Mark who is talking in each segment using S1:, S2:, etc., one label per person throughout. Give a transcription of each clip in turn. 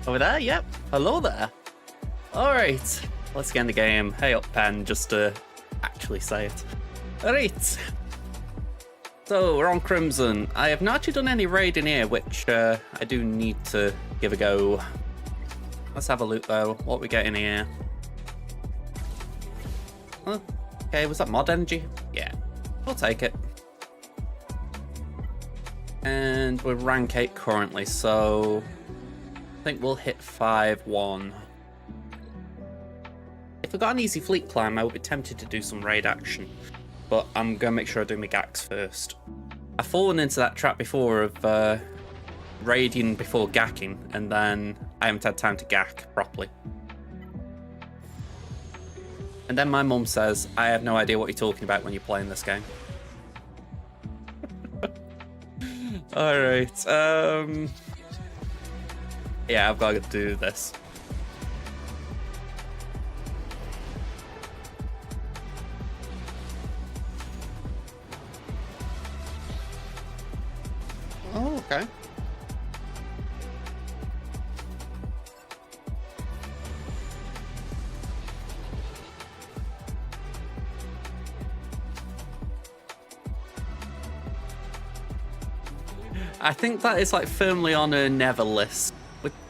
S1: Over there? Yep. Hello there. Alright. Let's get in the game. Hey up, Pen, just to actually say it. Alright. So, we're on Crimson. I have not actually done any raiding here, which I do need to give a go. Let's have a look, though. What we get in here? Huh? Okay, was that mod energy? Yeah. We'll take it. And we're rank 8 currently, so I think we'll hit 5-1. If I got an easy fleet climb, I would be tempted to do some raid action, but I'm going to make sure I do my gax first. I've fallen into that trap before of raiding before gacking, and then I haven't had time to gack properly. And then my mum says, I have no idea what you're talking about when you're playing this game. Alright, yeah, I've got to do this. Oh, okay. I think that is like firmly on a never list,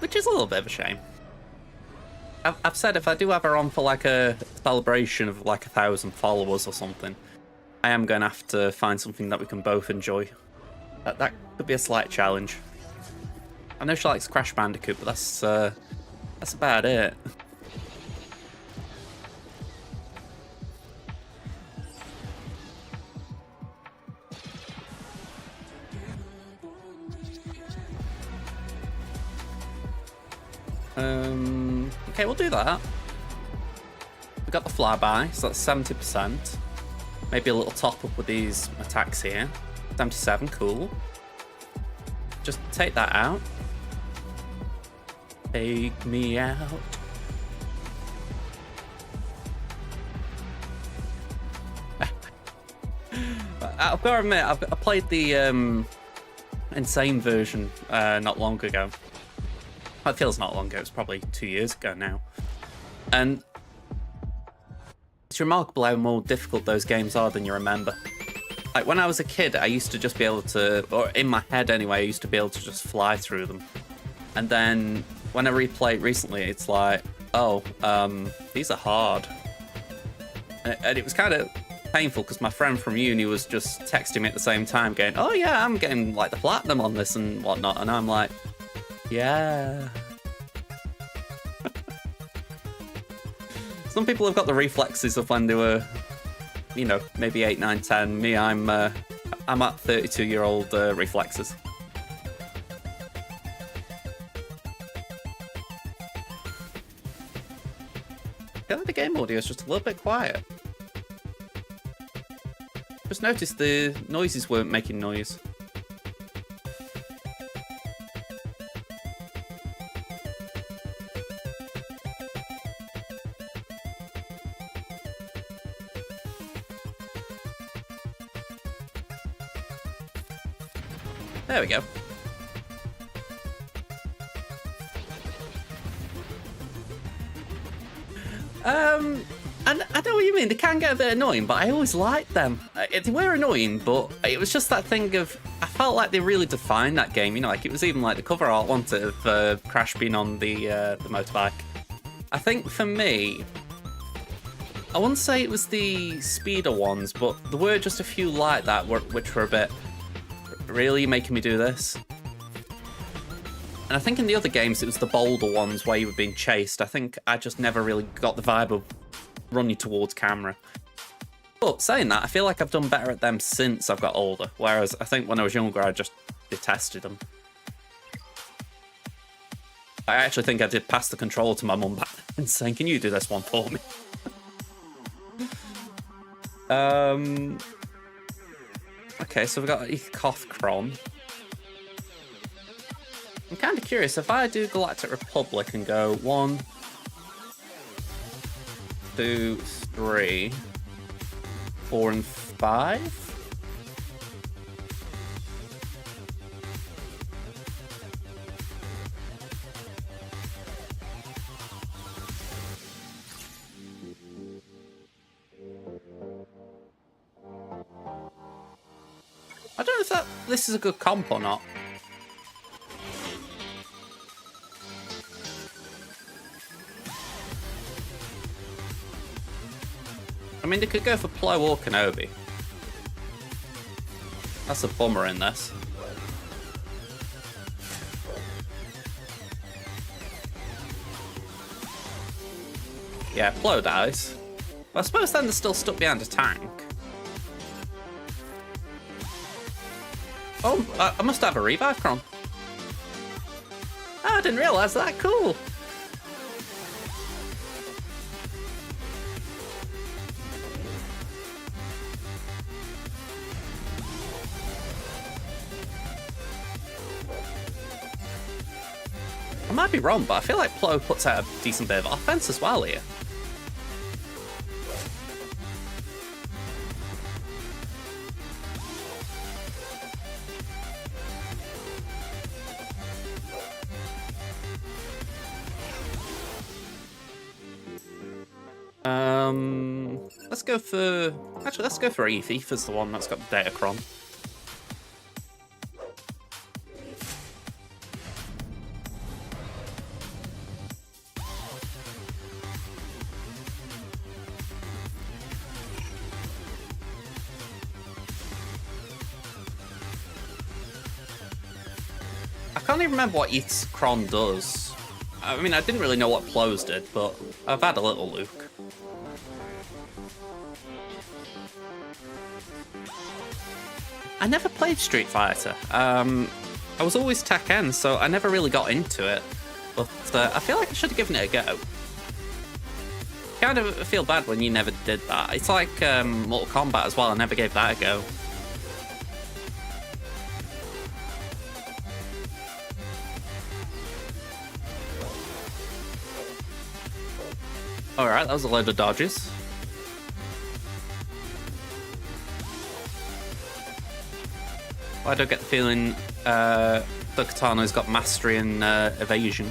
S1: which is a little bit of a shame. I've said if I do have her on for like a celebration of like 1,000 followers or something, I am going to have to find something that we can both enjoy. That could be a slight challenge. I know she likes Crash Bandicoot, but that's about it. Okay, we'll do that. We got the flyby, so that's 70%. Maybe a little top up with these attacks here. 77, cool. Just take that out. Take me out. I've got to admit, I played the Insane version not long ago. It feels not long ago, it's probably 2 years ago now. And it's remarkable how more difficult those games are than you remember. Like, when I was a kid, I used to just be able to, or in my head anyway, I used to be able to just fly through them. And then, when I replay it recently, it's like, oh, these are hard. And it was kind of painful, because my friend from uni was just texting me at the same time, going, oh yeah, I'm getting, like, the platinum on this and whatnot. And I'm like, yeah. Some people have got the reflexes of when they were, you know, maybe 8, 9, 10. Me, I'm at 32-year-old reflexes. I feel like the game audio is just a little bit quiet. Just noticed the noises weren't making noise. There we go. And I know what you mean, they can get a bit annoying, but I always liked them. They were annoying, but it was just that thing of, I felt like they really defined that game, you know, like it was even like the cover art, wasn't it, of Crash being on the motorbike. I think for me, I wouldn't say it was the speeder ones, but there were just a few like that which were a bit, really making me do this? And I think in the other games it was the bolder ones where you were being chased. I think I just never really got the vibe of running towards camera. But saying that, I feel like I've done better at them since I've got older, whereas I think when I was younger I just detested them. I actually think I did pass the controller to my mum back and saying, can you do this one for me? Okay, so we've got Koth Kron. I'm kind of curious, if I do Galactic Republic and go 1, 2, 3, 4, and 5? if this is a good comp or not. I mean, they could go for Plo or Kenobi. That's a bummer in this. Yeah, Plo dies. Well, I suppose then they're still stuck behind a tank. Oh, I must have a revive Kron. Oh, I didn't realise that. Cool. I might be wrong, but I feel like Plo puts out a decent bit of offense as well here. Let's go for... Actually, let's go for Eve. Eve is the one that's got the Datacron. I can't even remember what Eve's Cron does. I mean, I didn't really know what Plo's did, but I've had a little look. I never played Street Fighter. I was always Tekken, so I never really got into it. But I feel like I should have given it a go. Kind of feel bad when you never did that. It's like Mortal Kombat as well. I never gave that a go. Alright, that was a load of dodges. I don't get the feeling Dokatano's got mastery in evasion.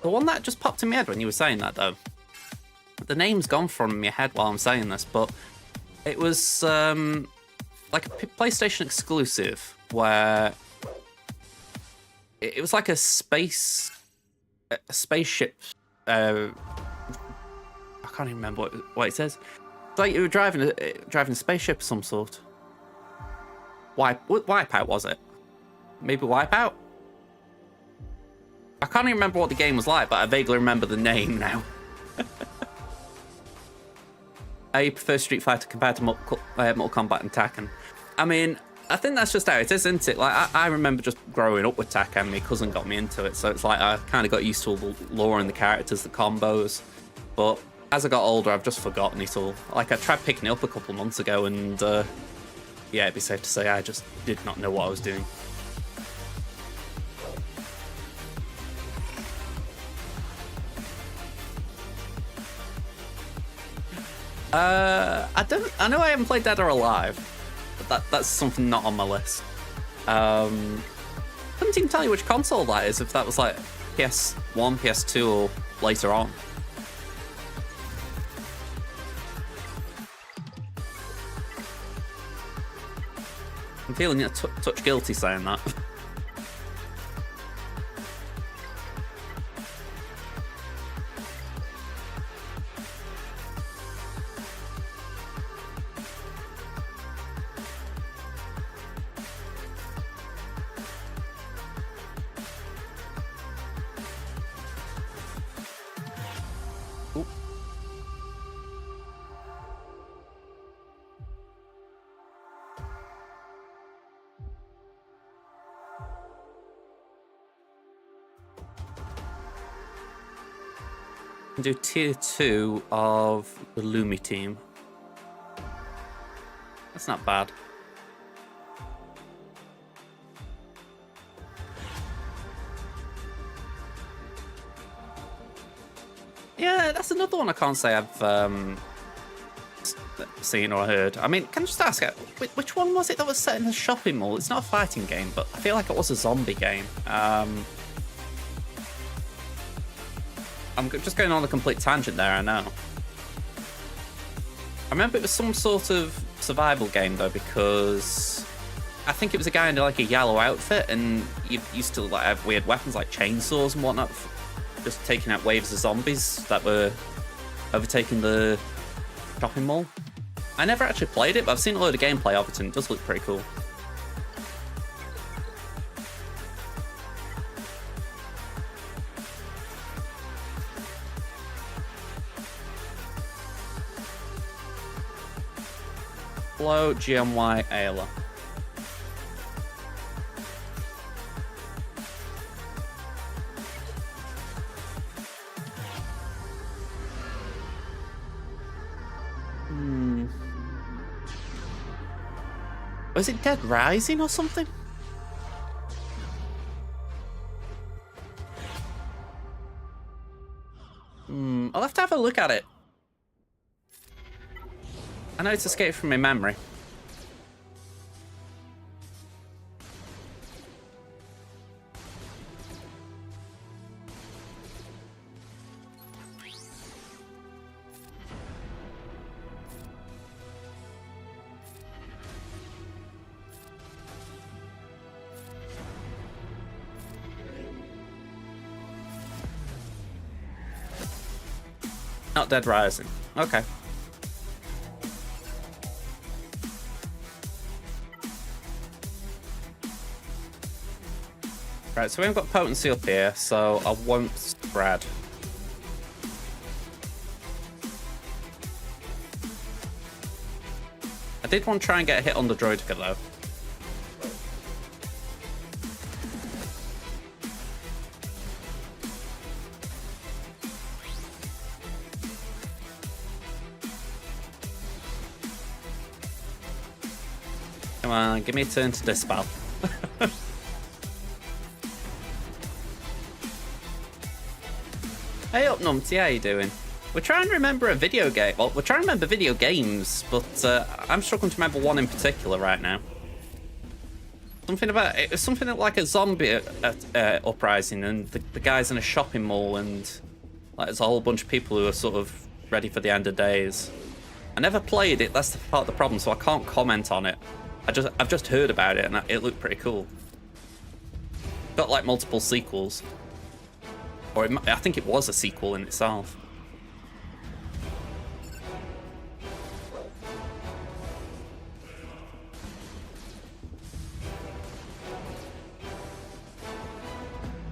S1: The one that just popped in my head when you were saying that, though. The name's gone from my head while I'm saying this, but it was like a PlayStation exclusive where it was like a spaceship. I can't even remember what it says. It's like you were driving a spaceship of some sort. Wipeout, was it? Maybe Wipeout? I can't even remember what the game was like, but I vaguely remember the name now. I prefer Street Fighter compared to Mortal Kombat and Tekken. I mean, I think that's just how it is, isn't it? Like, I remember just growing up with Tekken, my cousin got me into it, so it's like I kind of got used to all the lore and the characters, the combos. But as I got older, I've just forgotten it all. Like, I tried picking it up a couple months ago, and yeah, it'd be safe to say I just did not know what I was doing. I know I haven't played Dead or Alive, but that's something not on my list. Couldn't even tell you which console that is, if that was like PS1, PS2, or later on. I'm feeling a touch guilty saying that. Do tier 2 of the Lumi team. That's not bad. Yeah, that's another one I can't say I've seen or heard. I mean, can I just ask, which one was it that was set in a shopping mall? It's not a fighting game, but I feel like it was a zombie game. I'm just going on a complete tangent there, I know. I remember it was some sort of survival game though, because I think it was a guy in like a yellow outfit, and you used to like have weird weapons like chainsaws and whatnot, just taking out waves of zombies that were overtaking the shopping mall. I never actually played it, but I've seen a load of gameplay of it, and it does look pretty cool. Flow GMY Ayla. Was it Dead Rising or something? I'll have to have a look at it. I know it's escaped from my memory. Not Dead Rising. Okay. Right, so we haven't got potency up here, so I won't spread. I did want to try and get a hit on the Droideka though. Come on, give me a turn to dispel. Hey up, Numpty, how you doing? We're trying to remember a video game. Well, we're trying to remember video games, but I'm struggling to remember one in particular right now. Something about it was something like a zombie uprising, and the guy's in a shopping mall, and like there's a whole bunch of people who are sort of ready for the end of days. I never played it. That's the part of the problem, so I can't comment on it. I've just heard about it, and it looked pretty cool. Got like multiple sequels. Or I think it was a sequel in itself.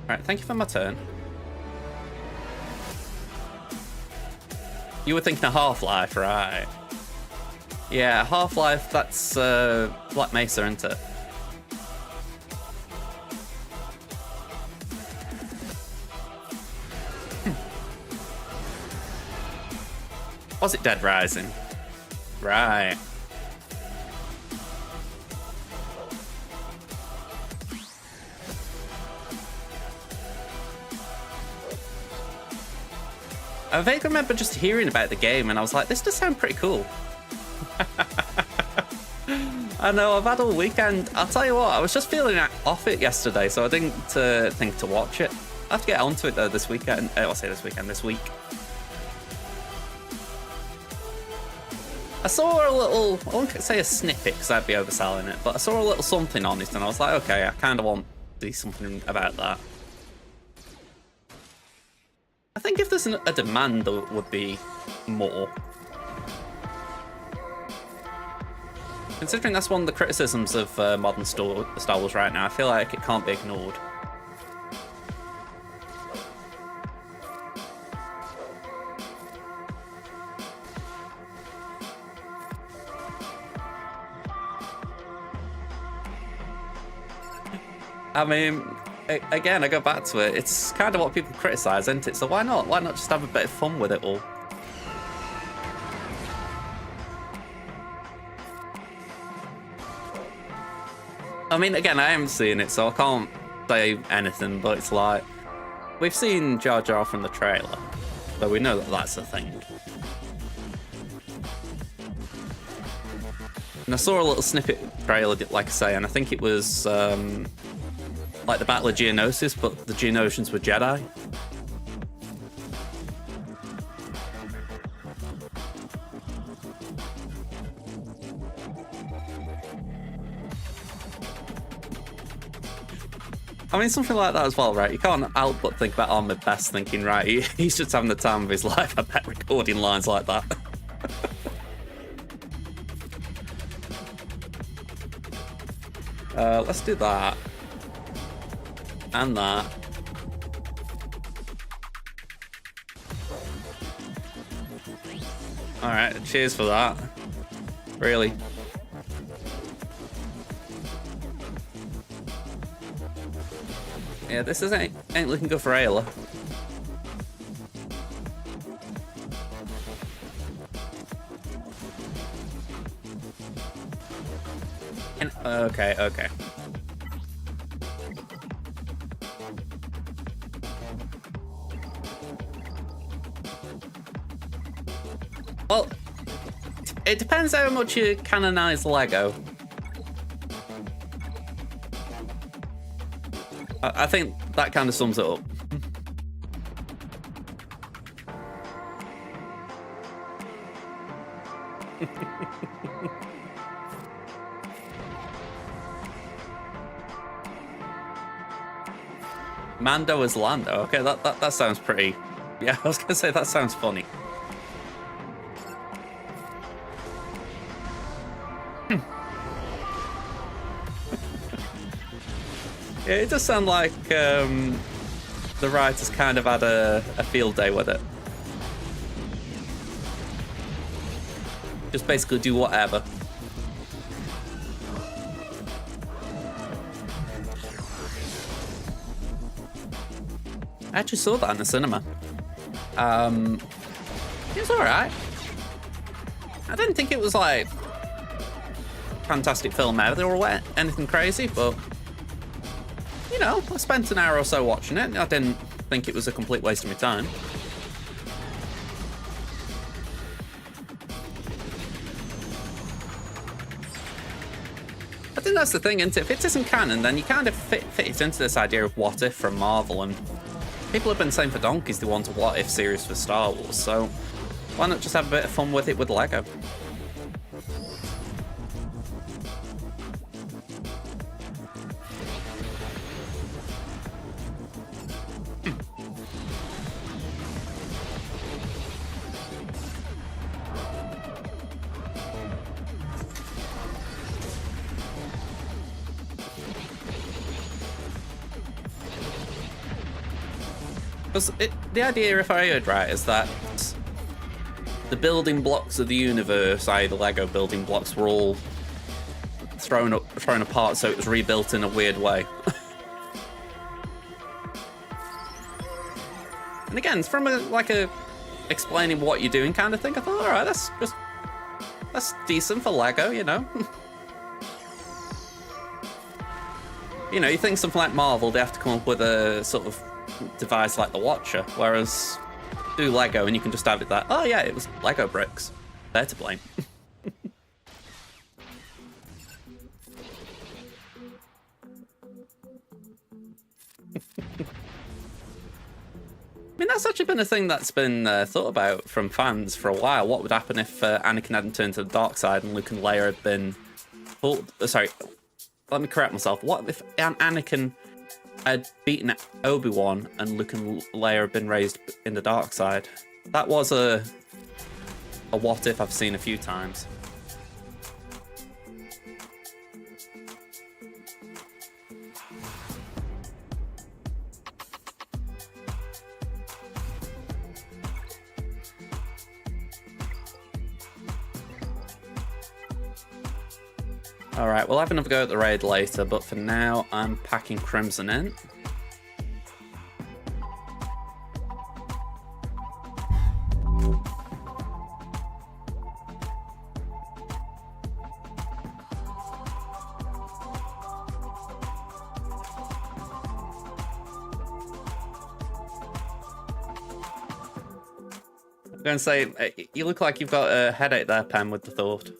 S1: Alright, thank you for my turn. You were thinking of Half-Life, right? Yeah, Half-Life, that's Black Mesa, isn't it? Was it Dead Rising? Right. I vaguely remember just hearing about the game, and I was like, this does sound pretty cool. I know, I've had all weekend. I'll tell you what, I was just feeling off it yesterday, so I didn't think to watch it. I have to get onto it though this weekend. I'll say this weekend, this week. I saw a little, I won't say a snippet because I'd be overselling it, but I saw a little something on it and I was like, okay, I kind of want to do something about that. I think if there's a demand, there would be more. Considering that's one of the criticisms of modern Star Wars right now, I feel like it can't be ignored. I mean, again, I go back to it. It's kind of what people criticize, isn't it? So why not? Why not just have a bit of fun with it all? I mean, again, I haven't seen it, so I can't say anything, but it's like, we've seen Jar Jar from the trailer, so we know that that's a thing. And I saw a little snippet trailer, like I say, and I think it was like the Battle of Geonosis, but the Geonosians were Jedi. I mean, something like that as well, right? You can't help but think about Ahmed Best thinking, right, he's just having the time of his life, I bet, recording lines like that. Let's do that. And that. Alright, cheers for that. Really. Yeah, this ain't looking good for Ayla. Okay, okay. Well, it depends how much you canonize Lego. I think that kind of sums it up. Mando as Lando. Okay, that sounds pretty. Yeah, I was gonna say that sounds funny. Yeah, it does sound like the writers kind of had a field day with it. Just basically do whatever. I actually saw that in the cinema. It was alright. I didn't think it was like fantastic film ever or anything crazy, but you know, I spent an hour or so watching it. I didn't think it was a complete waste of my time. I think that's the thing, isn't it? If it isn't canon, then you kind of fit it into this idea of what if from Marvel, and people have been saying for donkeys they want a what if series for Star Wars, so why not just have a bit of fun with it with Lego? Because the idea, if I heard right, is that the building blocks of the universe, i.e. the Lego building blocks, were all thrown apart, so it was rebuilt in a weird way. And again, from a explaining what you're doing kind of thing, I thought, all right, that's decent for Lego, you know. You know, you think something like Marvel, they have to come up with a sort of device like the Watcher, whereas do Lego and you can just have it that, oh yeah, it was Lego bricks. They're to blame. I mean, that's actually been a thing that's been thought about from fans for a while. What would happen if Anakin hadn't turned to the dark side and Luke and Leia had been pulled... Sorry, let me correct myself. What if Anakin had beaten Obi-Wan and Luke and Leia had been raised in the dark side? That was a what if I've seen a few times. Alright, we'll have another go at the raid later, but for now, I'm packing Crimson in. I'm going to say, you look like you've got a headache there, Pen, with the thought.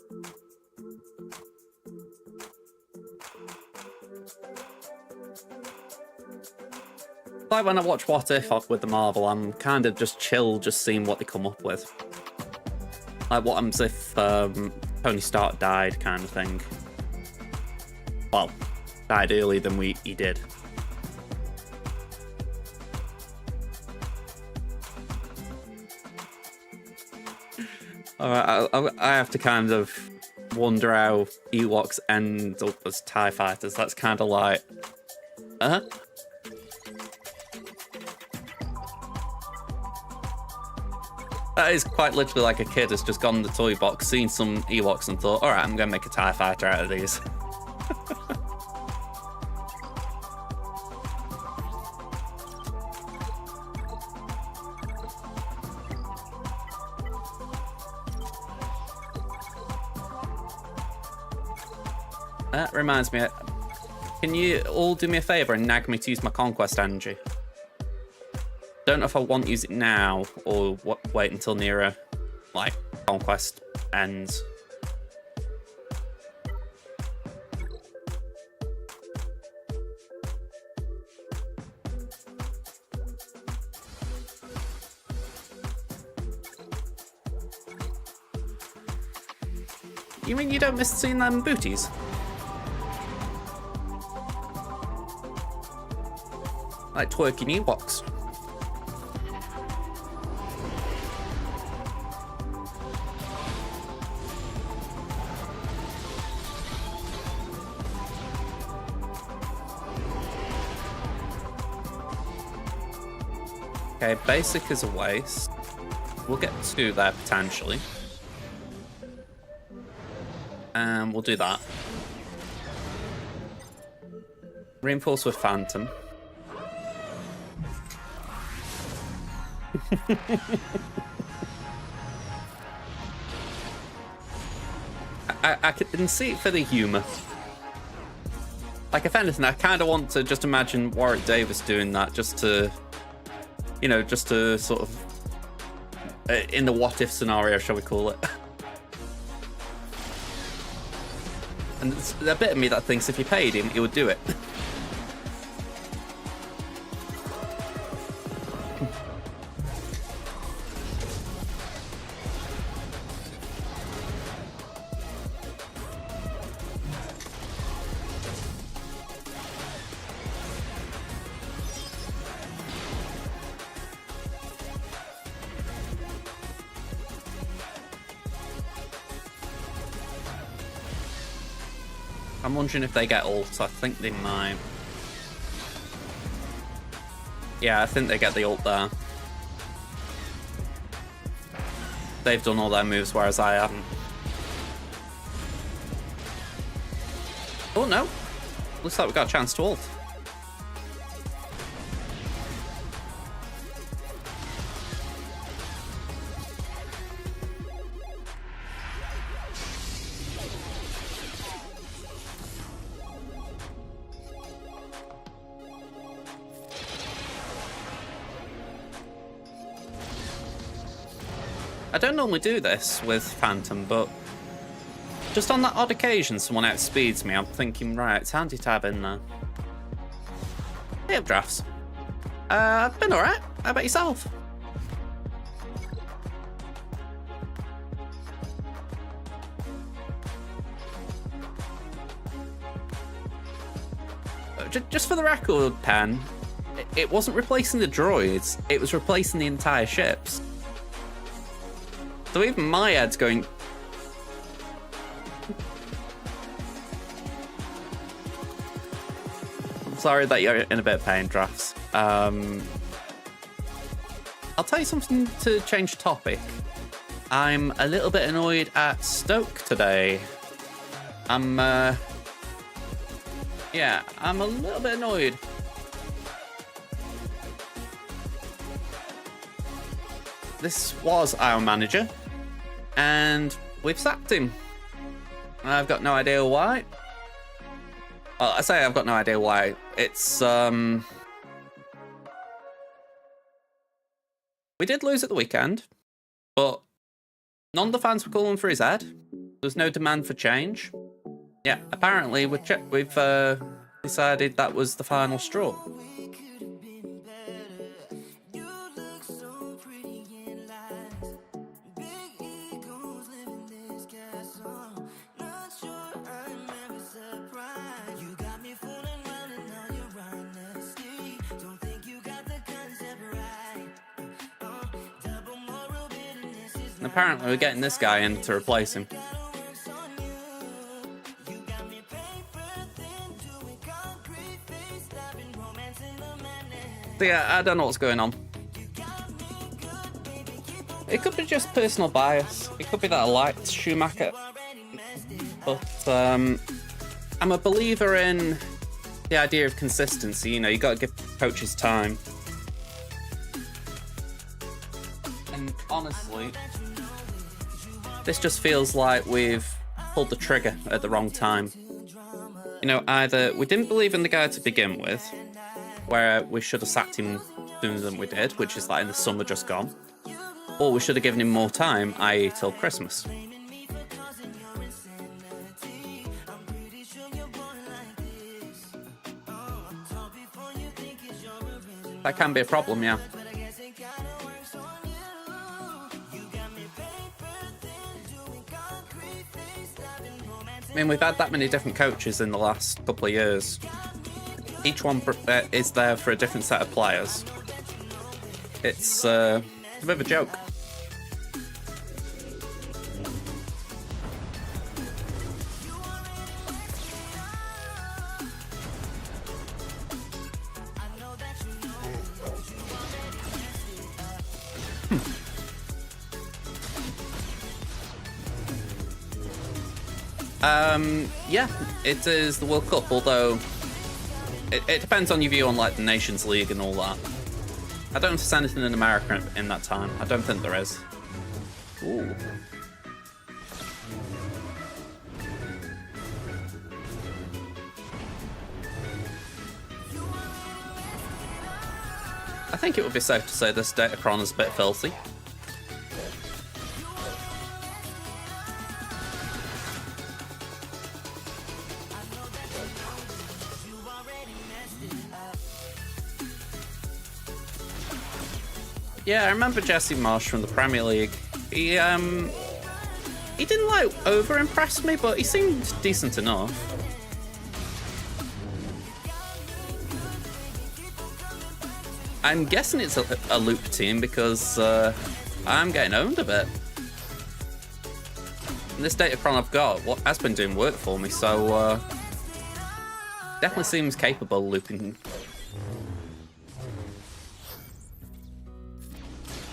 S1: Like when I watch What If with the Marvel, I'm kind of just chill, just seeing what they come up with. Like what happens if Tony Stark died, kind of thing. Well, died earlier than he did. I have to kind of wonder how Ewoks end up as TIE fighters. That's kind of like... Uh-huh. That is quite literally like a kid has just gone in the toy box, seen some Ewoks and thought, alright, I'm going to make a TIE fighter out of these. That reminds me, can you all do me a favour and nag me to use my Conquest energy? Don't know if I want to use it now or wait until nearer, like, Conquest ends. You mean you don't miss seeing them booties? Like twerking Ewoks. Okay, basic is a waste. We'll get 2 there potentially. And we'll do that. Reinforce with Phantom. I can see it for the humour. Like, if anything, I kind of want to just imagine Warwick Davis doing that just to, you know, just to sort of, in the what-if scenario, shall we call it. And there's a bit of me that thinks if you paid him, he would do it. I'm wondering if they get ult. I think they might. Yeah, I think they get the ult there. They've done all their moves, whereas I haven't. Oh no! Looks like we got a chance to ult. I don't normally do this with Phantom, but just on that odd occasion someone outspeeds me, I'm thinking, right, it's handy to have in there. Hey, Updrafts. I've been alright. How about yourself? Just for the record, Pen, it wasn't replacing the droids, it was replacing the entire ships. So even my head's going... I'm sorry that you're in a bit of pain, Drafts. I'll tell you something to change topic. I'm a little bit annoyed at Stoke today. Yeah, I'm a little bit annoyed. This was our manager, and we've sacked him. I've got no idea why. Well, I say I've got no idea why. It's, we did lose at the weekend, but none of the fans were calling for his head. There's no demand for change. Yeah, apparently we've decided that was the final straw. And apparently we're getting this guy in to replace him. So yeah, I don't know what's going on. It could be just personal bias. It could be that I liked Schumacher. But I'm a believer in the idea of consistency. You know, you got to give coaches time. And honestly, this just feels like we've pulled the trigger at the wrong time. You know, either we didn't believe in the guy to begin with, where we should have sacked him sooner than we did, which is like in the summer just gone, or we should have given him more time, i.e. till Christmas. That can be a problem, yeah. I mean, we've had that many different coaches in the last couple of years. Each one is there for a different set of players. It's a bit of a joke. Yeah, it is the World Cup, although it depends on your view on like the Nations League and all that. I don't know if there's anything in America in that time. I don't think there is. Ooh. I think it would be safe to say this Datacron is a bit filthy. Yeah, I remember Jesse Marsch from the Premier League. He didn't like over-impress me, but he seemed decent enough. I'm guessing it's a loop team because I'm getting owned a bit. And this Datacron I've got has been doing work for me, so definitely seems capable of looping.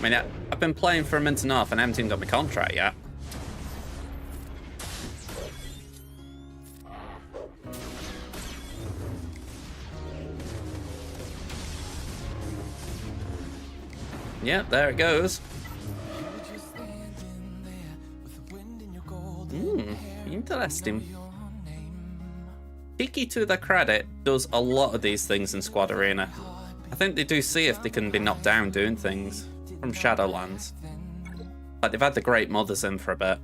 S1: I mean, I've been playing for a month and a half and I haven't even got my contract yet. Yeah, there it goes. Interesting. Tiki, to their credit, does a lot of these things in Squad Arena. I think they do see if they can be knocked down doing things from Shadowlands. Like, they've had the Great Mothers in for a bit.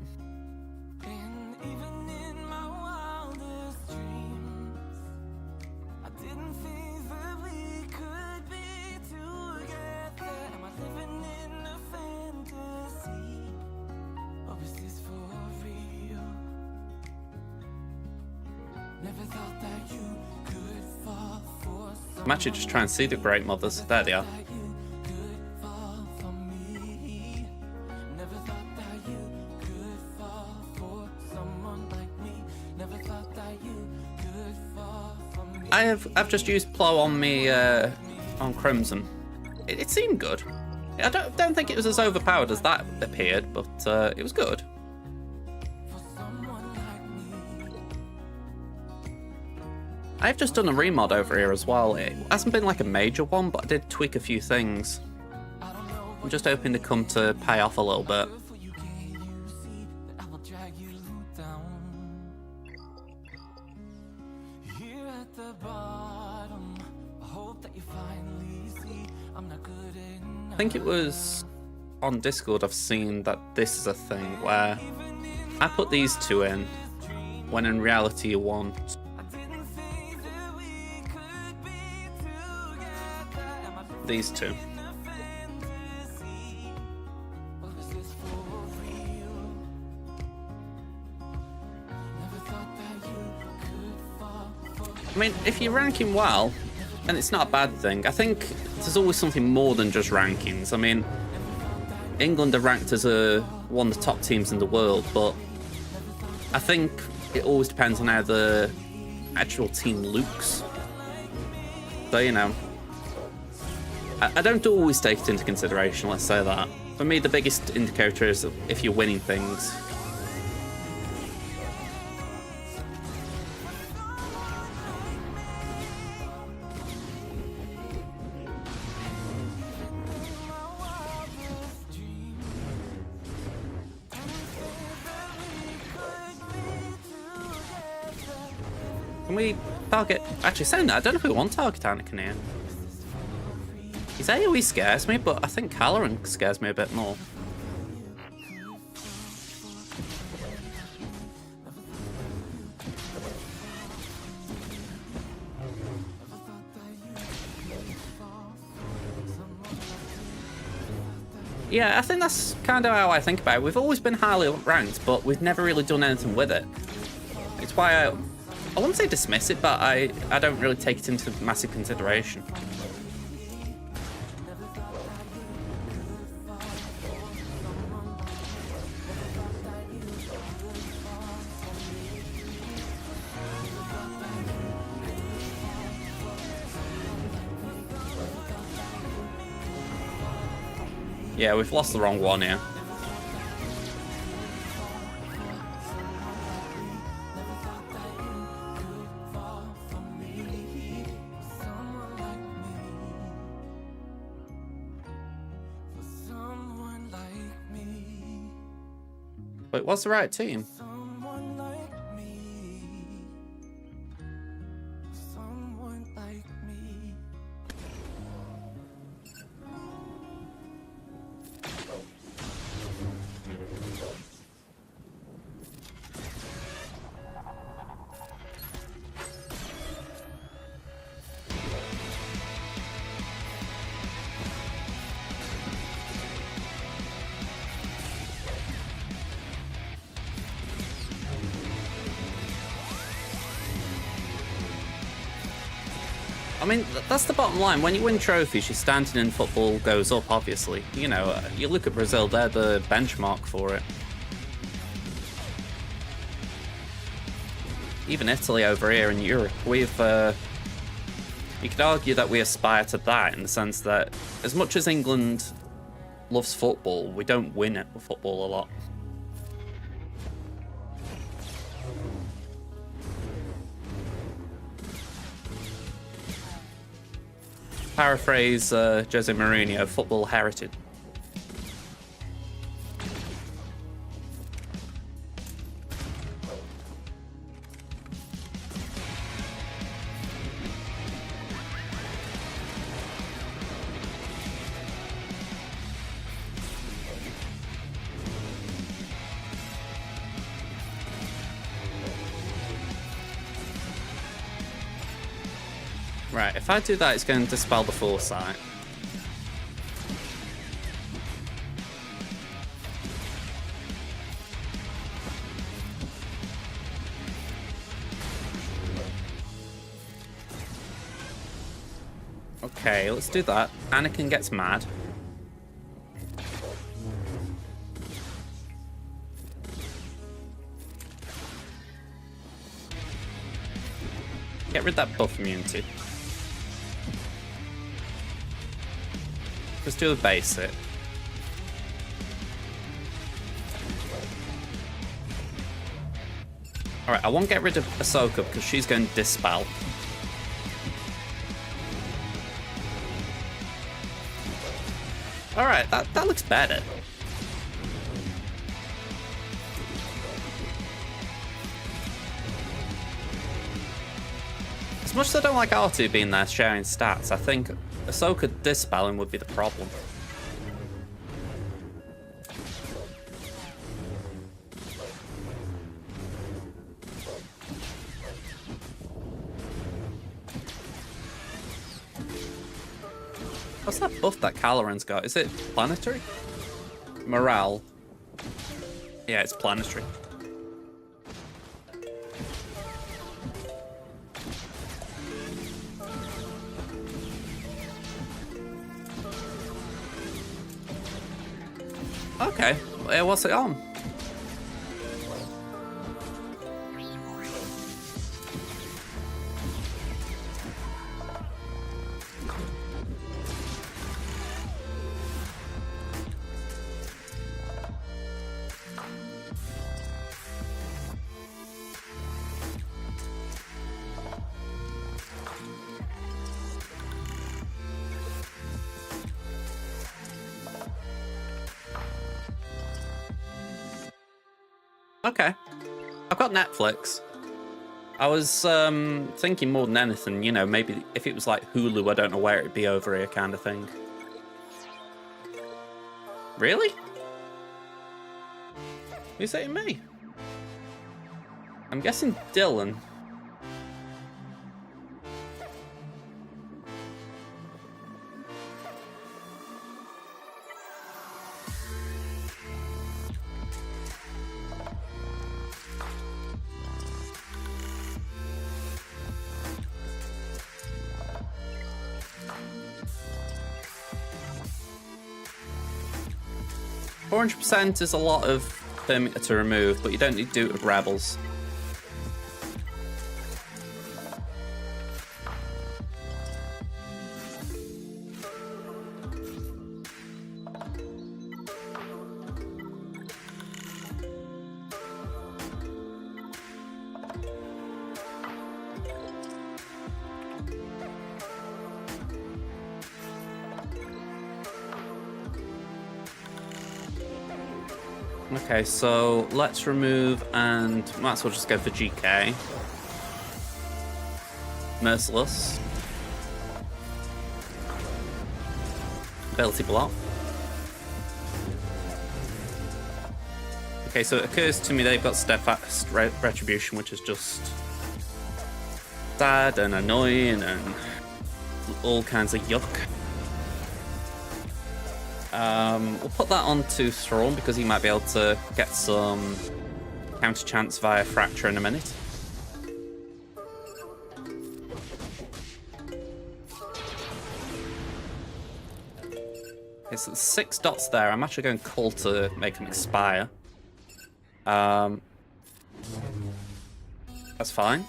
S1: I'm actually just trying to see the Great Mothers. There they are. I've just used Plow on me on Crimson. It seemed good. I don't think it was as overpowered as that appeared, but it was good. I've just done a remod over here as well. It hasn't been like a major one, but I did tweak a few things. I'm just hoping to come to pay off a little bit. I think it was on Discord I've seen that this is a thing where I put these two in when in reality you want these two. I mean, if you're ranking well, and it's not a bad thing, I think there's always something more than just rankings. I mean, England are ranked as one of the top teams in the world, but I think it always depends on how the actual team looks. So, you know, I don't always take it into consideration, let's say that. For me, the biggest indicator is if you're winning things. Can we target... Actually, saying that, I don't know if we want to target Anakin here. His AoE scares me, but I think Caloran scares me a bit more. Yeah, I think that's kind of how I think about it. We've always been highly ranked, but we've never really done anything with it. It's why I wouldn't say dismiss it, but I don't really take it into massive consideration. Yeah, we've lost the wrong one here. Wait, what's the right team? I mean, that's the bottom line. When you win trophies, your standing in football goes up, obviously. You know, you look at Brazil, they're the benchmark for it. Even Italy over here in Europe, we've... you could argue that we aspire to that in the sense that as much as England loves football, we don't win at football a lot. Paraphrase Jose Mourinho, football heritage. Right, if I do that, it's going to dispel the foresight. Okay, let's do that. Anakin gets mad. Get rid of that buff immunity. Let's do the basic. Alright, I won't get rid of Ahsoka because she's going to dispel. Alright, that looks better. As much as I don't like R2 being there sharing stats, I think Ahsoka dispelling would be the problem. What's that buff that Caloran's got? Is it planetary? Morale. Yeah, it's planetary. Okay, what's it on? Okay. I've got Netflix. I was thinking more than anything, you know, maybe if it was like Hulu, I don't know where it'd be over here kind of thing. Really? Who's saying me? I'm guessing Dylan. %, is a lot of perimeter to remove, but you don't need to do it with Rebels. Okay, so let's remove and might as well just go for GK. Merciless. Ability block. Okay, so it occurs to me they've got Steadfast Retribution, which is just sad and annoying and all kinds of yuck. We'll put that onto Thrawn because he might be able to get some counter chance via Fracture in a minute. Okay, so there's 6 dots there. I'm actually going Cull to make them expire. That's fine.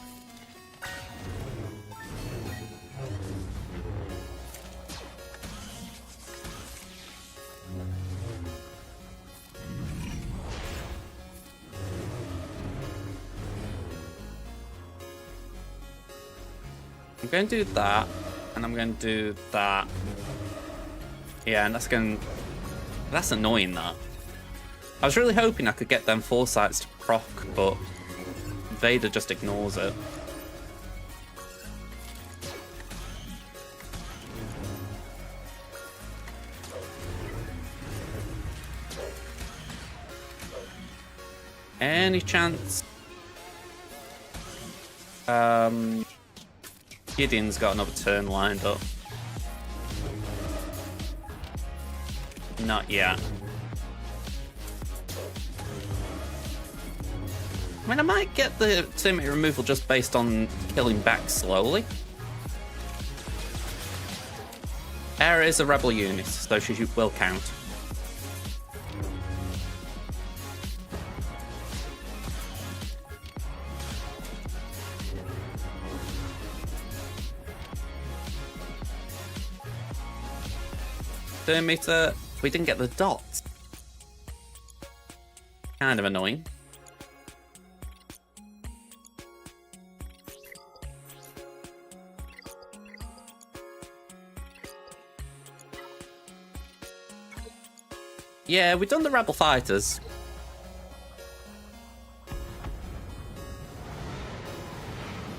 S1: I'm going to do that, and I'm going to do that. Yeah, and that's annoying, that. I was really hoping I could get them foresights to proc, but Vader just ignores it. Any chance? Gideon's got another turn lined up. Not yet. I mean, I might get the termite removal just based on killing back slowly. Aera is a rebel unit, so she will count. Meter, we didn't get the dots. Kind of annoying. Yeah, we've done the Rebel fighters.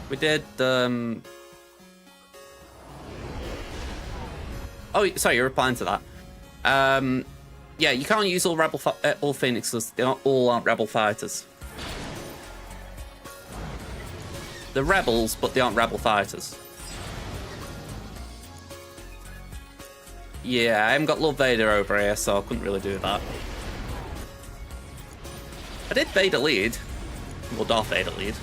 S1: We did, Oh, sorry, you're replying to that. Yeah, you can't use all all Phoenixes. They all aren't Rebel fighters. They're Rebels, but they aren't Rebel fighters. Yeah, I haven't got Lord Vader over here, so I couldn't really do that. I did Vader lead. Well, Darth Vader lead.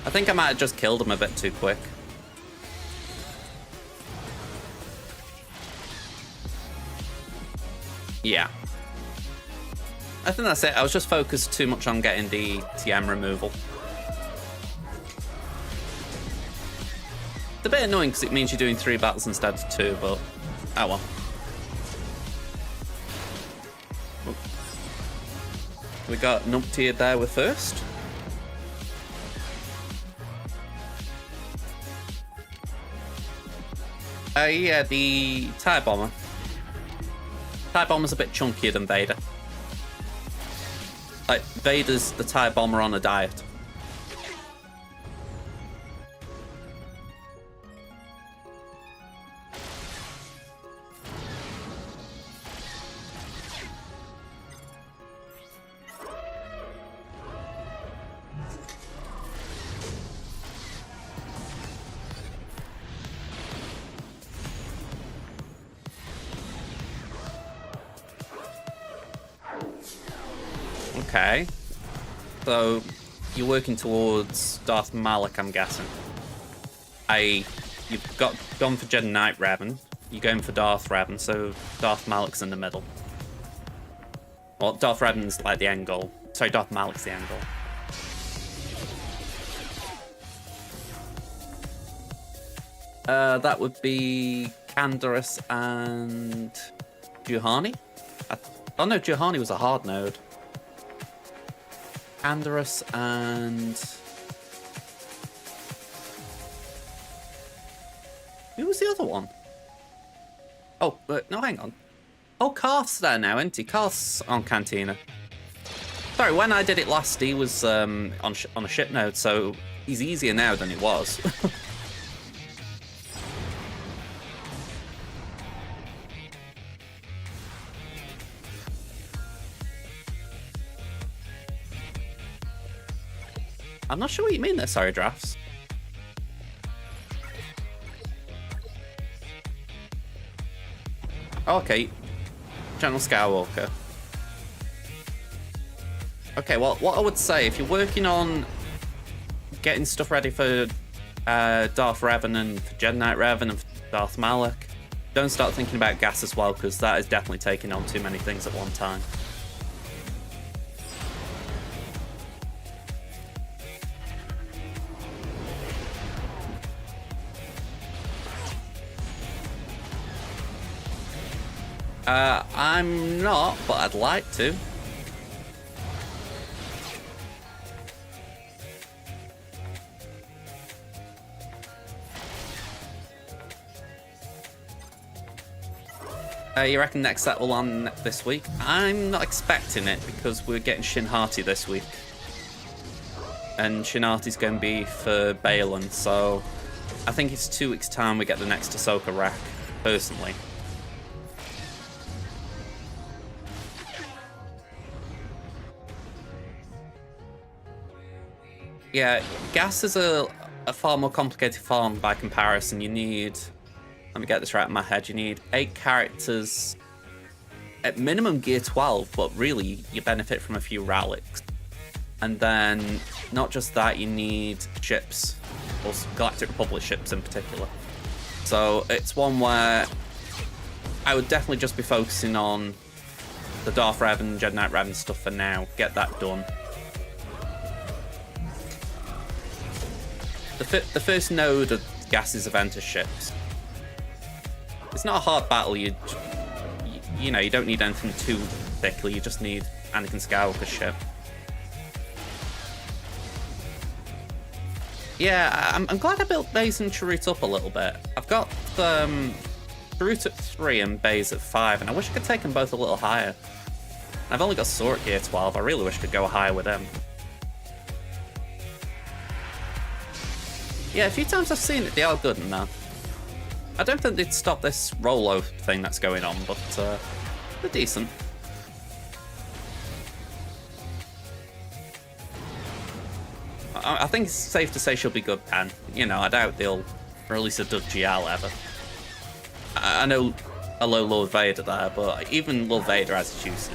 S1: I think I might have just killed him a bit too quick. Yeah. I think that's it. I was just focused too much on getting the TM removal. It's a bit annoying because it means you're doing 3 battles instead of 2, but oh well. We got Numpty there with first. Yeah, the TIE Bomber. TIE Bomber's a bit chunkier than Vader. Like, Vader's the TIE Bomber on a diet. Okay. So, you're working towards Darth Malak, I'm guessing. You've gone for Jedi Knight Revan. You're going for Darth Revan, so Darth Malak's in the middle. Well, Darth Revan's like the end goal. Sorry, Darth Malak's the end goal. That would be Canderous and Juhani? Oh no, Juhani was a hard node. Canderous and... who was the other one? Oh, no, hang on. Oh, Karth's there now, isn't he? Karth's on Cantina. Sorry, when I did it last, he was on a ship node, so he's easier now than it was. I'm not sure what you mean there, sorry, Drafts. Oh, okay. General Skywalker. Okay, well, what I would say, if you're working on getting stuff ready for Darth Revan and for Jedi Knight Revan and for Darth Malak, don't start thinking about gas as well, because that is definitely taking on too many things at one time. I'm not, but I'd like to. You reckon next set will land this week? I'm not expecting it because we're getting Shin Hati this week. And Shin Hati's going to be for Baylan, so I think it's 2 weeks' time we get the next Ahsoka rack, personally. Yeah, gas is a far more complicated farm by comparison. You need, let me get this right in my head, you need 8 characters, at minimum gear 12, but really you benefit from a few relics. And then, not just that, you need ships, or Galactic Republic ships in particular. So it's one where I would definitely just be focusing on the Darth Revan, Jedi Knight Revan stuff for now, get that done. The first node of Gas's event is ships. It's not a hard battle. You know, you don't need anything too thickly. You just need Anakin Skywalker's ship. Yeah, I'm glad I built Baze and Chirrut up a little bit. I've got Chirrut at 3 and Baze at 5, and I wish I could take them both a little higher. I've only got Saw at gear 12. I really wish I could go higher with them. Yeah, a few times I've seen it, they are good in that. I don't think they'd stop this Rolo thing that's going on, but they're decent. I think it's safe to say she'll be good, Pan. You know, I doubt they'll release a Dud GL ever. I know a low Lord Vader there, but even Lord Vader has his use.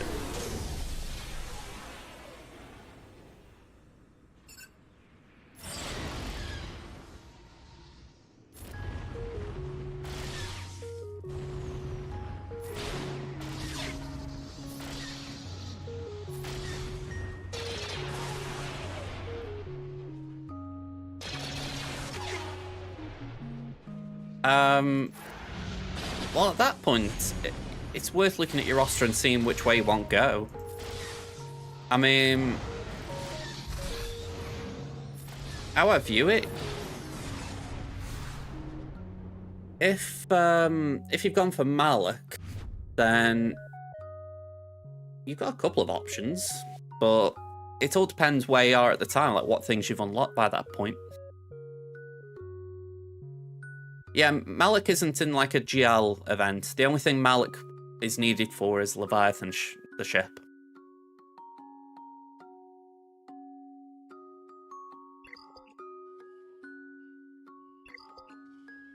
S1: Well, at that point, it's worth looking at your roster and seeing which way you want to go. I mean, how I view it, if you've gone for Malik, then you've got a couple of options, but it all depends where you are at the time, like what things you've unlocked by that point. Yeah, Malik isn't in like a GL event. The only thing Malik is needed for is Leviathan, the ship.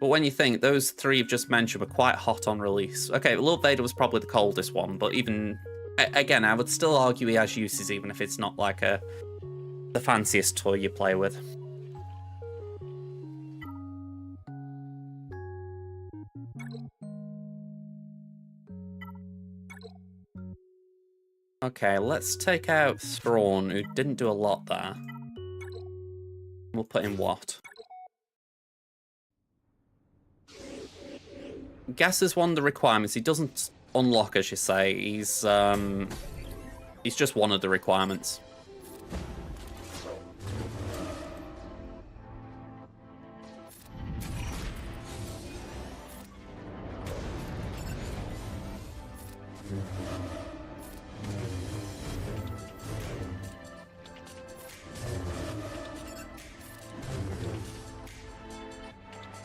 S1: But when you think, those three you've just mentioned were quite hot on release. Okay, Lord Vader was probably the coldest one, but even... Again, I would still argue he has uses, even if it's not like the fanciest toy you play with. Okay, let's take out Thrawn, who didn't do a lot there. We'll put in Watt. Gas is one of the requirements. He doesn't unlock, as you say. He's just one of the requirements.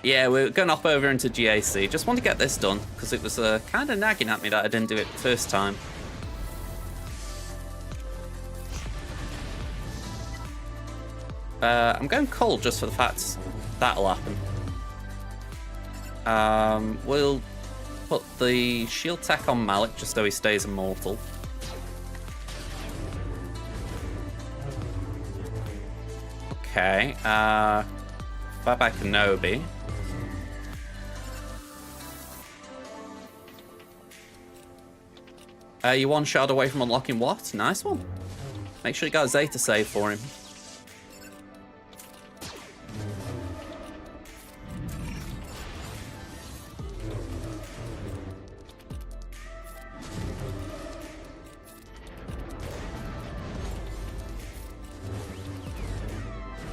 S1: Yeah, we're going up over into GAC. Just want to get this done, because it was kind of nagging at me that I didn't do it the first time. I'm going cold just for the fact that'll happen. We'll put the shield tech on Malik, just so he stays immortal. Okay, bye-bye Kenobi. You one shot away from unlocking what? Nice one. Make sure you got a Zeta save for him.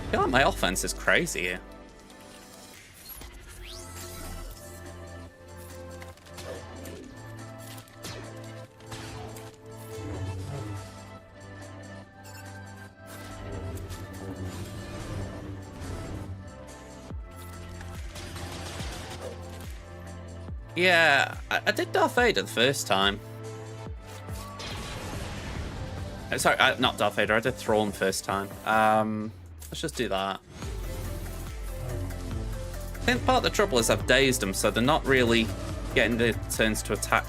S1: I feel like my offense is crazy here. Yeah, I did Darth Vader the first time. Sorry, not Darth Vader, I did Thrawn first time. Let's just do that. I think part of the trouble is I've dazed them, so they're not really getting the turns to attack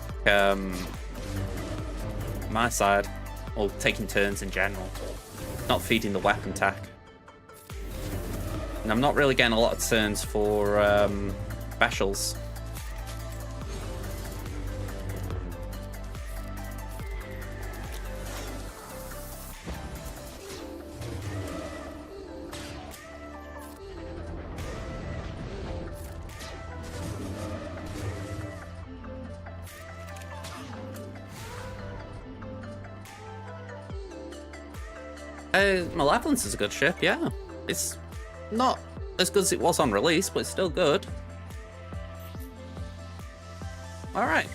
S1: my side, or taking turns in general. Not feeding the weapon tack. And I'm not really getting a lot of turns for specials. Malevolence is a good ship, yeah. It's not as good as it was on release, but it's still good. Alright.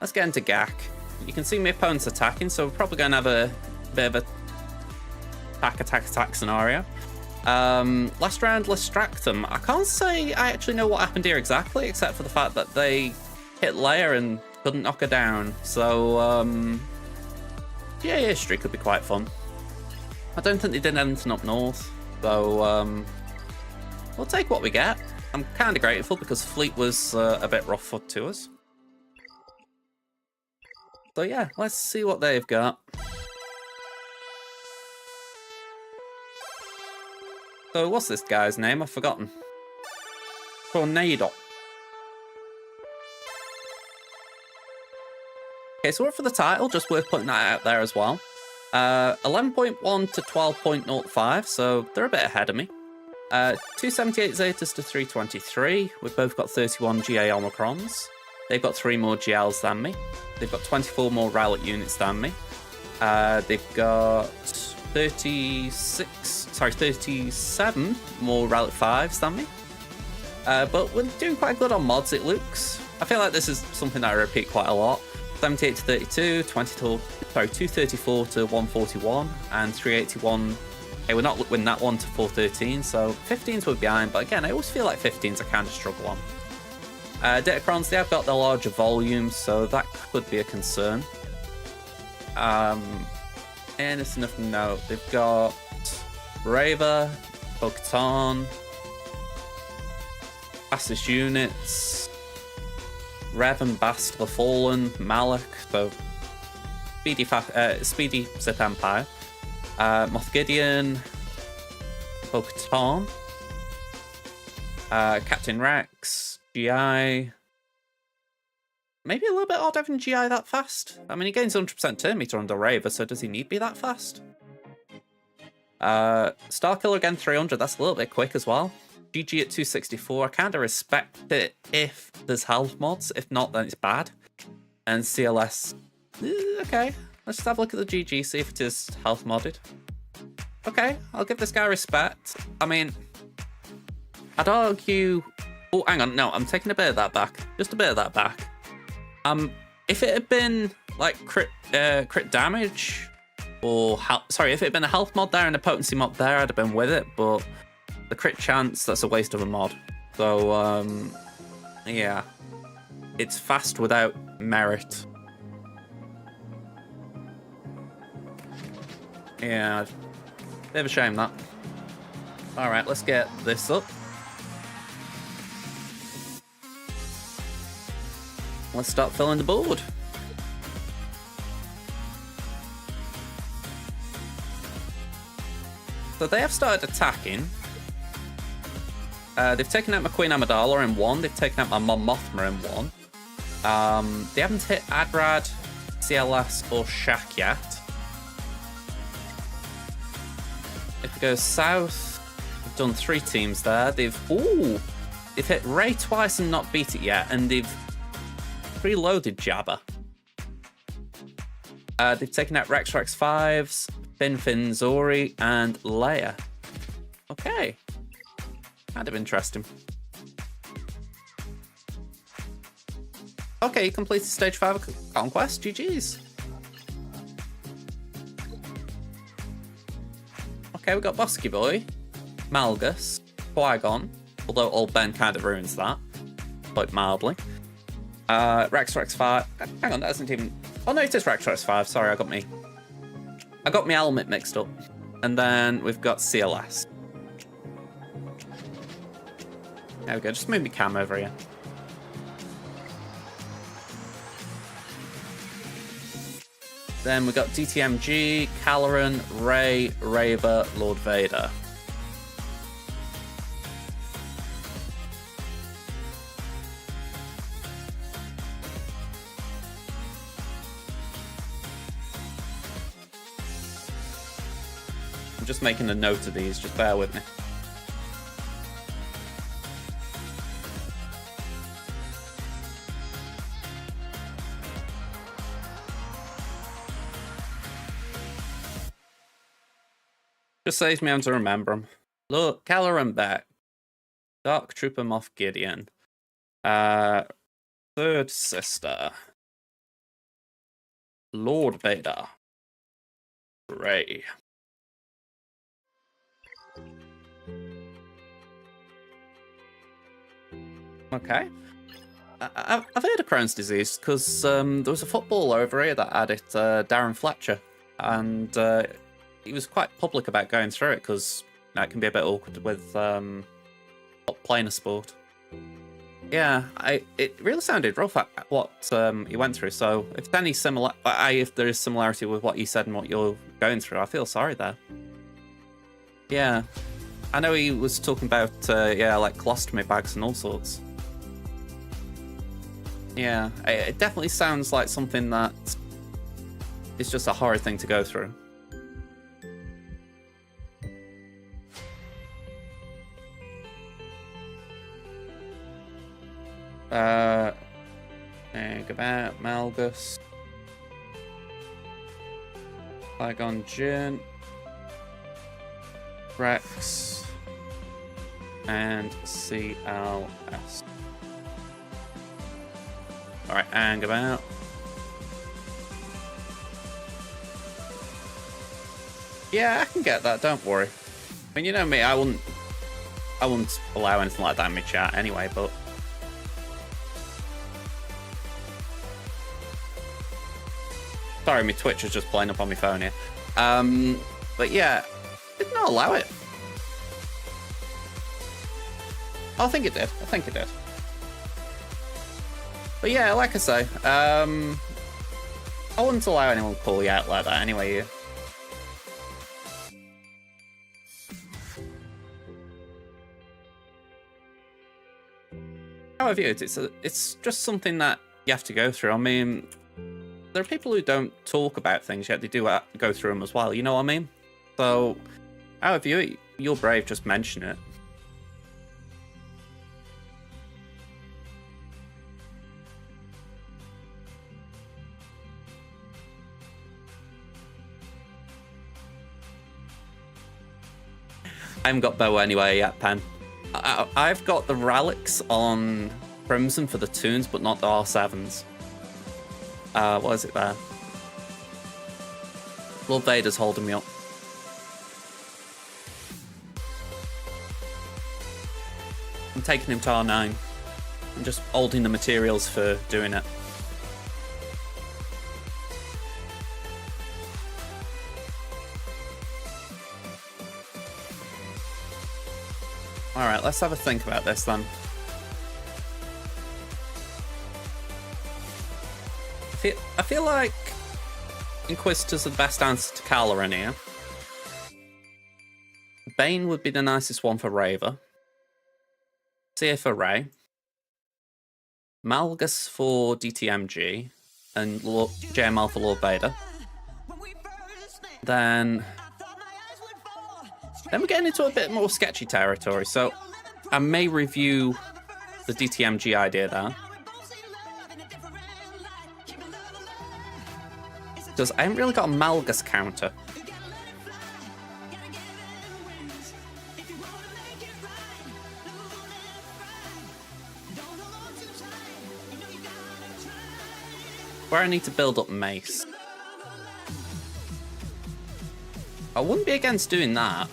S1: Let's get into GAC. You can see my opponent's attacking, so we're probably going to have a bit of a attack scenario. Last round, Lestractum. I can't say I actually know what happened here exactly, except for the fact that they hit Leia and couldn't knock her down. So, yeah, history could be quite fun. I don't think they did anything up north, so we'll take what we get. I'm kind of grateful because Fleet was a bit rough foot to us. So yeah, let's see what they've got. So what's this guy's name? I've forgotten. Tornado. Okay, so we're up for the title, just worth putting that out there as well. 11.1 to 12.05, so they're a bit ahead of me. 278 Zetas to 323. We've both got 31 GA Omicrons. They've got 3 more GLs than me. They've got 24 more Rowlet units than me. They've got 37 more Rowlet 5s than me. But we're doing quite good on mods, it looks. I feel like this is something that I repeat quite a lot. 78 to 32, 234 to 141, and 381. Okay, we're not winning that one to 413, so 15s were behind, but again, I always feel like 15s I kind of struggle on. Datacrons, they have got the larger volume, so that could be a concern. Anything of note, they've got Braver, Bo-Katan, fastest units, Rev and Bast the Fallen, Malak, so Speedy Sith Empire, Moff Gideon, Bo-Katan, Captain Rex, GI. Maybe a little bit odd having GI that fast. I mean, he gains 100% turn meter under Raver, so does he need to be that fast? Starkiller again 300, that's a little bit quick as well. GG at 264, I kind of respect it if there's health mods. If not, then it's bad. And CLS, okay. Let's just have a look at the GG, see if it is health modded. Okay, I'll give this guy respect. I mean, I'd argue... Oh, hang on, no, I'm taking a bit of that back. Just a bit of that back. If it had been, like, crit damage, or... Sorry, if it had been a health mod there and a potency mod there, I'd have been with it, but... The crit chance, that's a waste of a mod. So, yeah. It's fast without merit. Yeah, bit of a shame that. Alright, let's get this up. Let's start filling the board. So they have started attacking. They've taken out my Queen Amidala in 1. They've taken out my Mon Mothma in 1. They haven't hit Adrad, CLS, or Shaq yet. If it goes south, we've done 3 teams there. They've hit Ray twice and not beat it yet, and they've preloaded Jabba. They've taken out Rex 5s, Finn Zori, and Leia. Okay. Kind of interesting. Okay, you completed stage 5 of Conquest. GG's. Okay, we got Bosky Boy, Malgus, Qui-Gon, although Old Ben kind of ruins that, quite mildly. Rex 5. Hang on, that isn't even... Oh no, it is Rex 5. Sorry, I got my helmet mixed up. And then we've got CLS. There we go, just move my cam over here. Then we got DTMG, Caloran, Rey, Raver, Lord Vader. I'm just making a note of these, just bear with me. Just saves me having to remember them. Look, Caloran back. Dark Trooper Moff Gideon. Third Sister. Lord Vader. Rey. Okay. I've heard of Crohn's disease because there was a footballer over here that had it, Darren Fletcher, and he was quite public about going through it because it can be a bit awkward with playing a sport. Yeah, it really sounded rough at what he went through. So if there's any if there is similarity with what you said and what you're going through, I feel sorry there. Yeah, I know he was talking about like colostomy bags and all sorts. Yeah, it definitely sounds like something that is just a horrid thing to go through. Think about Malgus. Qui-Gon Jinn. Rex. And CLS. Alright, hang about. Yeah, I can get that, don't worry. I mean, you know me, I wouldn't allow anything like that in my chat anyway, but... Sorry, my Twitch is just playing up on my phone here. But yeah, did not allow it. I think it did. I think it did. But yeah, like I say, I wouldn't allow anyone to call you out like that anyway. You. How I view it, it's just something that you have to go through. I mean, there are people who don't talk about things yet they do go through them as well. You know what I mean? So, how I view it, you're brave. Just mention it. I haven't got Bow anyway yet, Pen. I've got the relics on Crimson for the tunes, but not the R7s. What is it there? Lord Vader's holding me up. I'm taking him to R9. I'm just holding the materials for doing it. Alright, let's have a think about this then. I feel like Inquisitor's the best answer to Kylo Ren here. Bane would be the nicest one for Raver. Seer for Rey. Malgus for DTMG. And JML for Lord Vader. Then we're getting into a bit more sketchy territory, so I may review the DTMG idea there. Because I haven't really got a Malgus counter. Where I need to build up Mace. I wouldn't be against doing that.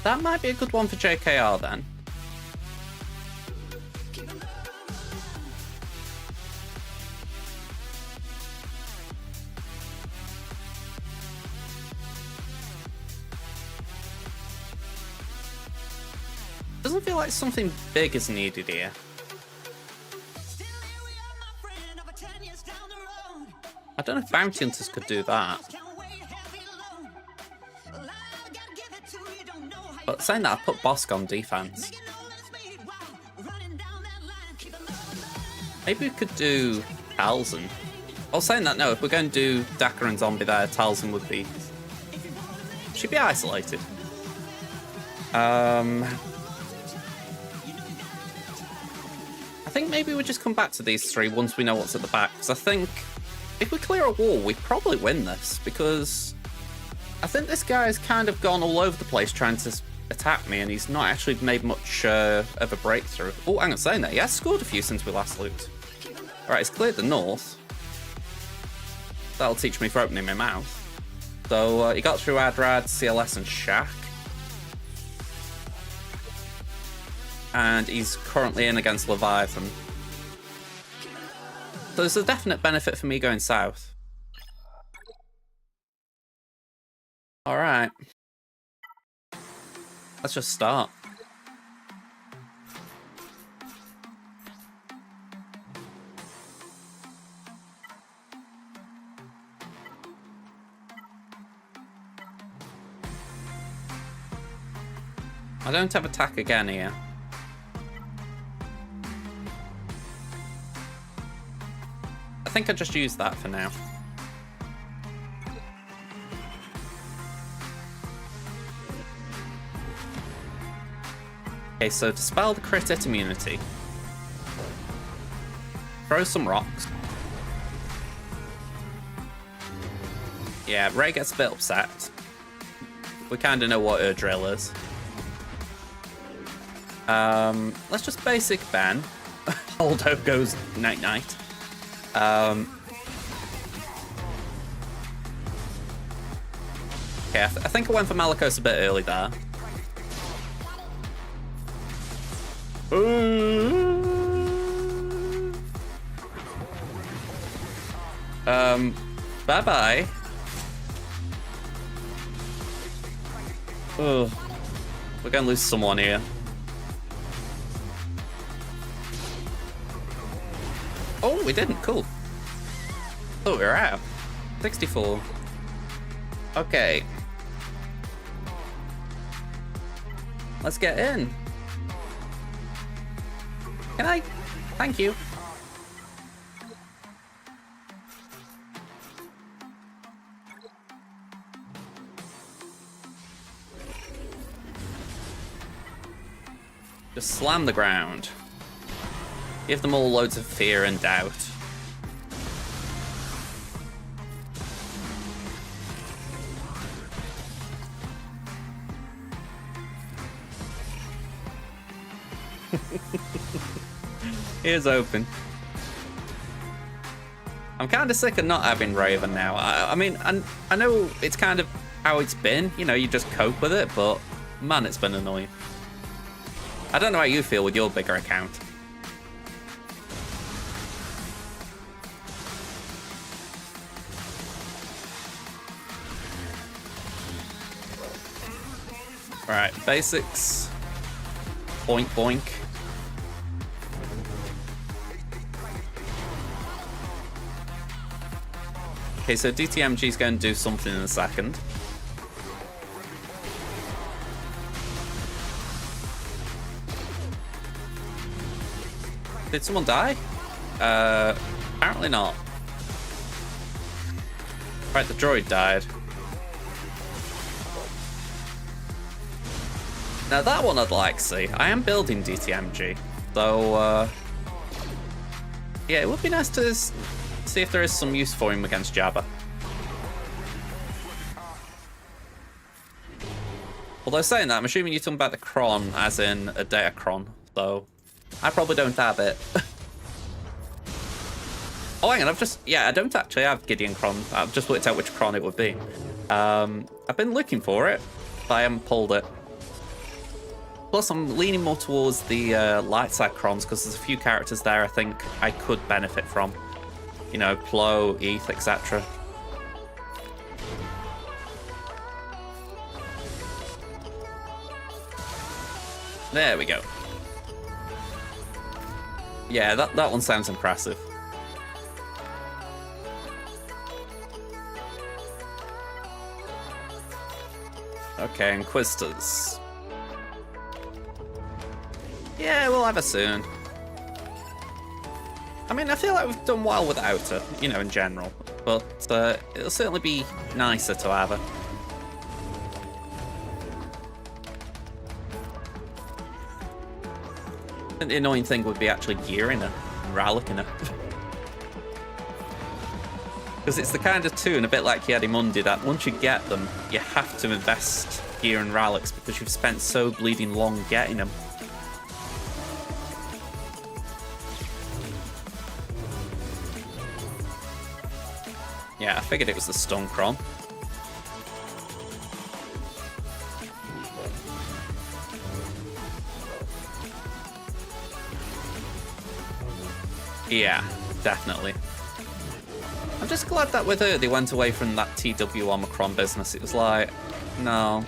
S1: That might be a good one for JKR then. Doesn't feel like something big is needed here. I don't know if Bounty Hunters could do that. But saying that, I put Bosk on defense. Maybe we could do Talzin. Well, saying that, no, if we're going to do Dakar and Zombie there, Talzin would be... She'd be isolated. I think maybe we just come back to these three once we know what's at the back. Because I think if we clear a wall, we probably win this. Because I think this guy's kind of gone all over the place trying to attack me, and he's not actually made much of a breakthrough. Oh, hang on, saying that, he has scored a few since we last looked. Alright, he's cleared the north. That'll teach me for opening my mouth. So he got through Adrad, CLS, and Shaq. And he's currently in against Leviathan. So there's a definite benefit for me going south. Alright. Let's just start. I don't have attack again here. I think I just use that for now. Okay, so dispel the crit hit immunity. Throw some rocks. Yeah, Ray gets a bit upset. We kind of know what her drill is. Let's just basic Ben. Holdo goes night-night. Okay, I think I went for Malicos a bit early there. Bye-bye. Oh, we're gonna lose someone here. Oh, we didn't. Cool. Oh, we're out. 64. Okay. Let's get in. Can I? Thank you. Just slam the ground. Give them all loads of fear and doubt. Ears open. I'm kind of sick of not having Raven now. I mean, I know it's kind of how it's been. You know, you just cope with it, but man, it's been annoying. I don't know how you feel with your bigger account. Right, basics. Boink, boink. Okay, so DTMG's going to do something in a second. Did someone die? Apparently not. Right, the droid died. Now that one I'd like to see. I am building DTMG, though, yeah, it would be nice to see if there is some use for him against Jabba. Although saying that, I'm assuming you're talking about the Cron as in a Datacron, though I probably don't have it. Oh, hang on, I don't actually have Gideon Cron. I've just worked out which Cron it would be. I've been looking for it, but I haven't pulled it. Plus, I'm leaning more towards the light side Crons, because there's a few characters there I think I could benefit from. You know, Plo, Eth, etc. There we go. Yeah, that one sounds impressive. Okay, Inquisitors. Yeah, we'll have her soon. I mean, I feel like we've done well without her, you know, in general. But it'll certainly be nicer to have her. I think the annoying thing would be actually gearing her and rallying her. Because it's the kind of toon, a bit like Yadimundi, that once you get them, you have to invest gear and relics because you've spent so bleeding long getting them. Yeah, I figured it was the Stone Cron. Yeah, definitely. I'm just glad that with her they went away from that TW Omicron business. It was like, no.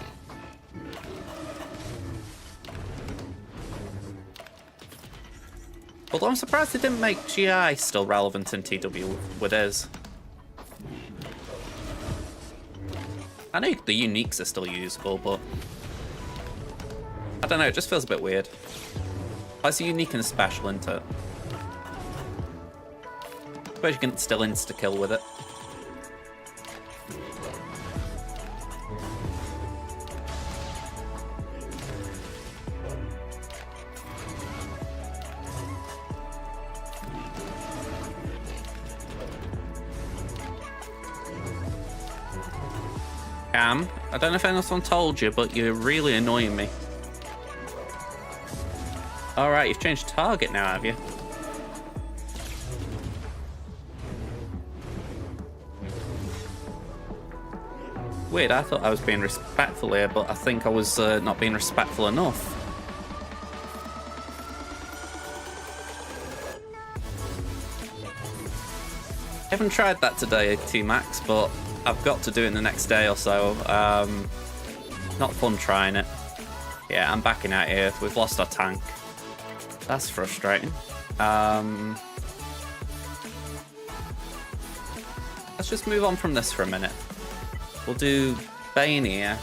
S1: Although I'm surprised they didn't make GI still relevant in TW with his. I know the uniques are still usable, but I don't know, it just feels a bit weird. Oh, it's unique and special, isn't it? I suppose you can still insta-kill with it. Cam, I don't know if anyone told you, but you're really annoying me. Alright, you've changed target now, have you? Weird, I thought I was being respectful here, but I think I was not being respectful enough. I haven't tried that today, T-Max, but I've got to do it the next day or so. Not fun trying it. Yeah, I'm backing out here. We've lost our tank. That's frustrating. Let's just move on from this for a minute. We'll do Bane here.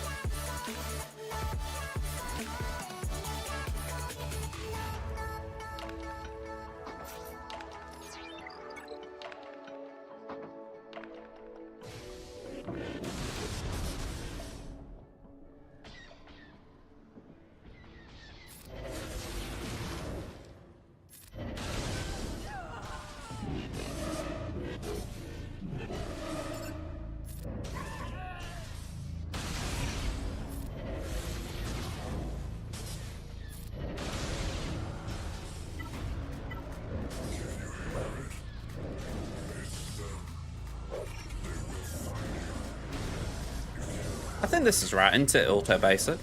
S1: I think this is right, isn't it? Auto basic.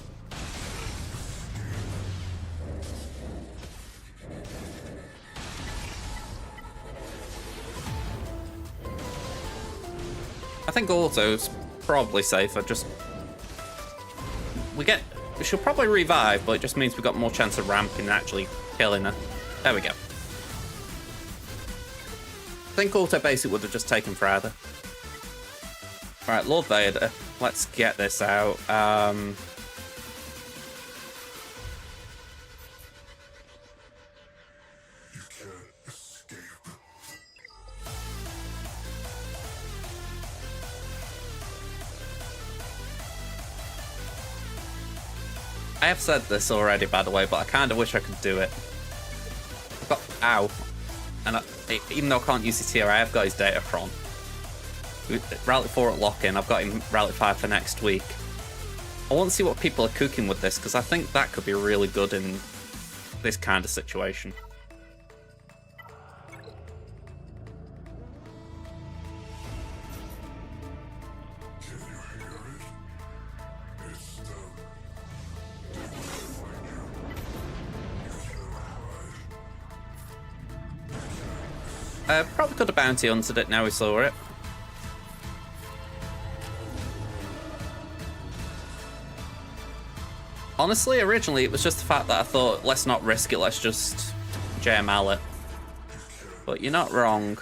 S1: I think auto's probably safer. Just we should probably revive, but it just means we've got more chance of ramping and actually killing her. There we go. I think auto basic would have just taken forever. Right, Lord Vader. Let's get this out.
S2: You can't escape.
S1: I have said this already, by the way, but I kind of wish I could do it. I've got ow, and even though I can't use it here, I have got his Datacron. Rally 4 at lock-in, I've got him Rally 5 for next week. I want to see what people are cooking with this, because I think that could be really good in this kind of situation.
S2: Can you hear it? It's them. They will find you. You can't hide.
S1: Probably could have bounty hunted it now we saw it. Honestly, originally it was just the fact that I thought, let's not risk it, let's just JML it. But you're not wrong.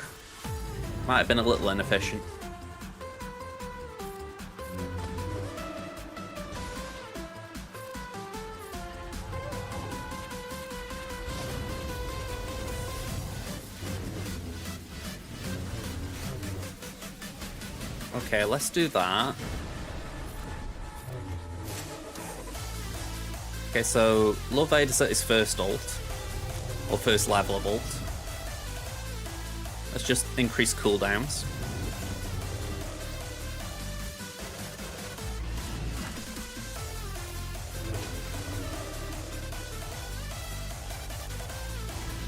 S1: Might have been a little inefficient. Okay, let's do that. Okay, so Lord Vader's at his first ult, or first level of ult. Let's just increase cooldowns.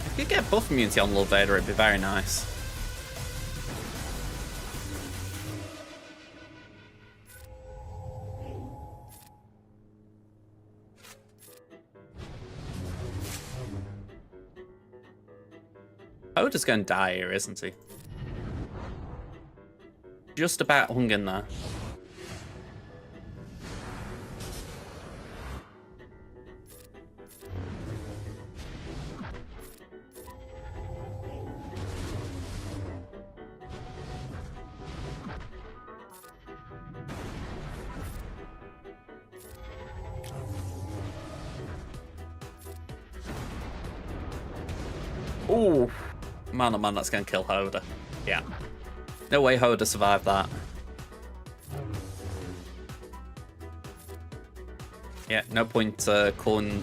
S1: If you get buff immunity on Lord Vader, it'd be very nice. Oda's going to die here, isn't he? Just about hung in there. Ooh. Man, oh man, that's going to kill Hoda. Yeah. No way Hoda survived that. Yeah, no point calling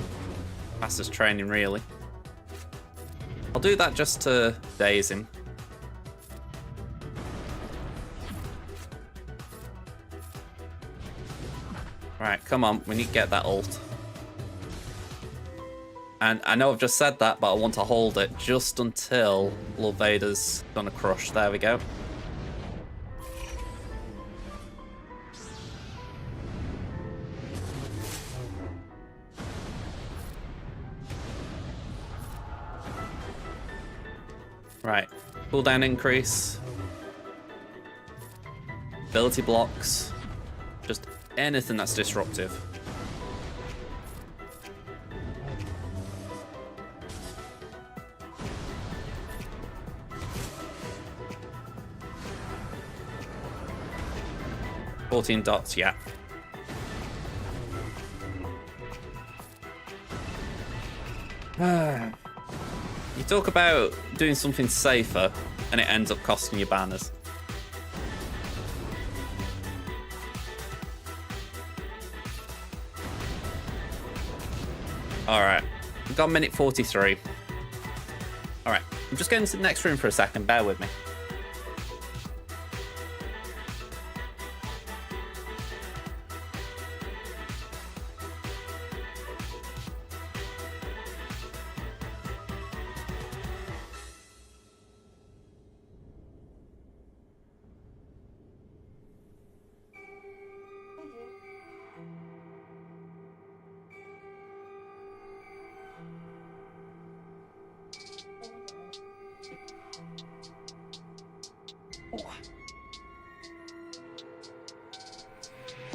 S1: Master's training, really. I'll do that just to daze him. Right, come on, we need to get that ult. And I know I've just said that, but I want to hold it just until Lord Vader's gonna crush. There we go. Right, cooldown increase. Ability blocks. Just anything that's disruptive. $14 dots, yeah. You talk about doing something safer, and it ends up costing you banners. Alright, we've got minute 43. Alright, I'm just going to the next room for a second, bear with me.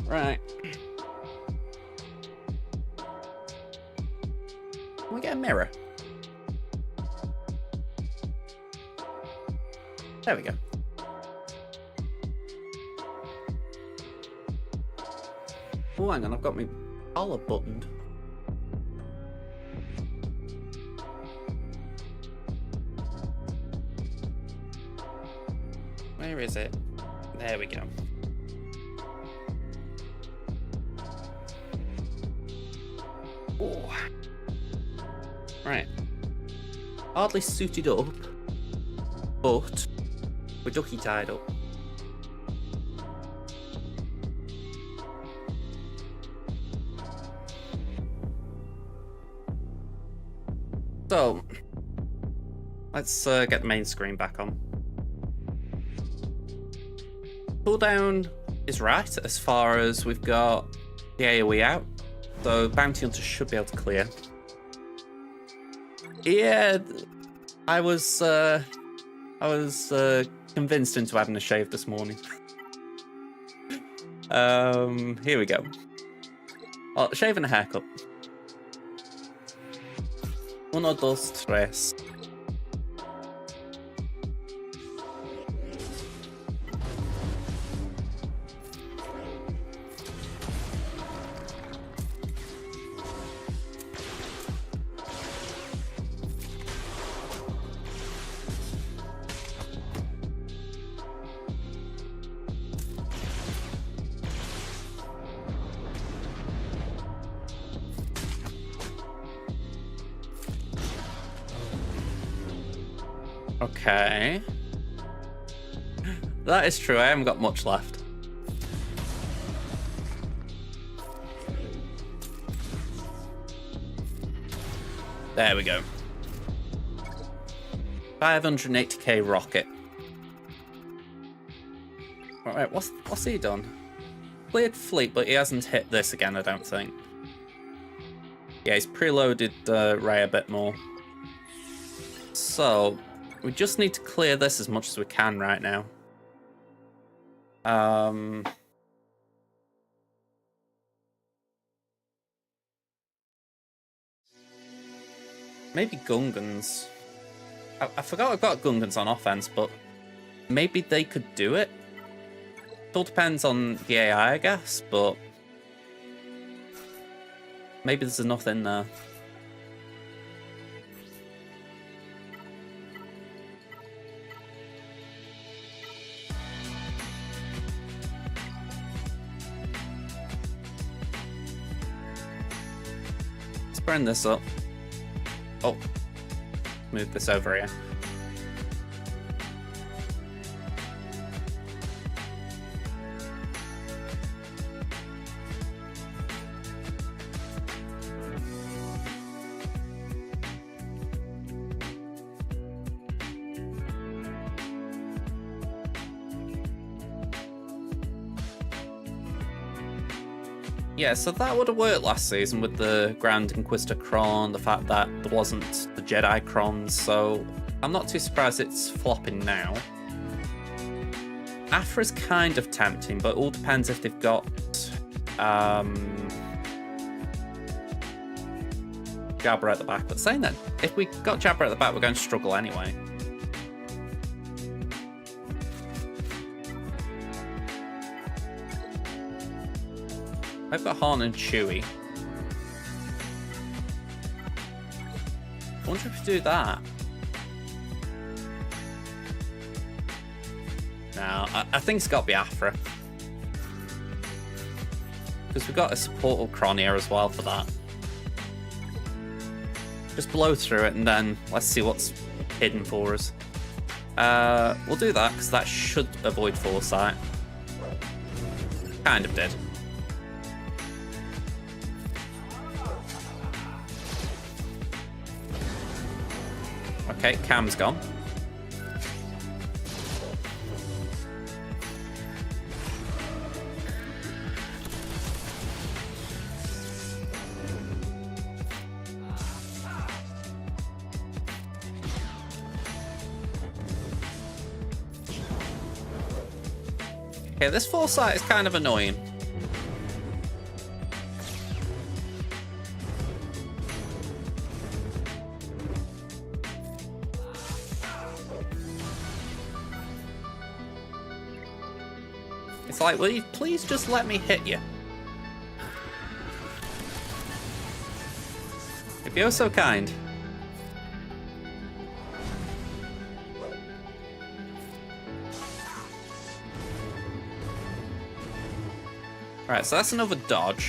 S1: Right. Can we get a mirror? There we go. Oh, hang on, I've got my collar buttoned. Where is it? There we go. Oh. Right. Hardly suited up, but we're ducky tied up. So, let's get the main screen back on. Cooldown is right as far as we've got the AoE out, so Bounty Hunter should be able to clear. Yeah, I was convinced into having a shave this morning. Here we go. Oh, shave and a haircut. 1, 2, 3. Okay. That is true, I haven't got much left. There we go. 580k rocket. Alright, what's he done? Cleared fleet, but he hasn't hit this again, I don't think. Yeah, he's preloaded Ray a bit more. So, we just need to clear this as much as we can right now. Maybe Gungans. I forgot I've got Gungans on offense, but maybe they could do it. It all depends on the AI, I guess, but maybe there's enough in there. Bring this up. Oh, move this over here. Yeah, so that would have worked last season with the Grand Inquisitor Cron, the fact that there wasn't the Jedi Crons, so I'm not too surprised it's flopping now. Aphra's kind of tempting, but it all depends if they've got Jabba at the back. But saying that, if we got Jabba at the back, we're going to struggle anyway. I've got Han and Chewie. I wonder if we do that. No, I think it's got to be Aphra. Because we've got a support Cron here as well for that. Just blow through it and then let's see what's hidden for us. We'll do that because that should avoid foresight. Kind of did. Okay, Cam's gone. Okay, this foresight is kind of annoying. It's like, will you please just let me hit you? If you're so kind. Alright, so that's another dodge.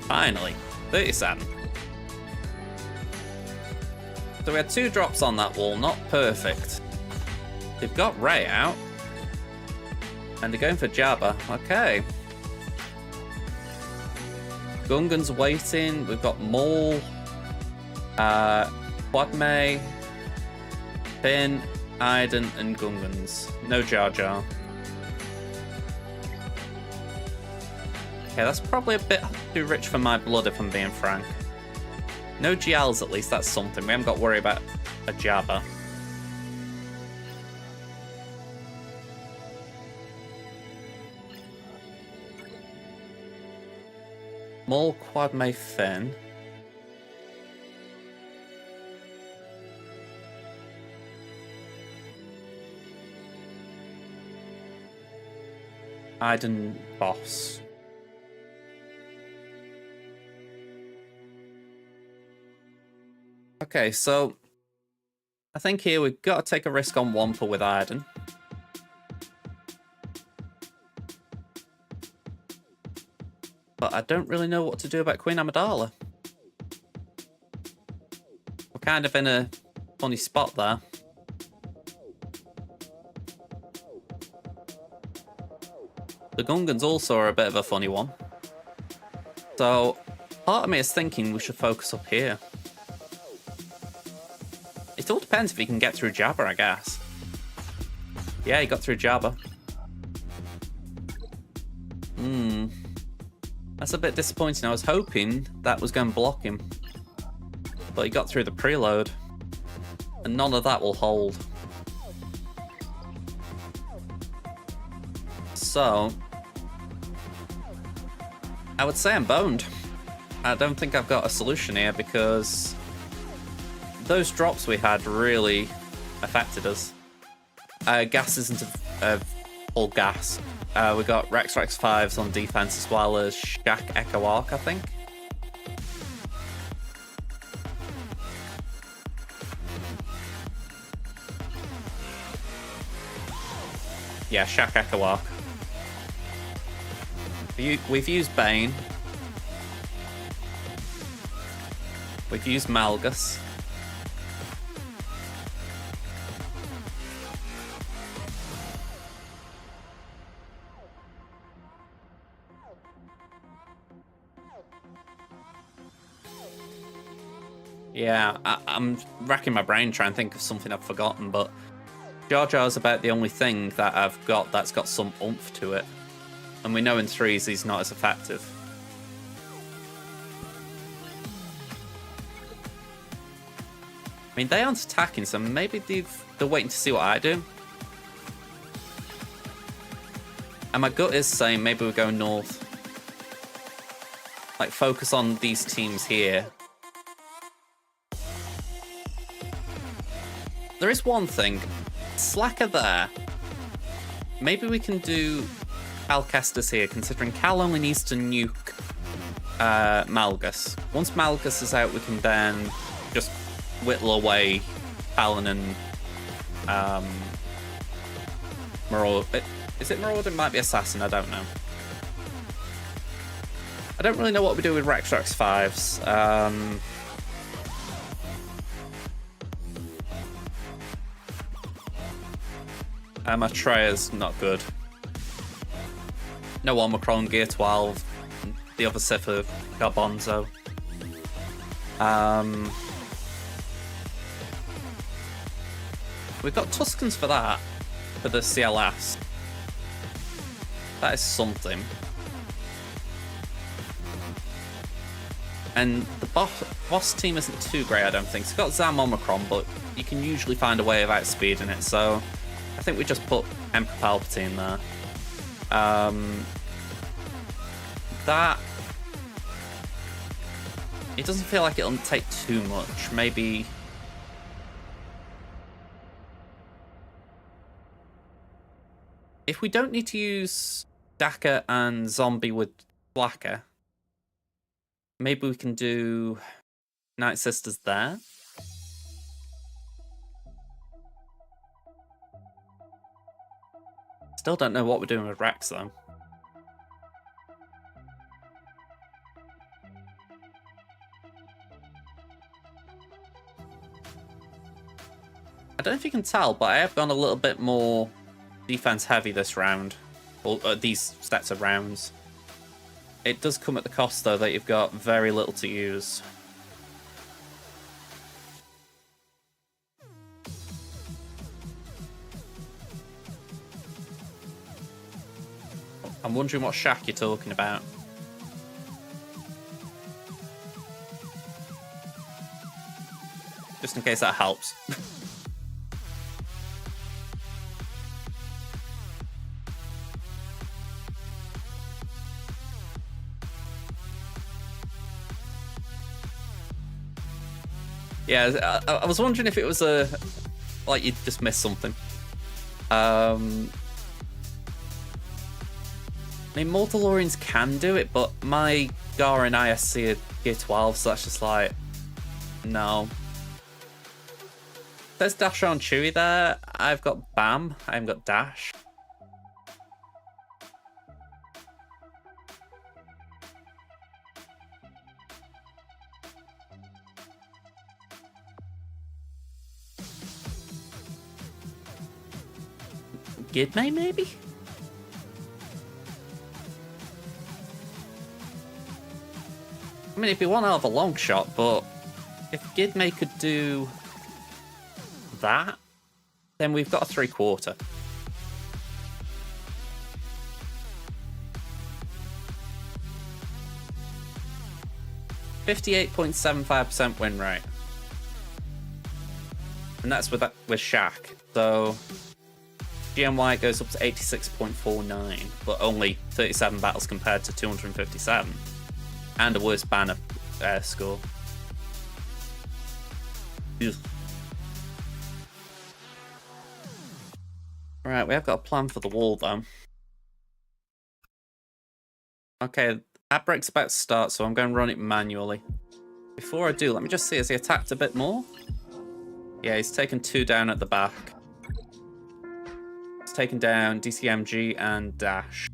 S1: Finally, 37. So we had 2 drops on that wall, not perfect. They've got Rey out. And they're going for Jabba. Okay. Gungan's waiting. We've got Maul. Padme. Finn, Iden, and Gungans. No Jar Jar. Okay, that's probably a bit too rich for my blood if I'm being frank. No GLs at least, that's something. We haven't got to worry about a Jabba. Maul, Padme, Finn. Iden, Boss. Okay, so I think here we've got to take a risk on Wampa with Iden. But I don't really know what to do about Queen Amidala. We're kind of in a funny spot there. The Gungans also are a bit of a funny one. So, part of me is thinking we should focus up here. It all depends if he can get through Jabba, I guess. Yeah, he got through Jabba. That's a bit disappointing. I was hoping that was going to block him. But he got through the preload. And none of that will hold. So, I would say I'm boned. I don't think I've got a solution here because those drops we had really affected us. Gas isn't a full gas. We got Rex 5s on defense as well as Shaq Echo Arc, I think. Yeah, Shaq Echo Arc. We've used Bane. We've used Malgus. Yeah, I'm racking my brain trying to think of something I've forgotten, but Jar Jar's about the only thing that I've got that's got some oomph to it. And we know in threes he's not as effective. I mean, they aren't attacking, so maybe they're waiting to see what I do. And my gut is saying maybe we go north. Like, focus on these teams here. There is one thing. Slacker there. Maybe we can do Cal Kestis here, considering Cal only needs to nuke Malgus. Once Malgus is out, we can then just whittle away Talon and Marauder. Is it Marauder? It might be Assassin, I don't know. I don't really know what we do with Rexrax 5s. Atreya's not good. No Omicron, Gear 12. The other Sith have got Bonzo. We've got Tuskens for that, for the CLS. That is something. And the boss team isn't too great, I don't think. It's got Zam Omicron, but you can usually find a way of outspeeding it, so I think we just put Emperor Palpatine there. That... It doesn't feel like it'll take too much. Maybe... If we don't need to use Daka and Zombie with Blacker, maybe we can do Night Sisters there. Still don't know what we're doing with Rex, though. I don't know if you can tell, but I have gone a little bit more defense heavy this round. Or these sets of rounds. It does come at the cost, though, that you've got very little to use. I'm wondering what Shaq you're talking about. Just in case that helps. Yeah, I was wondering if it was like you just missed something. I mean, Mortallorians can do it, but my Gara and ISC are Gear 12, so that's just like, no. There's Dash on Chewie there. I've got Bam. I haven't got Dash. Gidmay, maybe? I mean, it'd be one hell of a long shot, but if Gidmay could do that, then we've got a 3/4. %58.75% win rate. And that's with Shaq. So GMY goes up to 86.49, but only 37 battles compared to 257. And a worse banner score. Ugh. Alright, we have got a plan for the wall, though. Okay, that break's about to start, so I'm going to run it manually. Before I do, let me just see, has he attacked a bit more? Yeah, he's taken 2 down at the back. He's taking down DCMG and Dash.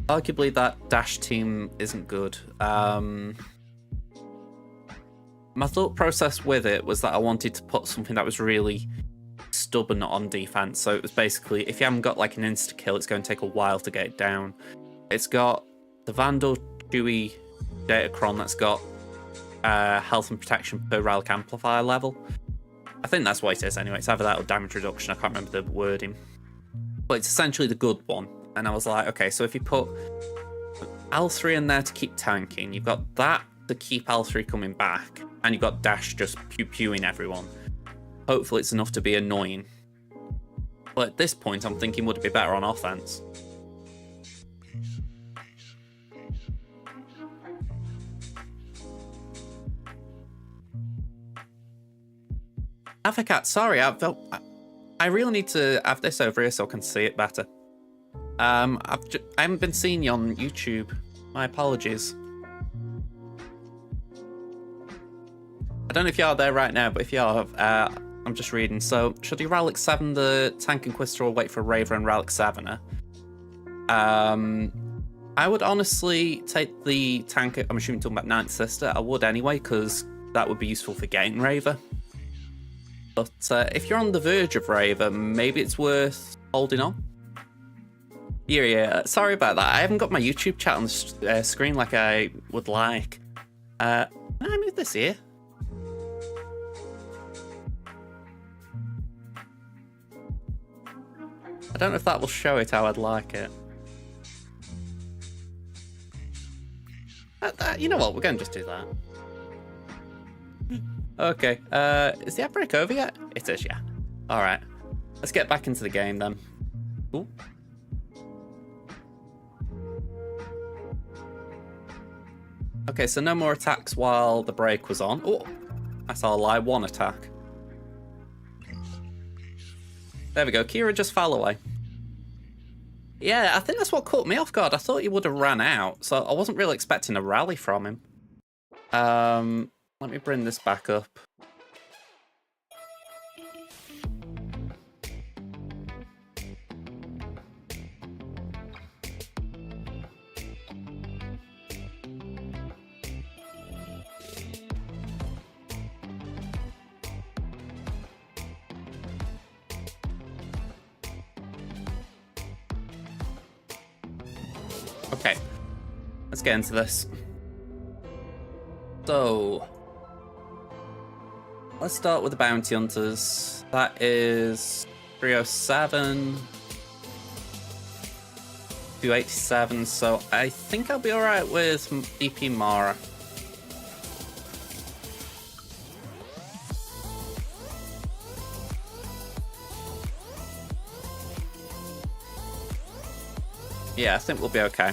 S1: Arguably, that Dash team isn't good. My thought process with it was that I wanted to put something that was really stubborn on defense. So it was basically, if you haven't got like an insta-kill, it's going to take a while to get it down. It's got the Vandal, Chewy, Datacron that's got health and protection per relic amplifier level. I think that's what it is anyway. It's either that or damage reduction. I can't remember the wording. But it's essentially the good one. And I was like, okay, so if you put L3 in there to keep tanking, you've got that to keep L3 coming back, and you've got Dash just pew-pewing everyone. Hopefully it's enough to be annoying. But at this point, I'm thinking, would it be better on offense? Avacat, sorry, I really need to have this over here so I can see it better. I haven't been seeing you on YouTube. My apologies. I don't know if you are there right now, but if you are, I'm just reading. So, should you Relic 7 the Tank Inquisitor or wait for Raver and Relic 7er? I would honestly take the Tank, I'm assuming you're talking about Ninth Sister. I would anyway, because that would be useful for getting Raver. But if you're on the verge of Raver, maybe it's worth holding on. Yeah, sorry about that. I haven't got my YouTube chat on the screen like I would like. Can I move this here? I don't know if that will show it how I'd like it. You know what? We're going to just do that. Okay. Is the outbreak over yet? It is, yeah. Alright. Let's get back into the game then. Ooh. Okay, so no more attacks while the break was on. Oh, I saw a lie. One attack. There we go. Kira just fell away. Yeah, I think that's what caught me off guard. I thought he would have ran out, so I wasn't really expecting a rally from him. Let me bring this back up. Okay, let's get into this. So, let's start with the bounty hunters. That is 307, 287. So I think I'll be alright with DP Mara. Yeah, I think we'll be okay.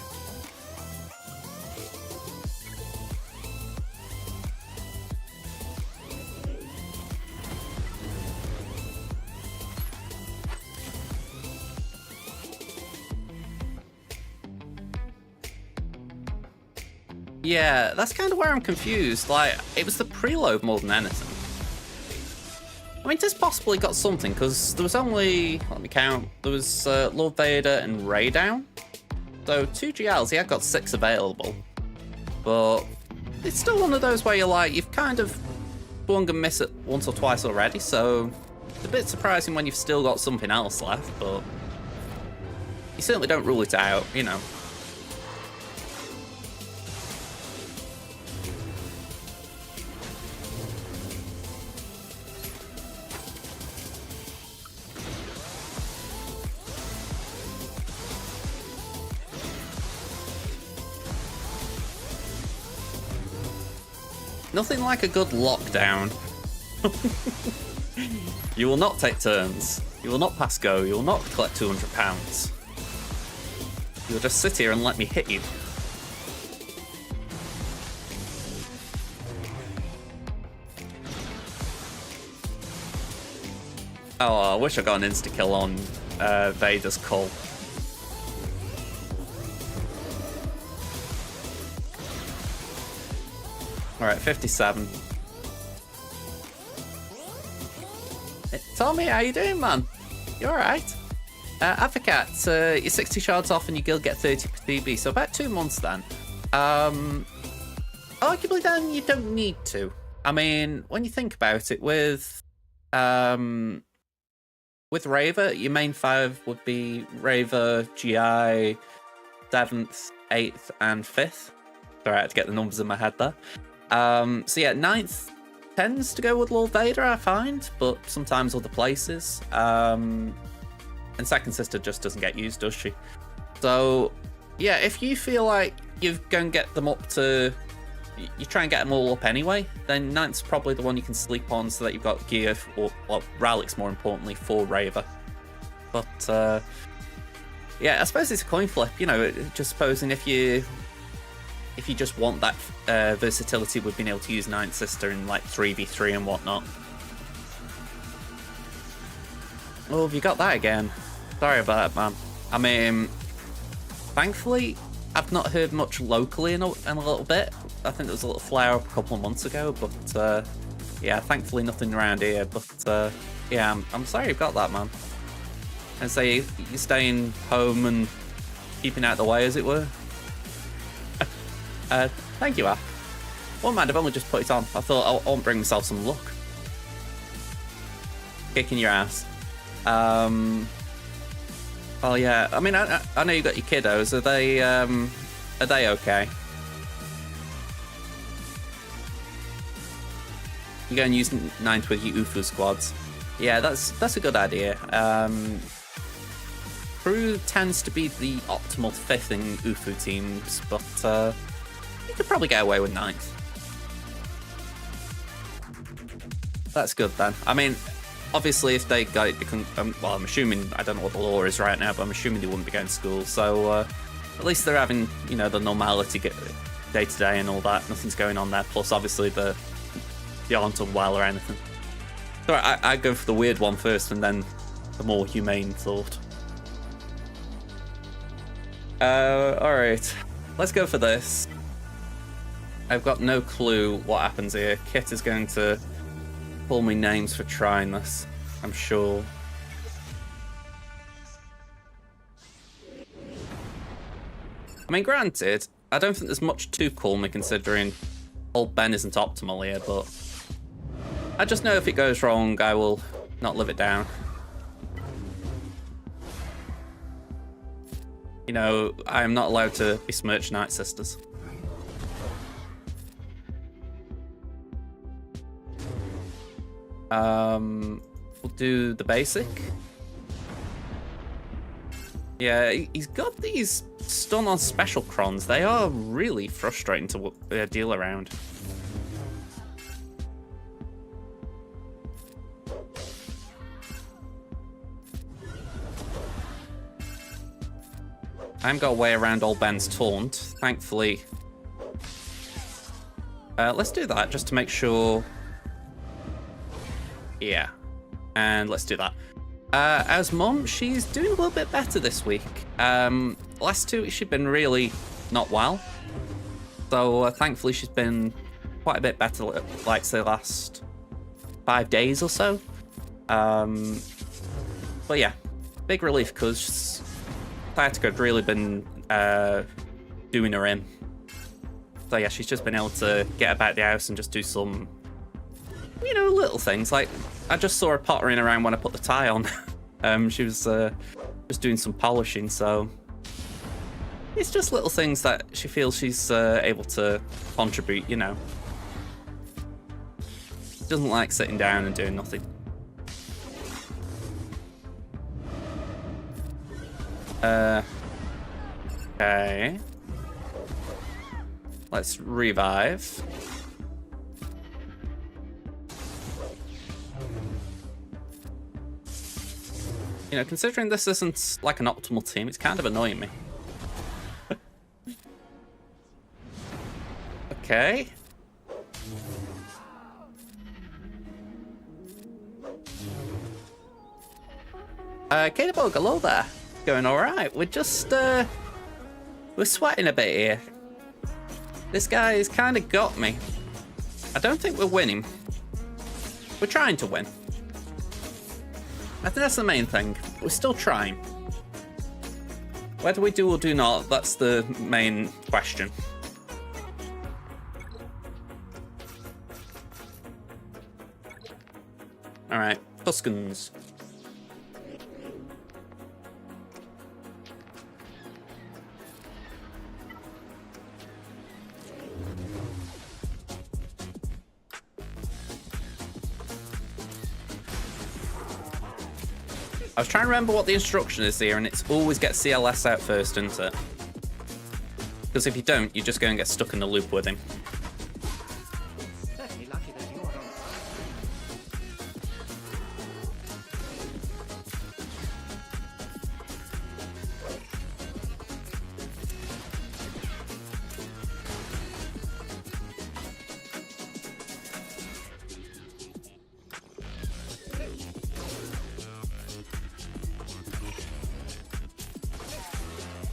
S1: Yeah, that's kind of where I'm confused. Like, it was the preload more than anything. I mean, this possibly got something, because there was only, let me count, there was Lord Vader and Ray down. So 2 GLs, he had got 6 available. But it's still one of those where you're like, you've kind of swung and missed it once or twice already, so it's a bit surprising when you've still got something else left, but you certainly don't rule it out, you know. Nothing like a good lockdown. You will not take turns. You will not pass go. You will not collect £200. You will just sit here and let me hit you. Oh, I wish I got an insta-kill on Vader's call. Alright, 57. Tommy, how you doing, man? You alright? Advocat, you're 60 shards off and your guild get 30 per TB, so about 2 months then. Arguably then, you don't need to. I mean, when you think about it, with Raver, your main 5 would be Raver, GI, 7th, 8th, and 5th. Sorry, I had to get the numbers in my head there. So yeah, 9th tends to go with Lord Vader, I find, but sometimes other places. And Second Sister just doesn't get used, does she? So yeah, if you feel like you're going to get them up to... You try and get them all up anyway, then 9th's probably the one you can sleep on so that you've got gear, or well, Rallics more importantly, for Raver. But yeah, I suppose it's a coin flip, you know, just supposing if you just want that versatility with being able to use 9th Sister in like 3v3 and whatnot. Oh, have you got that again? Sorry about that, man. I mean, thankfully, I've not heard much locally in a little bit. I think there was a little flare up a couple of months ago, but yeah, thankfully nothing around here. But yeah, I'm sorry you've got that, man. And say you're staying home and keeping out of the way, as it were. Thank you, Af. Well, man, I've only just put it on. I thought I won't bring myself some luck. Kicking your ass. Well, yeah. I mean, I know you got your kiddos. Are they okay? You go and use 9th with your UFU squads. Yeah, that's a good idea. Crew tends to be the optimal 5th in UFU teams, but you could probably get away with 9th. That's good then. I mean, obviously, if they got it, well, I'm assuming, I don't know what the law is right now, but I'm assuming they wouldn't be going to school. So at least they're having, you know, the normality day to day and all that. Nothing's going on there. Plus, obviously, they aren't unwell or anything. So I go for the weird one first, and then the more humane thought. All right, let's go for this. I've got no clue what happens here. Kit is going to call me names for trying this, I'm sure. I mean, granted, I don't think there's much to call me considering old Ben isn't optimal here, but I just know if it goes wrong, I will not live it down. You know, I am not allowed to besmirch Night Sisters. We'll do the basic. Yeah, he's got these stun on special crons. They are really frustrating to deal around. I haven't got a way around old Ben's taunt, thankfully. Let's do that just to make sure. Yeah, and let's do that. As Mum, she's doing a little bit better this week. Last 2 weeks she's been really not well, so thankfully she's been quite a bit better, like say last 5 days or so. But yeah, big relief because Sciatica had really been doing her in. So yeah, she's just been able to get about the house and just do some, you know, little things. Like, I just saw her pottering around when I put the tie on. She was just doing some polishing, so it's just little things that she feels she's able to contribute, you know. She doesn't like sitting down and doing nothing. Okay. Let's revive. You know, considering this isn't like an optimal team, it's kind of annoying me. Okay. Katabog, hello there. Going alright. We're just, we're sweating a bit here. This guy's kind of got me. I don't think we're winning. We're trying to win. I think that's the main thing. We're still trying. Whether we do or do not, that's the main question. Alright, Tuskens. I was trying to remember what the instruction is here, and it's always get CLS out first, isn't it? Because if you don't, you just go and get stuck in the loop with him.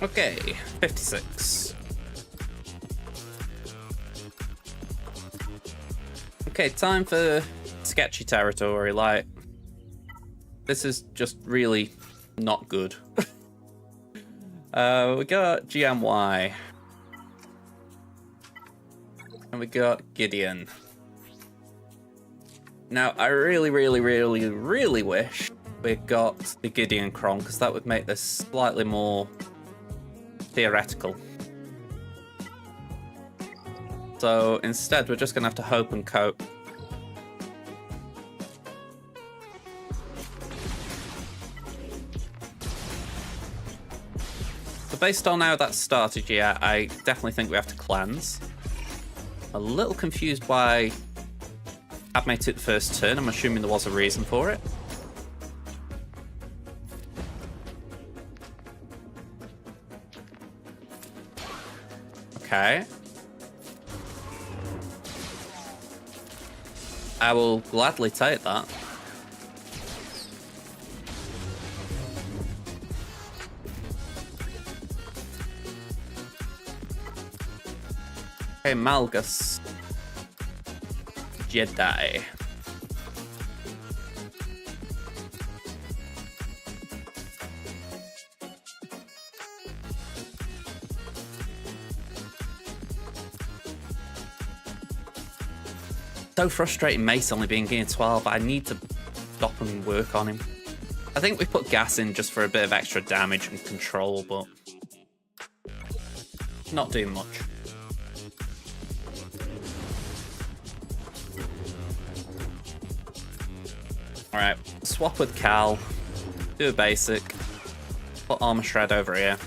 S1: Okay, 56. Okay, time for sketchy territory. Like, this is just really not good. We got GMY. And we got Gideon. Now, I really wish we got the Gideon Kron, because that would make this slightly more theoretical. So instead, we're just gonna have to hope and cope. So based on how that started, yeah, I definitely think we have to cleanse. A little confused why Padme took the first turn. I'm assuming there was a reason for it. Okay. I will gladly take that. Okay, Malgus. Jedi. So frustrating Mace only being gear 12. I need to stop and work on him. I think we put gas in just for a bit of extra damage and control, but not doing much. Alright, swap with Cal, do a basic, put Armor Shred over here.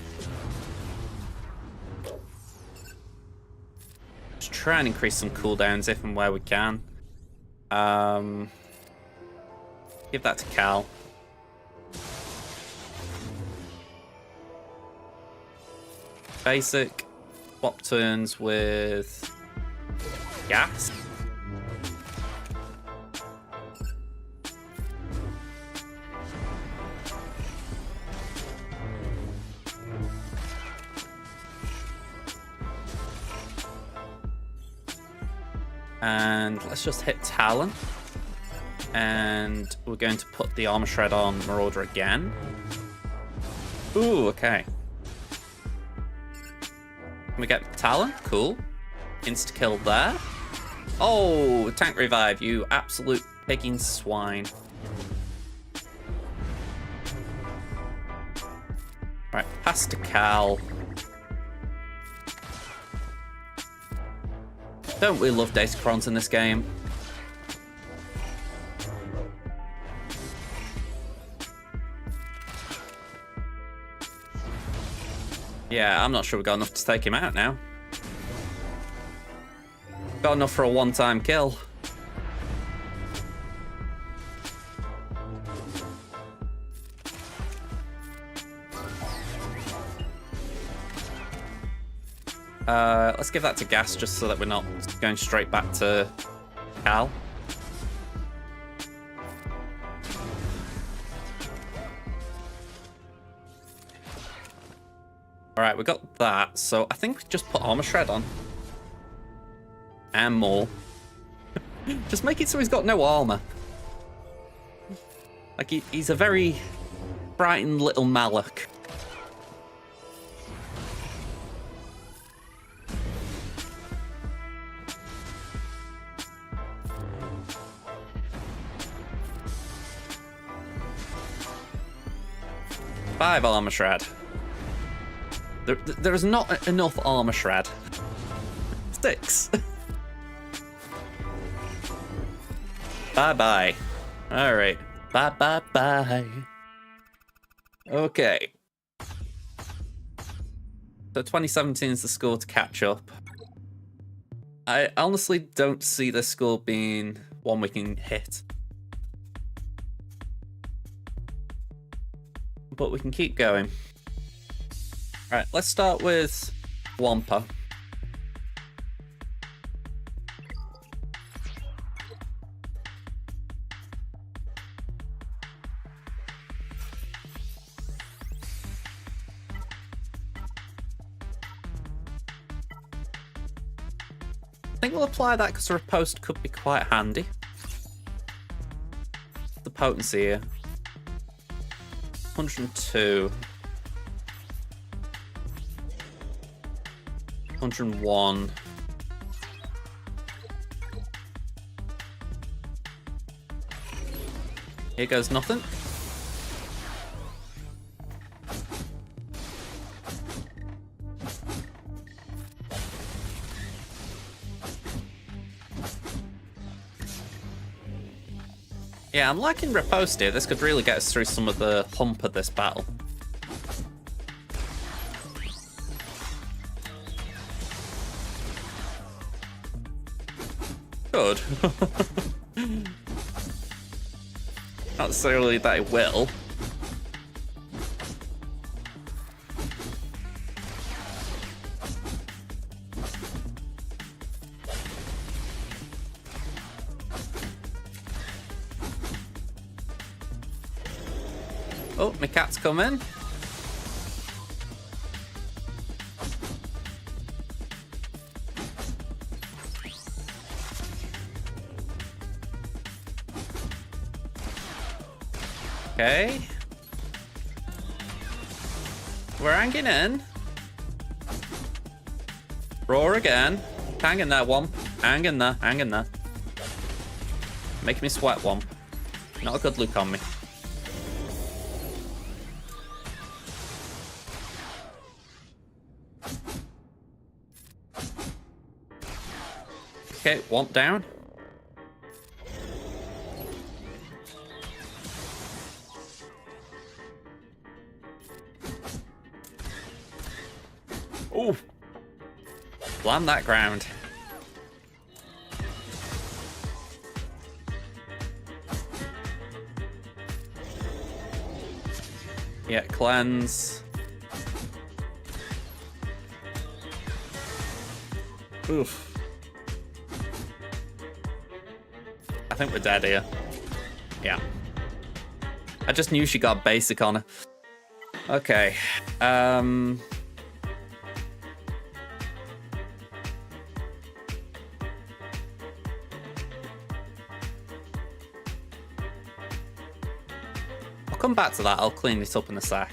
S1: Just try and increase some cooldowns if and where we can. Give that to Cal. Basic, swap turns with gas. And let's just hit Talon. And we're going to put the Armor Shred on Marauder again. Ooh, okay. Can we get Talon? Cool. Insta-kill there. Oh, tank revive, you absolute pigging swine. Right, pass to Cal. Don't we love Datacrons in this game? Yeah, I'm not sure we've got enough to take him out now. Got enough for a one-time kill. Let's give that to Gas just so that we're not going straight back to Cal. Alright, we got that, so I think we just put Armor Shred on. And more. Just make it so he's got no armor. Like, he's a very frightened little Malak. Five armor shred. There's not enough armor shred. 6. Bye-bye. Alright. Bye-bye-bye. Okay. So 2017 is the score to catch up. I honestly don't see this score being one we can hit. But we can keep going. Alright, let's start with Wampa. I think we'll apply that because Riposte could be quite handy. The potency here. 102. 101. Here goes nothing. Yeah, I'm liking Riposte here. This could really get us through some of the hump of this battle. Good. Not necessarily that it will. Oh, my cat's coming. Okay. We're hanging in. Roar again. Hang in there, Womp. Hang in there, hang in there. Make me sweat, Womp. Not a good look on me. Okay, Womp down. Ooh. Blam that ground. Yeah, cleanse. Oof. I think we're dead here. Yeah. I just knew she got basic on her. Okay. I'll come back to that. I'll clean this up in a sec.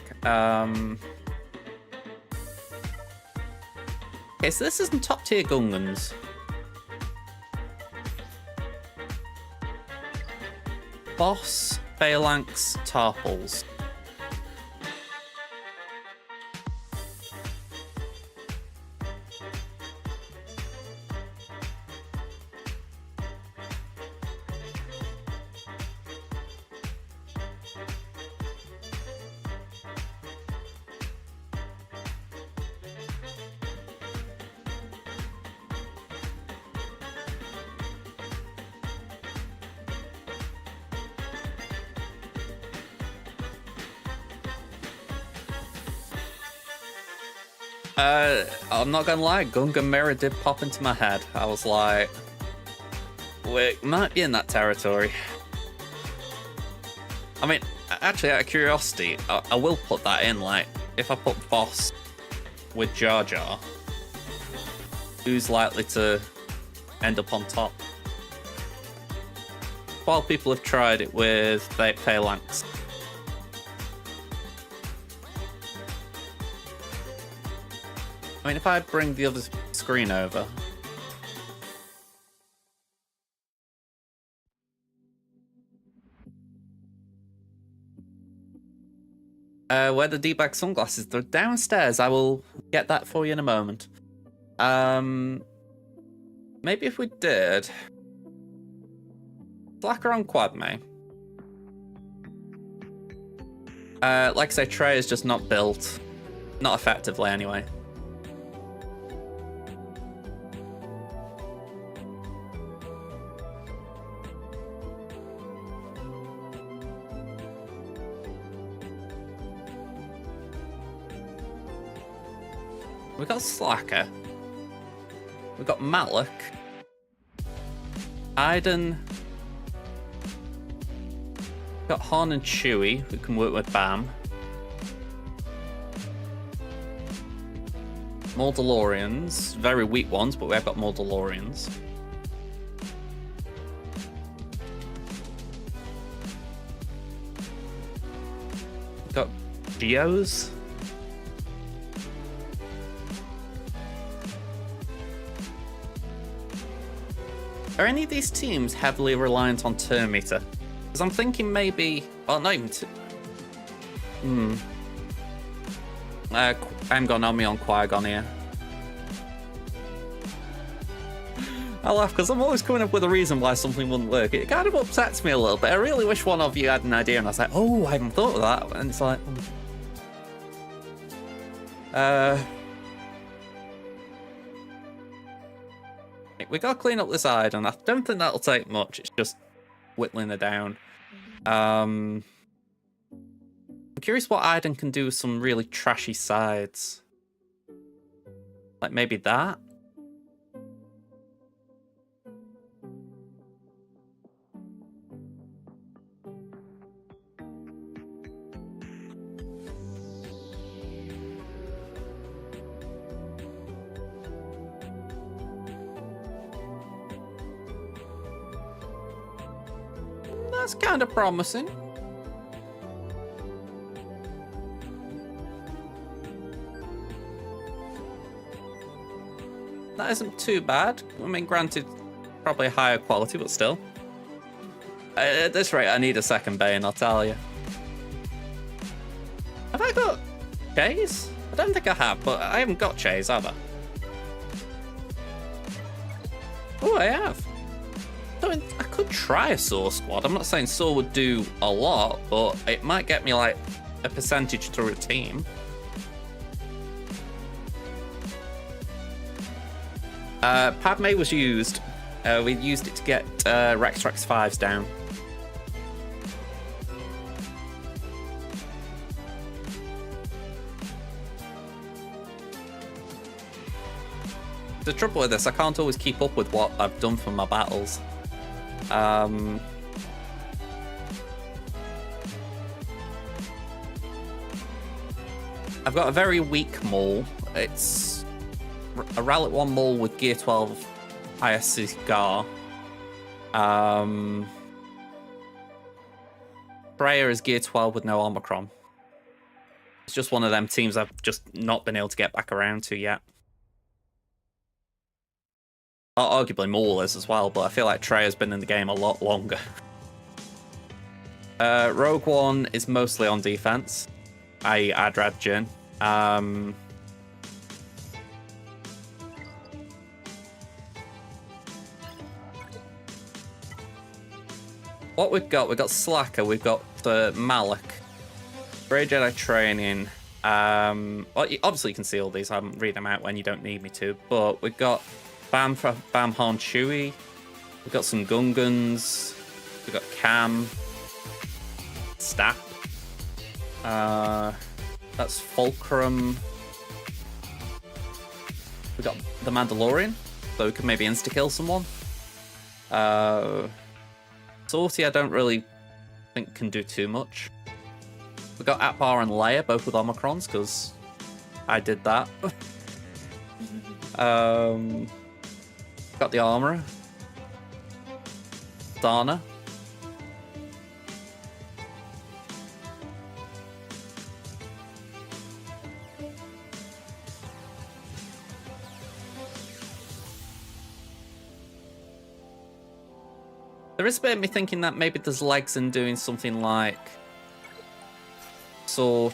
S1: Okay, so this isn't top tier Gungans. Boss, Phalanx, Tarpals. I'm not gonna lie, Gungan Mirror did pop into my head. I was like, we might be in that territory. I mean, actually, out of curiosity, I will put that in. Like, if I put Boss with Jar Jar, who's likely to end up on top? while people have tried it with Phalanx. I mean, if I bring the other screen over. Where the D-bag sunglasses? They're downstairs. I will get that for you in a moment. Maybe if we did... Slacker on Quadme. Like I say, Trey is just not built. Not effectively, anyway. We got Slacker. We got Malik. Aiden. Got Han and Chewie, who can work with Bam. Mandalorians. Very weak ones, but we have got Mandalorians. Got Geos. Are any of these teams heavily reliant on turn meter? Because I'm thinking maybe... Well, not even... I'm going on me on Qui-Gon here. I laugh because I'm always coming up with a reason why something wouldn't work. It kind of upsets me a little bit. I really wish one of you had an idea and I was like, oh, I hadn't thought of that. And it's like... We gotta clean up this side, and I don't think that'll take much. It's just whittling it down. I'm curious what Aiden can do with some really trashy sides. Like maybe that? That's kind of promising. That isn't too bad. I mean, granted, probably higher quality, but still. At this rate, I need a second Bane, I'll tell you. Have I got Chase? I don't think I have, but I haven't got Chase, have I? Oh, I have. I mean, I could try a Saw squad. I'm not saying Saw would do a lot, but it might get me like a percentage through a team. Padme was used. We used it to get Rex 5s down. The trouble with this, I can't always keep up with what I've done for my battles. I've got a very weak Maul. It's a Relic 1 Maul with Gear 12 ISC Gar. Freya is Gear 12 with no Omicron. It's just one of them teams I've just not been able to get back around to yet. Arguably Maul is as well, but I feel like Trey has been in the game a lot longer. Rogue One is mostly on defense, i.e. Adrad Jin. What we've got Slacker, we've got Malik, Grey Jedi Training. Well, obviously you can see all these. I haven't read them out when you don't need me to, but we've got Bam Han Chewie. We've got some Gungans. We've got Cam. Stapp. That's Fulcrum. We've got the Mandalorian, so we could maybe insta-kill someone. Sortie I don't really think can do too much. We've got Atbar and Leia, both with Omicrons, because I did that. Got the Armorer. Dana. There is a bit of me thinking that maybe there's legs in doing something like sword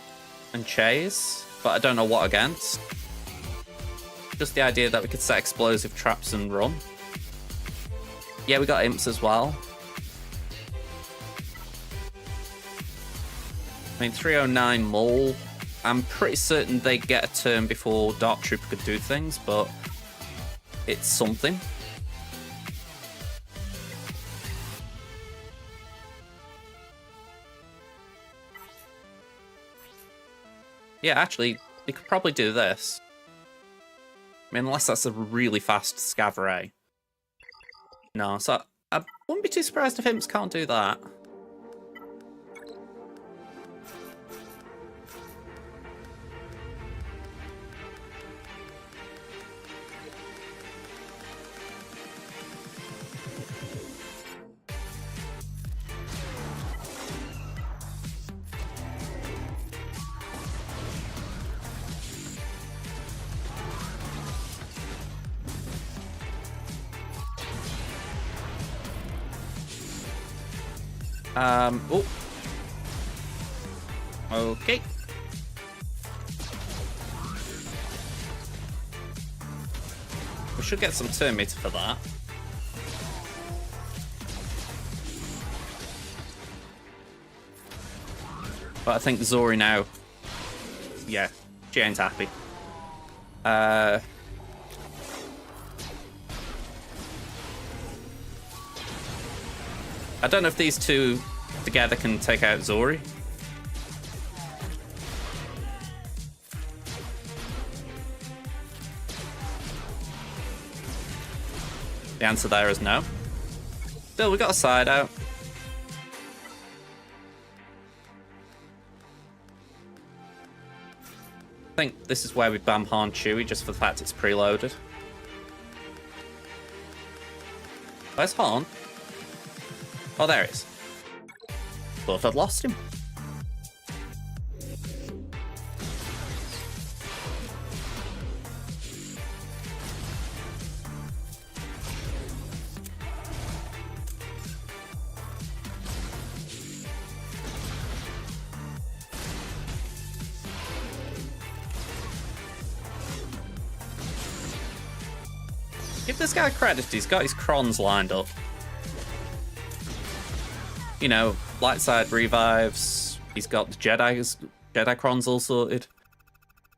S1: and chase, but I don't know what against. Just the idea that we could set explosive traps and run. Yeah, we got imps as well. I mean, 309 Mole. I'm pretty certain they get a turn before Dark Trooper could do things, but it's something. Yeah, actually, they could probably do this. I mean, unless that's a really fast Scavray. No, so I wouldn't be too surprised if imps can't do that. Oh. Okay. We should get some turn meter for that. But I think Zori now... Yeah, she ain't happy. I don't know if these two together can take out Zori. The answer there is no. Still, we got a side out. I think this is where we ban Han Chewie just for the fact it's preloaded. Where's Han? Oh, there he is. Thought I'd lost him. Give this guy credit, he's got his crons lined up. You know, light side revives, he's got the Jedi crons all sorted.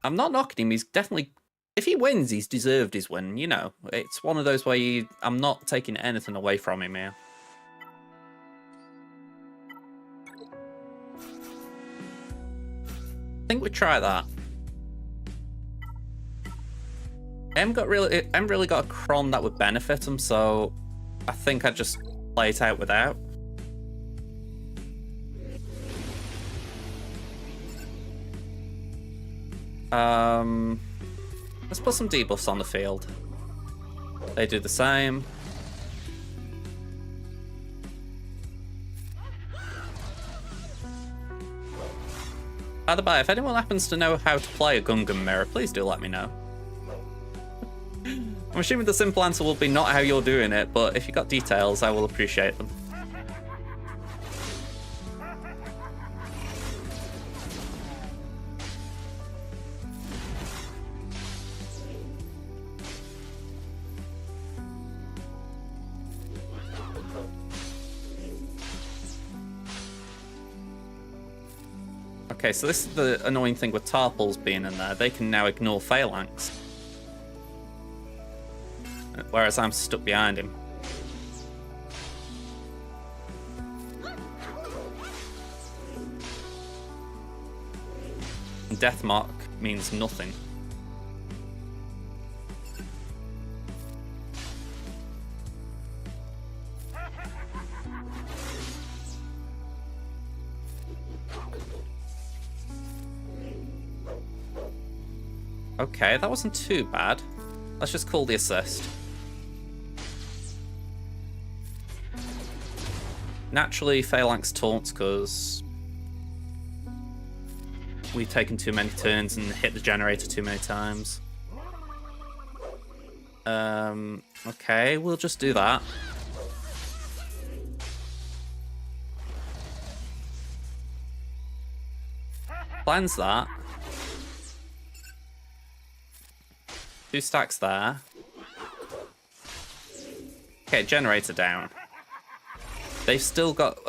S1: I'm not knocking him, he's definitely... If he wins, he's deserved his win, you know. It's one of those where I'm not taking anything away from him here. I think we try that. I haven't really got a cron that would benefit him, so I think I'd just play it out without. Let's put some debuffs on the field. They do the same. By the by, if anyone happens to know how to play a Gungan mirror, please do let me know. I'm assuming the simple answer will be not how you're doing it, but if you got details, I will appreciate them. Okay, so this is the annoying thing with Tarpals being in there. They can now ignore Phalanx. Whereas I'm stuck behind him. Deathmark means nothing. Okay, that wasn't too bad. Let's just call the assist. Naturally, Phalanx taunts because we've taken too many turns and hit the generator too many times. Okay, we'll just do that. Cleanse that. 2 stacks there. Okay, generator down. They've still got...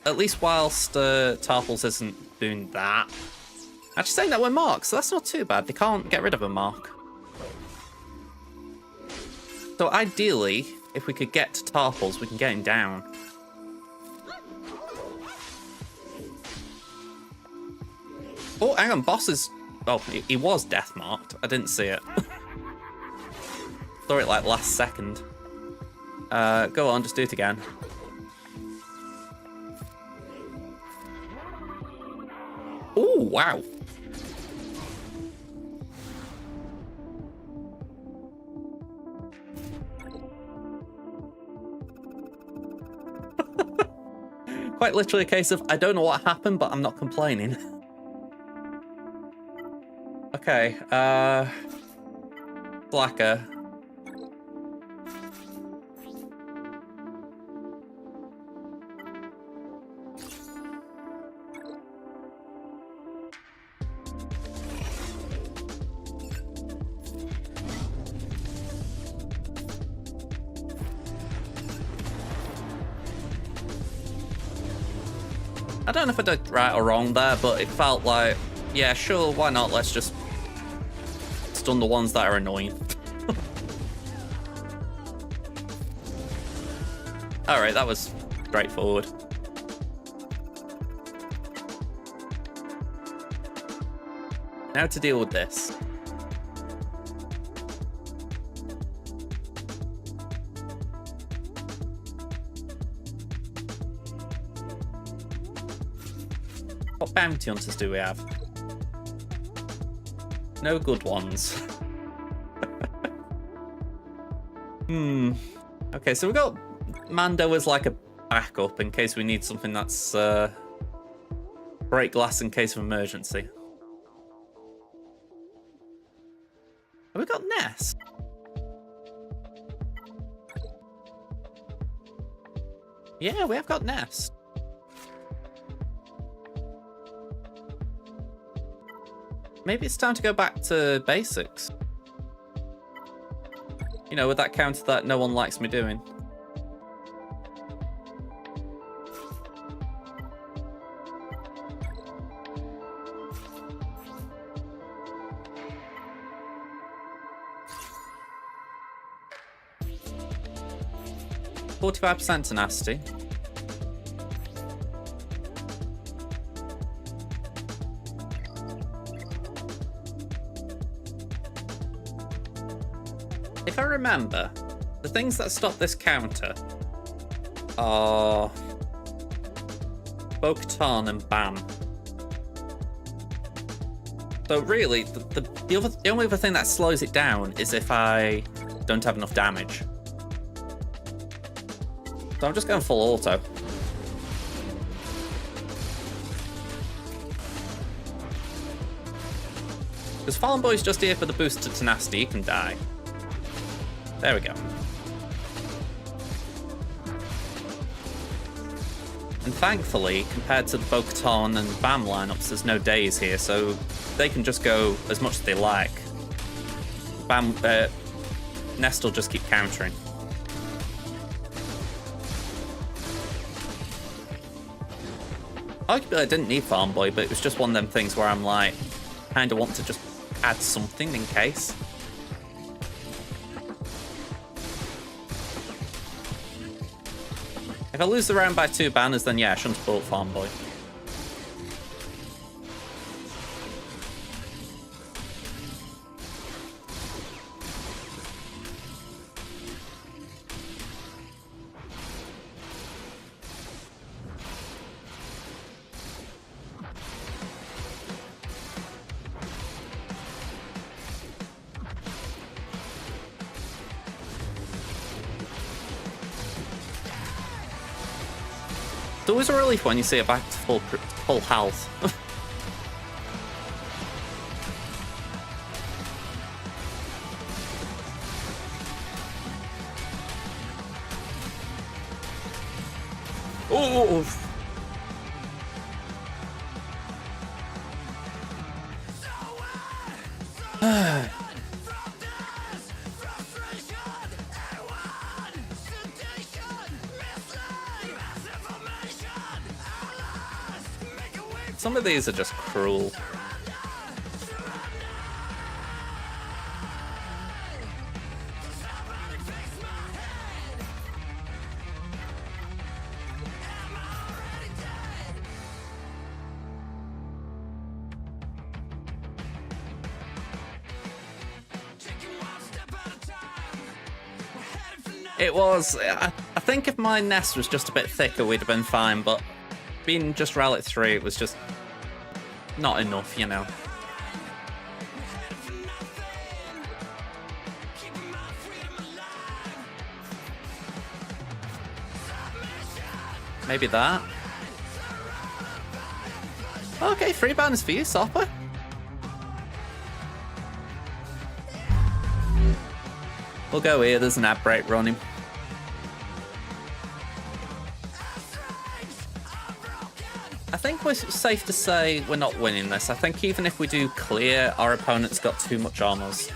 S1: At least whilst Tarples isn't doing that. Actually saying that we're marked, so that's not too bad. They can't get rid of a mark. So ideally, if we could get to Tarples, we can get him down. Oh, hang on, boss is... Oh, he was death marked. I didn't see it. Saw it like last second. Go on, just do it again. Oh, wow. Quite literally a case of, I don't know what happened, but I'm not complaining. Okay, Blacker. I don't know if I did right or wrong there, but it felt like, yeah, sure, why not? Let's just stun the ones that are annoying. Alright, that was straightforward. Now to deal with this. What bounty hunters do we have? No good ones. Okay, so we've got Mando as like a backup in case we need something that's break glass in case of emergency. Have we got Ness? Yeah, we have got Ness. Maybe it's time to go back to basics. You know, with that counter that no one likes me doing. %45 tenacity. If I remember, the things that stop this counter are Bo-Katan and Bam. So really, the only other thing that slows it down is if I don't have enough damage. So I'm just going full auto. Because Fallen Boy's just here for the boost to tenacity, he can die. There we go. And thankfully, compared to the Bo-Katan and Bam lineups, there's no days here, so they can just go as much as they like. Bam, Nest will just keep countering. Arguably, I didn't need Farm Boy, but it was just one of them things where I'm like, kind of want to just add something in case. If I lose the round by 2 banners, then yeah, I shouldn't have bought Farm Boy. It's always a relief when you see it back to full health. Oh! Some of these are just cruel. It was. I think if my nest was just a bit thicker, we'd have been fine, but being just Rally 3, it was just not enough, you know. Maybe that. Okay, 3 banners for you, Sopper. We'll go here, there's an ad break running. I think we're safe to say we're not winning this. I think even if we do clear, our opponent's got too much on us.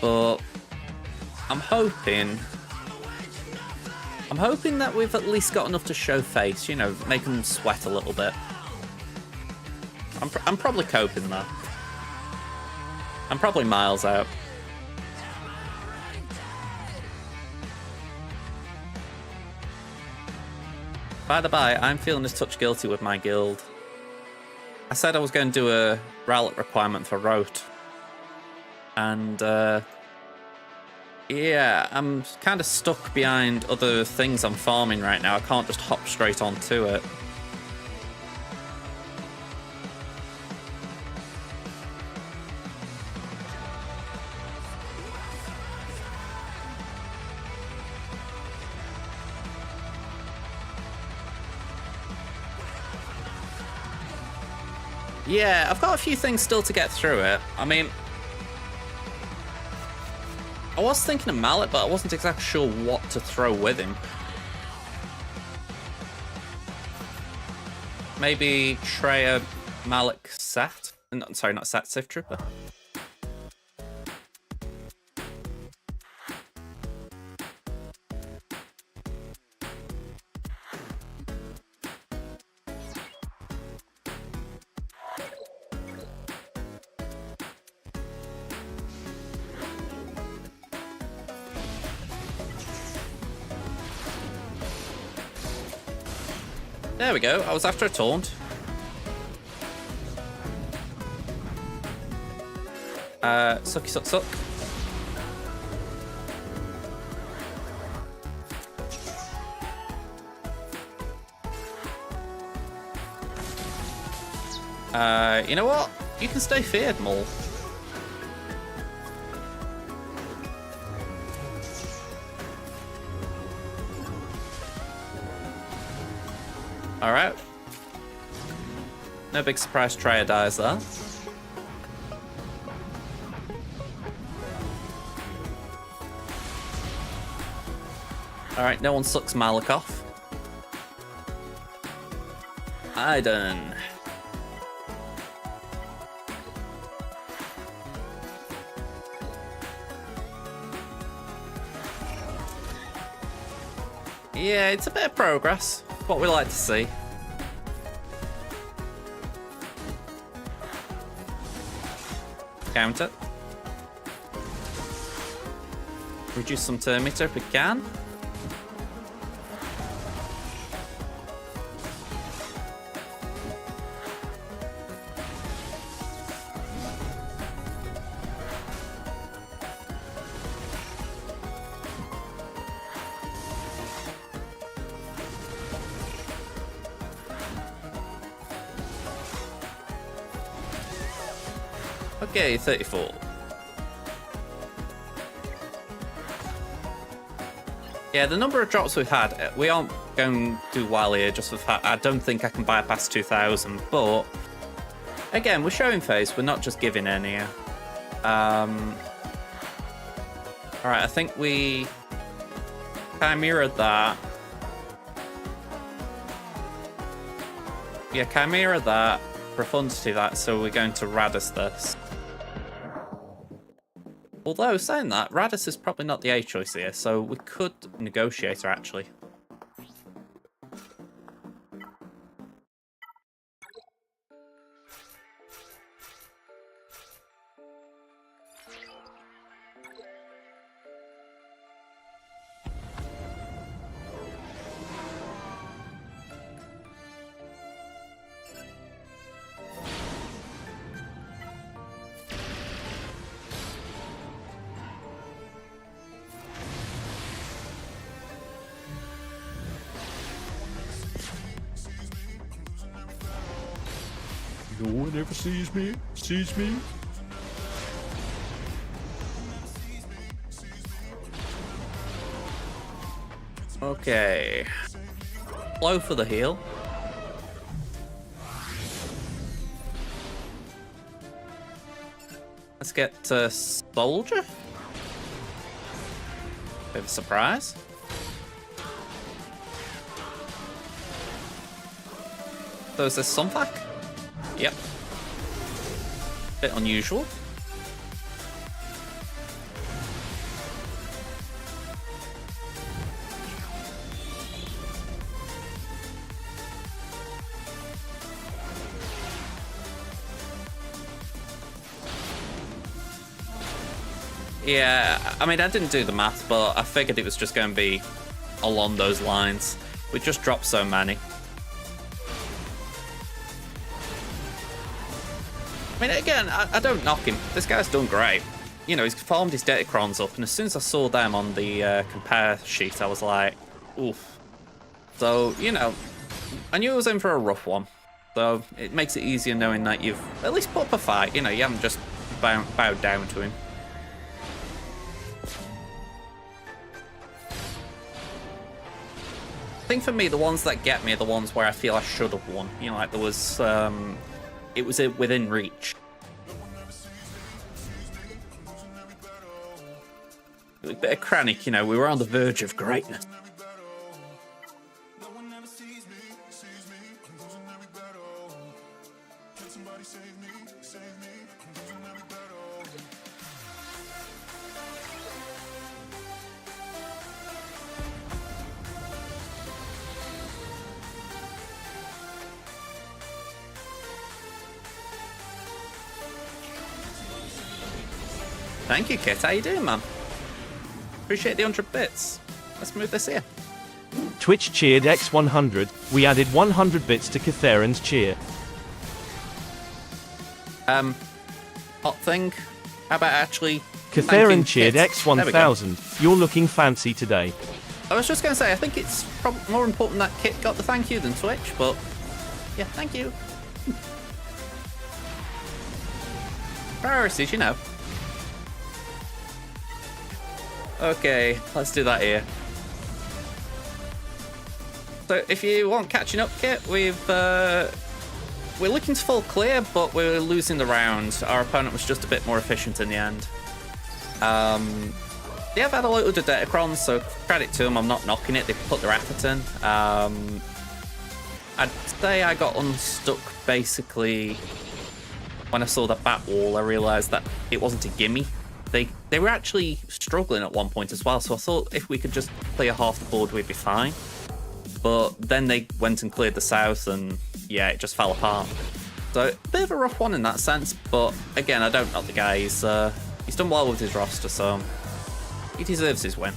S1: But I'm hoping that we've at least got enough to show face, you know, make them sweat a little bit. I'm probably coping though. I'm probably miles out. By the by, I'm feeling a touch guilty with my guild. I said I was going to do a Rowlet requirement for Rote. And, yeah, I'm kind of stuck behind other things I'm farming right now. I can't just hop straight onto it. Yeah, I've got a few things still to get through it. I mean, I was thinking of Mallet, but I wasn't exactly sure what to throw with him. Maybe Treya, Malik, Sat? No, sorry, not Sat, Sith Trooper. There we go, I was after a taunt. Sucky suck suck. You know what? You can stay feared, Maul. Alright. No big surprise Treya dies there. Alright, no one sucks Malik off. Iden. Yeah, it's a bit of progress. What we like to see. Counter. Reduce some turn meter if we can. Okay, 34. Yeah, the number of drops we've had, we aren't going to do well here just for the fact I don't think I can bypass 2,000, but again, we're showing face, we're not just giving any here. Alright, I think we Chimera that. Yeah, Chimera that, Profundity that, so we're going to Radis this. Although, saying that, Radis is probably not the A choice here, so we could negotiate her, actually.
S3: No one ever sees me.
S1: Okay. Blow for the heal. Let's get Soldier. Bit of a surprise. So is this Sunfac? Yep. Bit unusual. Yeah, I mean, I didn't do the math, but I figured it was just going to be along those lines. We just dropped so many. I mean, again, I don't knock him. This guy's done great. You know, he's farmed his Datacrons up, and as soon as I saw them on the compare sheet, I was like, oof. So, you know, I knew I was in for a rough one. So it makes it easier knowing that you've at least put up a fight. You know, you haven't just bowed down to him. I think for me, the ones that get me are the ones where I feel I should have won. You know, like there was, it was within reach. A bit of Kranich, you know, we were on the verge of greatness. Thank you, Kit. How you doing, man? Appreciate the 100 bits. Let's move this here.
S4: Twitch cheered X100. We added 100 bits to Catharin's cheer.
S1: Hot thing. How about actually...
S4: Catharin cheered
S1: Kit?
S4: X1000. You're looking fancy today.
S1: I was just going to say, I think it's more important that Kit got the thank you than Twitch, but... Yeah, thank you. Priorities, you know. Okay, let's do that here. So if you want catching up, Kit, we're looking to full clear, but we're losing the round. Our opponent was just a bit more efficient in the end. They have had a load of Datacrons, so credit to them. I'm not knocking it. They put their effort in. I'd say I got unstuck basically when I saw the bat wall. I realised that it wasn't a gimme. They were actually struggling at one point as well, so I thought if we could just clear half the board, we'd be fine. But then they went and cleared the south, and yeah, it just fell apart. So a bit of a rough one in that sense, but again, I don't knock the guy. He's done well with his roster, so he deserves his win.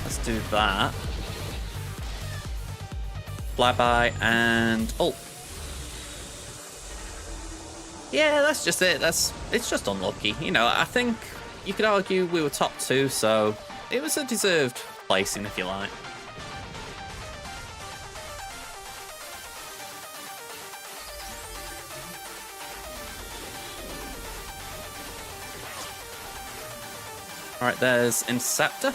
S1: Let's do that. Flyby and ult. Yeah, that's just it. It's just unlucky. You know, I think you could argue we were top 2, so it was a deserved placing, if you like. All right, there's Inceptor.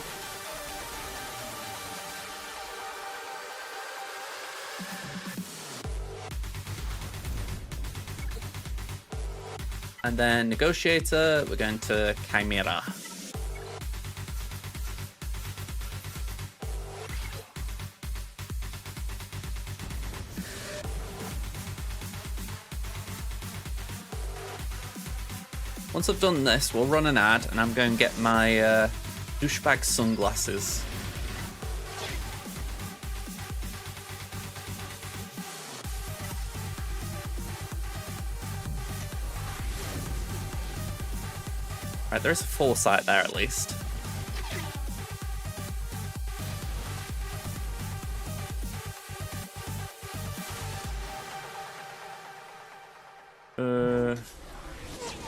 S1: And then Negotiator, we're going to Chimera. Once I've done this, we'll run an ad, and I'm going to get my douchebag sunglasses. Right, there's a foresight there at least.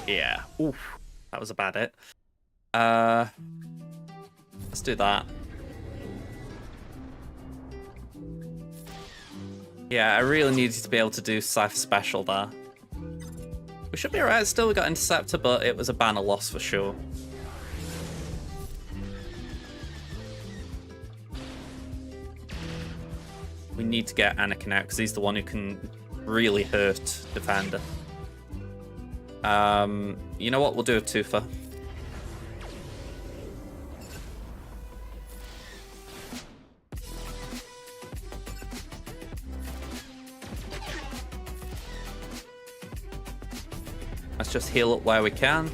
S1: Yeah. Oof. That was a bad hit. Let's do that. Yeah, I really needed to be able to do Cypher Special there. We should be alright. Still, we got Interceptor, but it was a banner loss for sure. We need to get Anakin out because he's the one who can really hurt Defender. You know what? We'll do a twofer. Let's just heal up where we can.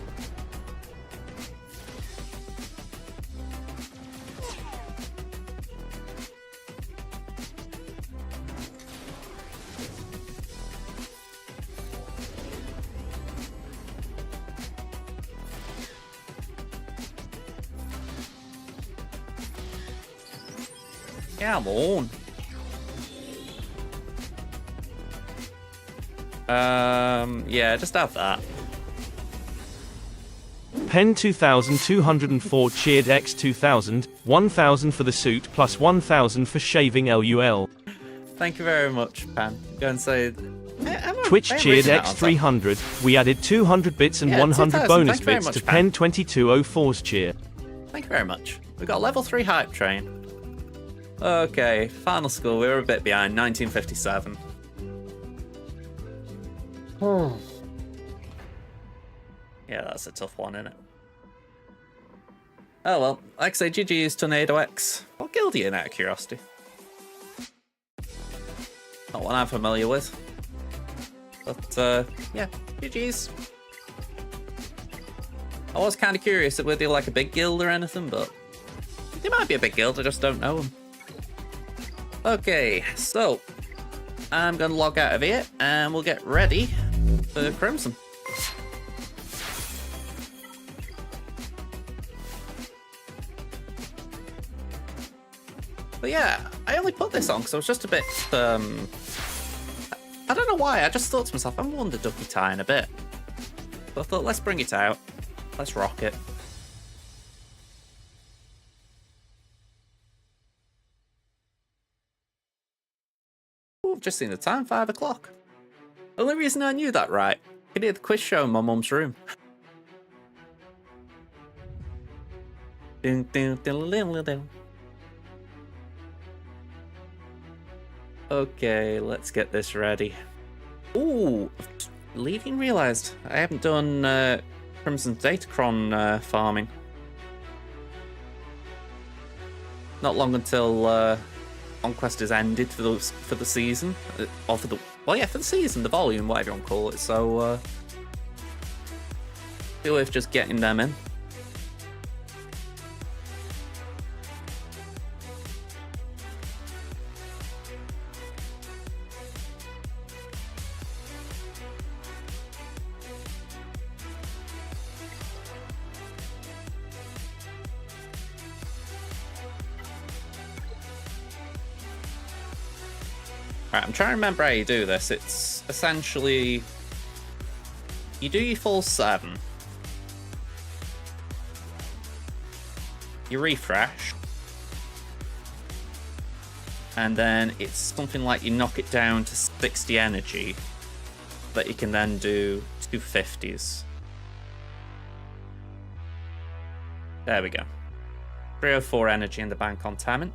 S1: Come on. Yeah, just have that.
S4: Pen 2204 cheered X 2000, 1000 for the suit plus 1000 for shaving LUL.
S1: Thank you very much, Pan. Go and say.
S4: Twitch cheered X 300. We added 200 bits and 100 bonus bits to Pen 2204's cheer.
S1: Thank you very much. We got a level 3 hype train. Okay, final score. We were a bit behind. 1957. Yeah, that's a tough one, isn't it? Oh well, like I say, GG's Tornado X. What guild are you in, out of curiosity? Not one I'm familiar with. But, yeah, GG's. I was kind of curious whether they're like a big guild or anything, but they might be a big guild, I just don't know them. Okay, so I'm going to log out of here and we'll get ready for Crimson. But yeah, I only put this on because I was just a bit, I don't know why, I just thought to myself, I'm Wonder Ducky tying a bit. So I thought, let's bring it out. Let's rock it. Oh, I've just seen the time, 5 o'clock. Only reason I knew that right, I could hear the quiz show in my mum's room. Okay, let's get this ready. Ooh, leaving realised I haven't done Crimson's Datacron farming. Not long until Conquest is ended for the season, or for the season, the volume, whatever you want to call it. So, feel worth just getting them in. Right, I'm trying to remember how you do this. It's essentially, you do your full 7, you refresh, and then it's something like you knock it down to 60 energy, that you can then do 250s. There we go. 304 energy in the bank on Tamint.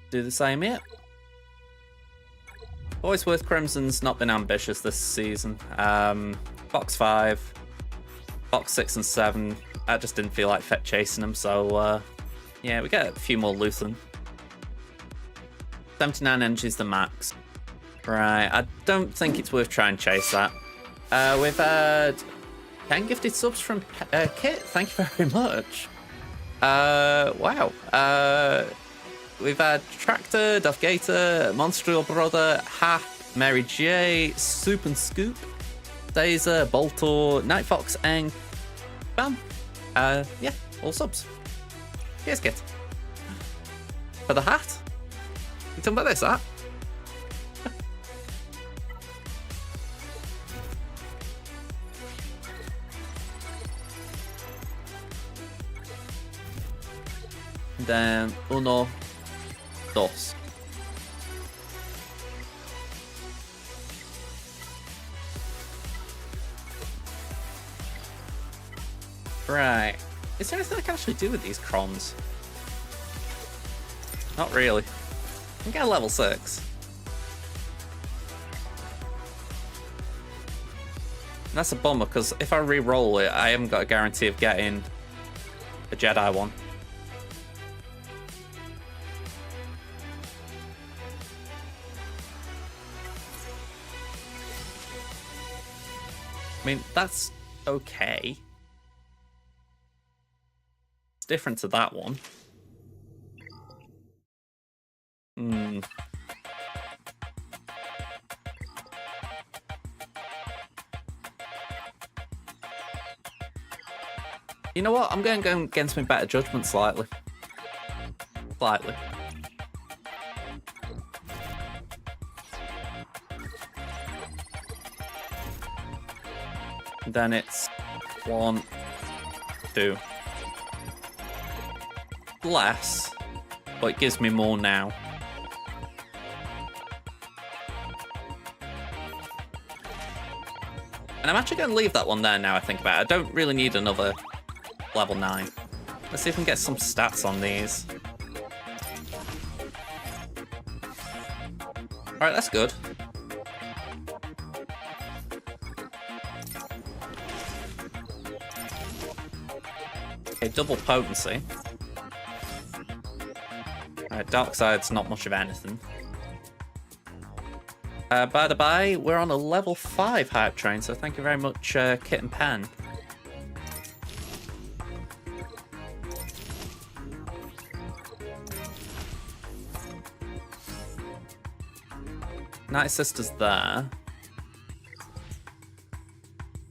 S1: Do the same here. Always worth Crimson's not been ambitious this season. Box 5, Box 6 and 7, I just didn't feel like chasing them, so yeah, we get a few more Luthen. 79 energy is the max. Right, I don't think it's worth trying to chase that. We've had 10 gifted subs from Kit. Thank you very much. Wow. We've had Tractor, Duff Gator, Monstral Brother, Hap, Mary J, Soup and Scoop, Dazer, Boltor, Night Fox, and Bam. Yeah, all subs. Here's Kit. For the hat? You talking about this hat? Then uno, dos. Right. Is there anything I can actually do with these crons? Not really. I can get a level 6. And that's a bummer, because if I re-roll it, I haven't got a guarantee of getting a Jedi one. I mean, that's okay. It's different to that one. You know what? I'm going to go against my better judgment slightly. Slightly. Then it's 1, 2. Less, but it gives me more now. And I'm actually going to leave that one there now I think about it. I don't really need another level 9. Let's see if we can get some stats on these. Alright, that's good. Okay, double potency. Alright, dark side's not much of anything. By the by, we're on a level 5 hype train, so thank you very much, Kit and Pan. Night Sister's there. I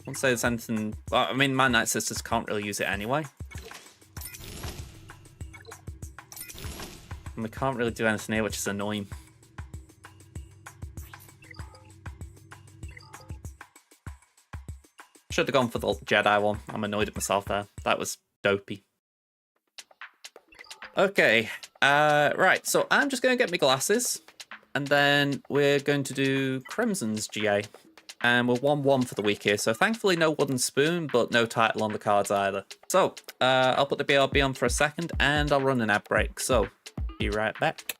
S1: won't say there's anything... Well, I mean, my Night Sisters can't really use it anyway. And we can't really do anything here, which is annoying. Should have gone for the Jedi one. I'm annoyed at myself there. That was dopey. Okay, right, so I'm just going to get my glasses. And then we're going to do Crimson's GA. And we're 1-1 for the week here. So thankfully no wooden spoon, but no title on the cards either. So, I'll put the BRB on for a second and I'll run an ad break. So, be right back.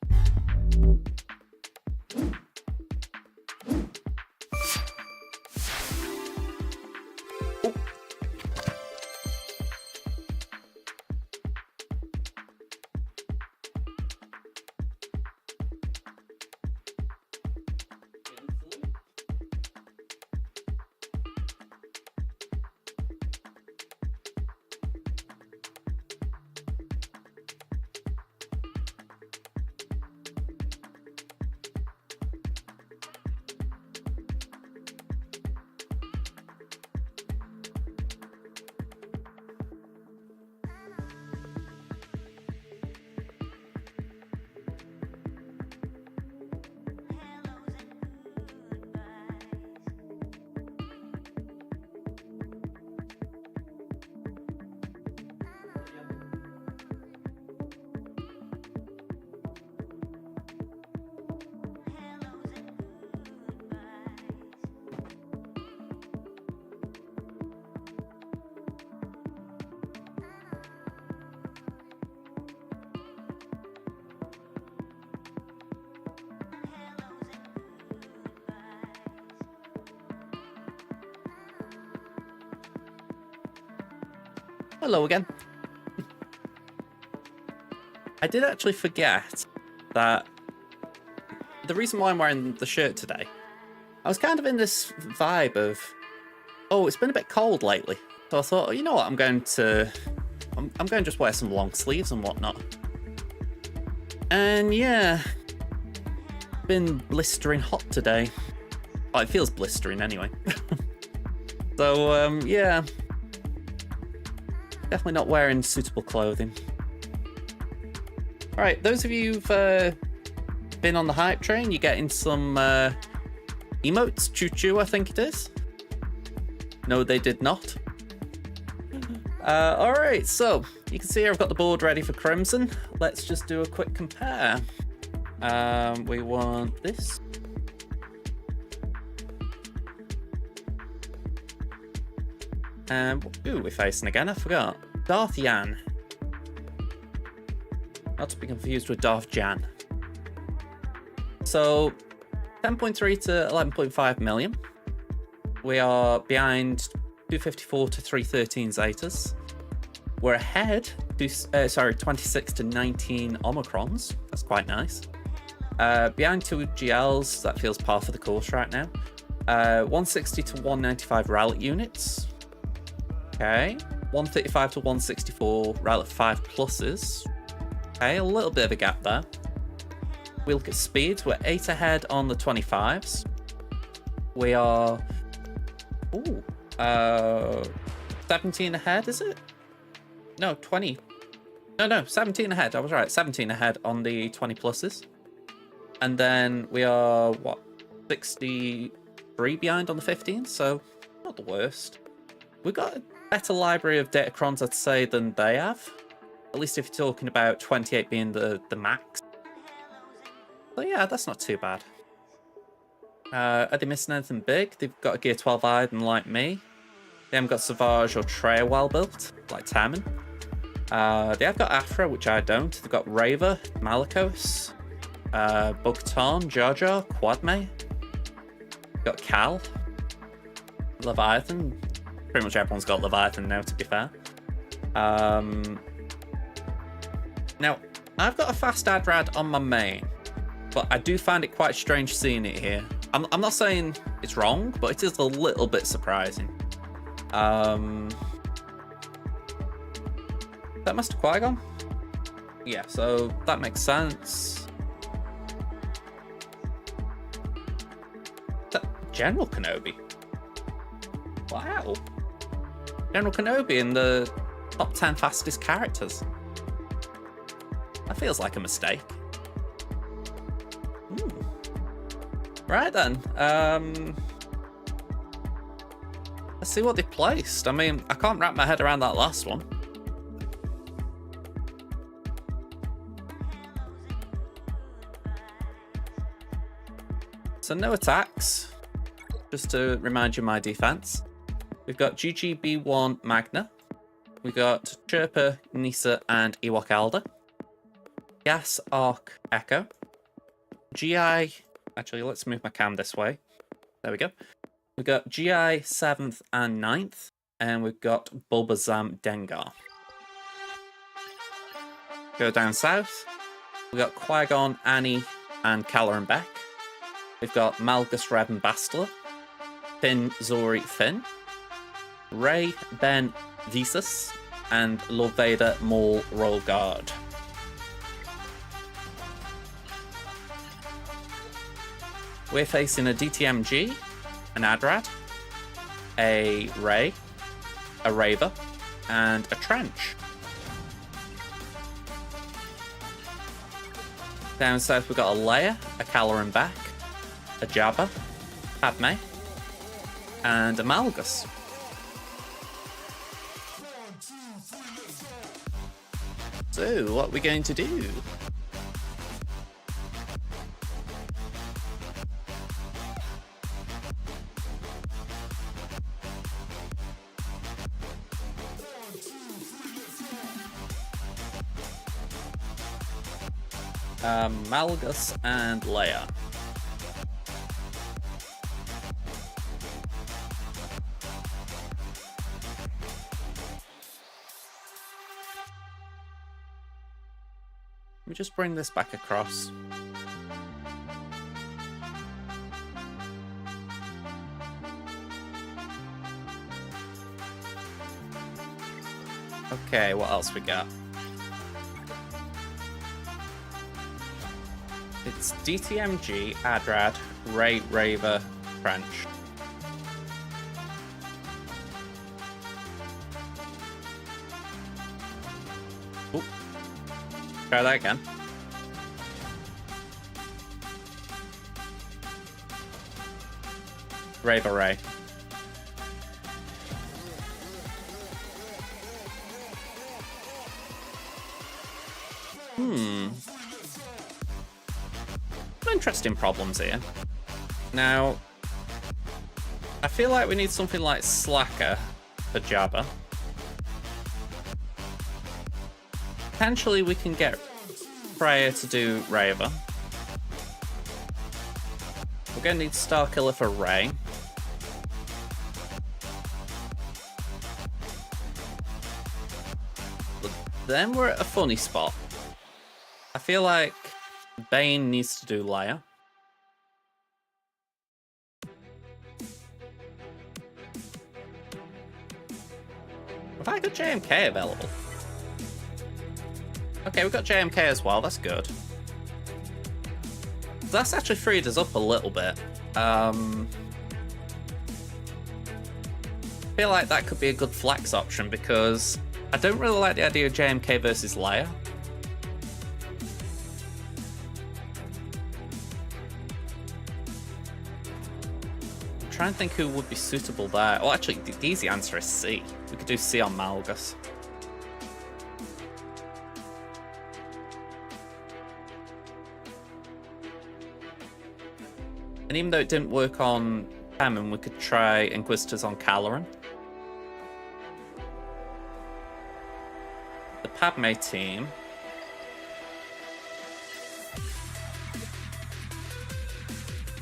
S1: Hello again. I did actually forget that the reason why I'm wearing the shirt today, I was kind of in this vibe of, oh, it's been a bit cold lately. So I thought, oh, you know what, I'm going to just wear some long sleeves and whatnot. And yeah, been blistering hot today. Oh, it feels blistering anyway. So yeah, definitely not wearing suitable clothing. All right, those of you who've been on the hype train, you're getting some emotes. Choo choo, I think it is. No, they did not. All right, so you can see here I've got the board ready for Crimson. Let's just do a quick compare. We want this. Ooh, we're facing again, I forgot. Darth Yan. Not to be confused with Darth Jan. So, 10.3 to 11.5 million. We are behind 254 to 313 Zetas. We're ahead, 26 to 19 Omicrons. That's quite nice. Behind 2 GLs, that feels par for the course right now. 160 to 195 Rowlet units. Okay. 135 to 164 Rowlet 5 pluses. Okay, a little bit of a gap there. We look at speeds, we're 8 ahead on the 25s. We are 17 ahead, is it? No, 20. No, 17 ahead. I was right. 17 ahead on the 20 pluses. And then we are, what, 63 behind on the 15s, so not the worst. We've got a better library of Datacrons, I'd say, than they have. At least if you're talking about 28 being the max. So yeah, that's not too bad. Are they missing anything big? They've got a Gear 12 Iden like me. They haven't got Savage or Treya well built, like Taman. They have got Afra, which I don't. They've got Raver, Malikos, Bugton, Jar Jar, Quadme. Got Cal, Leviathan. Pretty much everyone's got Leviathan now, to be fair. Now, I've got a fast Adrad on my main, but I do find it quite strange seeing it here. I'm not saying it's wrong, but it is a little bit surprising. That Master Qui-Gon? Yeah, so that makes sense. That General Kenobi? Wow. General Kenobi in the top 10 fastest characters. That feels like a mistake. Right then. Let's see what they placed. I mean, I can't wrap my head around that last one. So no attacks. Just to remind you my defense. We've got GGB1 Magna. We've got Chirpa, Nisa, and Ewok Elder. Gas Arc Echo. GI... Actually, let's move my cam this way. There we go. We've got GI 7th and 9th. And we've got Bulbazam Dengar. Go down south. We've got Qui-Gon, Annie, and Caloran Beck. We've got Malgus, Reb, and Bastila. Finn, Zori, Finn. Rey, Ben, Thesis. And Lord Vader, Maul, Royal Guard. We're facing a DTMG, an Adrad, a Rey, a Raver, and a Trench. Down south we've got a Leia, a Caloran Beck, a Jabba, Padme, and a Malgus. So, what are we going to do? Malgus and Leia. Let me just bring this back across. Okay, what else we got? It's DTMG, Adrad, Ray, Raver, French. Oop. Try that again. Raver Ray. Interesting problems here. Now, I feel like we need something like Slacker for Jabba. Potentially we can get Freya to do Raver. We're going to need Starkiller for Rey. But then we're at a funny spot. I feel like Bane needs to do Leia. Have I got JMK available? Okay, we've got JMK as well, that's good. That's actually freed us up a little bit. I feel like that could be a good flex option because I don't really like the idea of JMK versus Leia. I'm trying to think who would be suitable there. Well, actually, the easy answer is C. We could do C on Malgus. And even though it didn't work on Hammond, we could try Inquisitors on Caloran. The Padme team.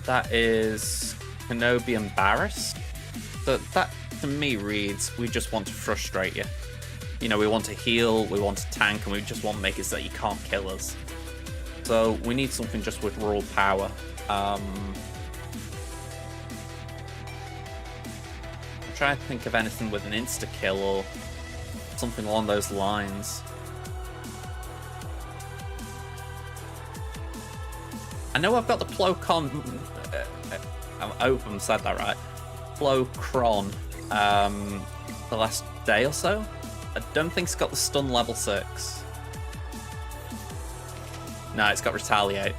S1: That is Kenobi and Barriss. So that, to me, reads, we just want to frustrate you. You know, we want to heal, we want to tank, and we just want to make it so that you can't kill us. So we need something just with raw power. I'm trying to think of anything with an insta-kill or something along those lines. I know I've got the Plo-Con... I hope I said that right. Plo-Cron the last day or so. I don't think it's got the stun level 6. No, it's got Retaliate.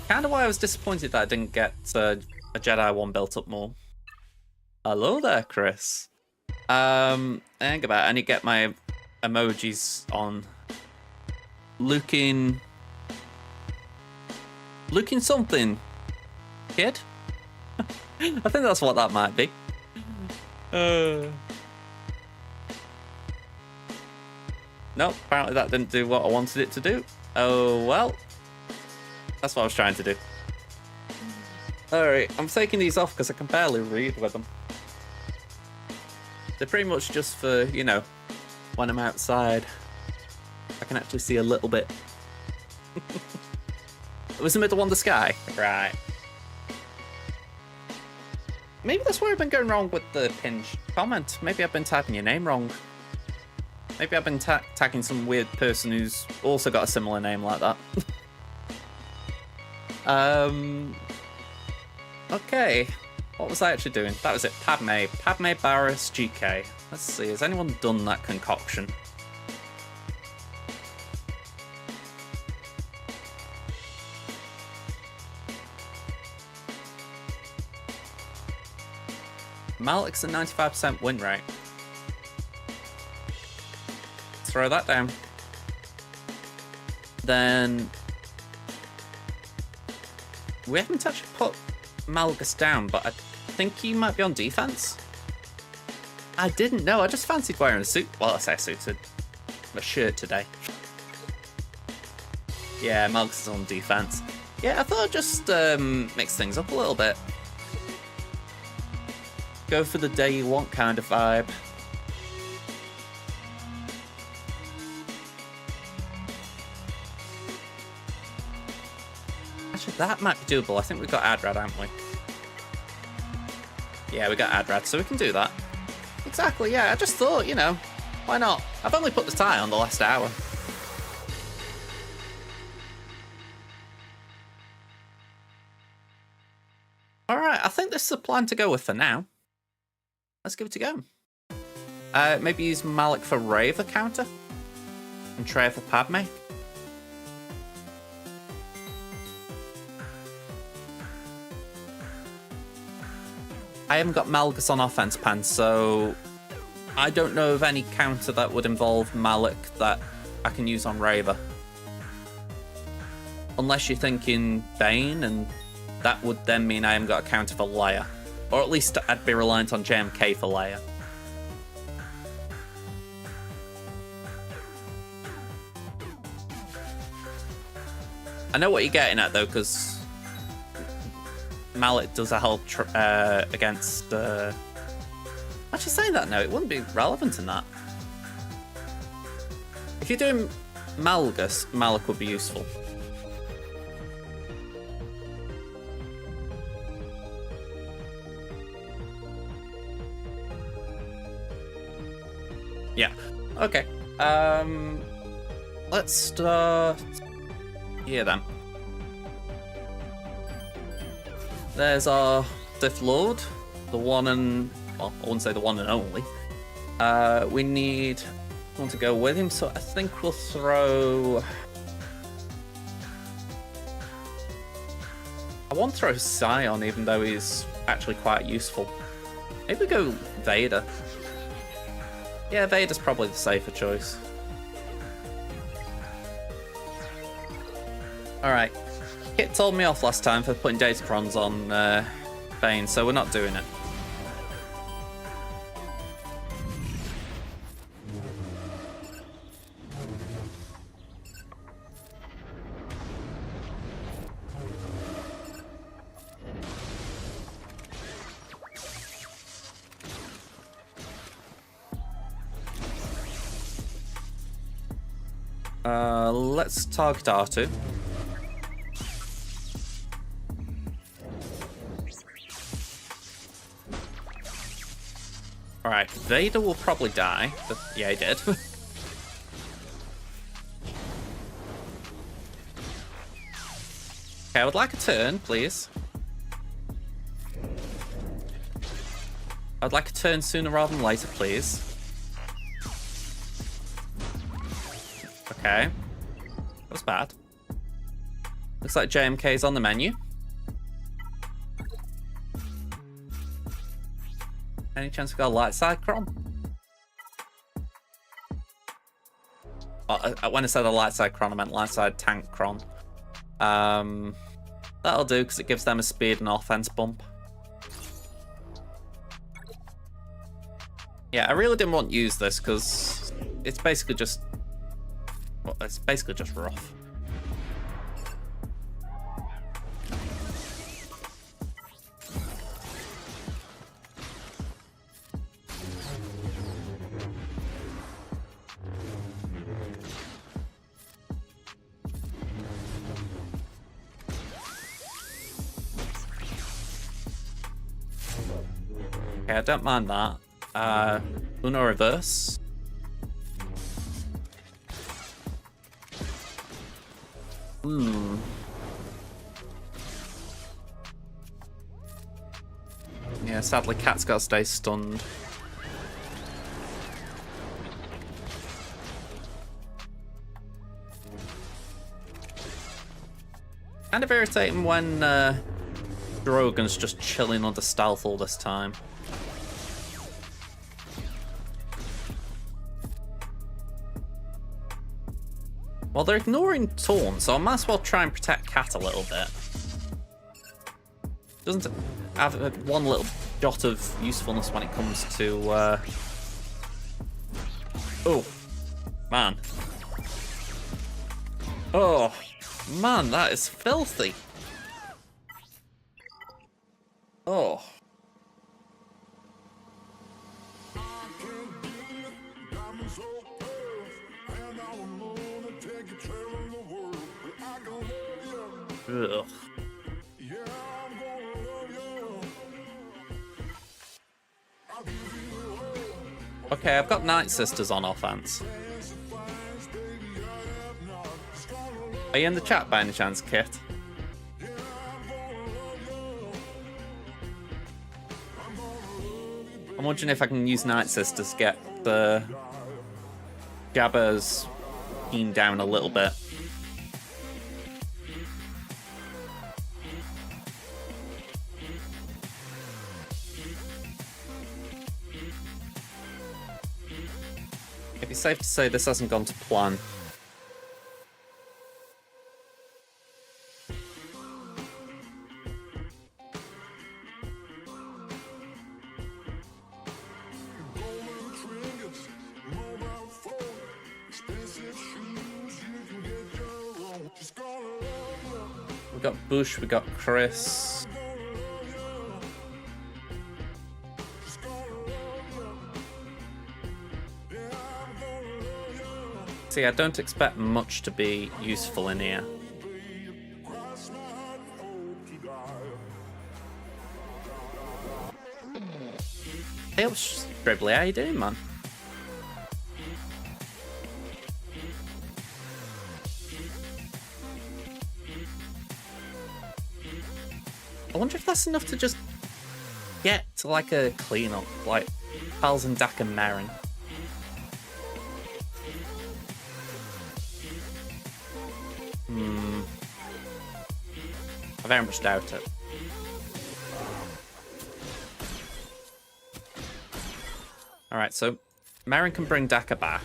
S1: Kind of why I was disappointed that I didn't get a Jedi one built up more. Hello there, Chris. Think about it. I need to get my emojis on. Looking something, kid. I think that's what that might be. Nope, apparently that didn't do what I wanted it to do. Oh well. That's what I was trying to do. Alright, I'm taking these off because I can barely read with them. They're pretty much just for, you know, when I'm outside. I can actually see a little bit. Was the middle one the sky? Right. Maybe that's where I've been going wrong with the pinned comment. Maybe I've been typing your name wrong. Maybe I've been tagging some weird person who's also got a similar name like that. Okay. What was I actually doing? That was it. Padme, Barriss, GK. Let's see. Has anyone done that concoction? Malik's a 95% win rate. Throw that down. Then we haven't actually put Malgus down, but I think he might be on defense. I didn't know. I just fancied wearing a suit. Well, I say suited. A shirt today. Yeah, Malgus is on defense. Yeah, I thought I'd just mix things up a little bit. Go for the day you want kind of vibe. Actually, that might be doable. I think we've got Adrad, haven't we? Yeah, we got Adrad, so we can do that. Exactly, yeah, I just thought, you know, why not? I've only put the tie on the last hour. Alright, I think this is the plan to go with for now. Let's give it a go. Maybe use Malik for Reva counter? And Trey for Padme? I haven't got Malgus on offense, Pan, so I don't know of any counter that would involve Malik that I can use on Reva. Unless you're thinking Bane, and that would then mean I haven't got a counter for Leia. Or at least I'd be reliant on JMK for Leia. I know what you're getting at, though, because Malik does a help against... Actually, saying that now, it wouldn't be relevant in that. If you're doing Malgus, Malik would be useful. Yeah. Okay. Let's start here then. There's our Sith Lord, the one and, well, I wouldn't say the one and only. We need someone to go with him, so I think we'll throw... I won't throw Sion, even though he's actually quite useful. Maybe we go Vader. Yeah, Vader's probably the safer choice. Alright. Kit told me off last time for putting Datacrons on Bane, so we're not doing it. Let's target R2. Alright, Vader will probably die, but yeah, he did. Okay, I would like a turn, please. I'd like a turn sooner rather than later, please. Okay. That was bad. Looks like JMK's on the menu. Any chance we got a light side cron? When I said a light side cron, I meant light side tank cron. That'll do, because it gives them a speed and offense bump. Yeah, I really didn't want to use this, because it's basically just... well, it's basically just rough. Okay, I don't mind that. Uno reverse. Yeah, sadly, Cat's got to stay stunned. Kind of irritating when Drogon's just chilling under stealth all this time. Well, they're ignoring Taunt, so I might as well try and protect Cat a little bit. Doesn't have one little jot of usefulness when it comes to... Oh, man. Oh, man, that is filthy. Oh. Ugh. Okay, I've got Night Sisters on offense. Are you in the chat by any chance, Kit? I'm wondering if I can use Night Sisters to get the Jabba's team down a little bit. It'd be safe to say this hasn't gone to plan. We got Bush, we got Chris. See, I don't expect much to be useful in here. Hey, Dribbly, how you doing, man? I wonder if that's enough to just get to like a cleanup, like Pals and Dak and Merrin. I very much doubt it. Alright, so Merrin can bring Daka back.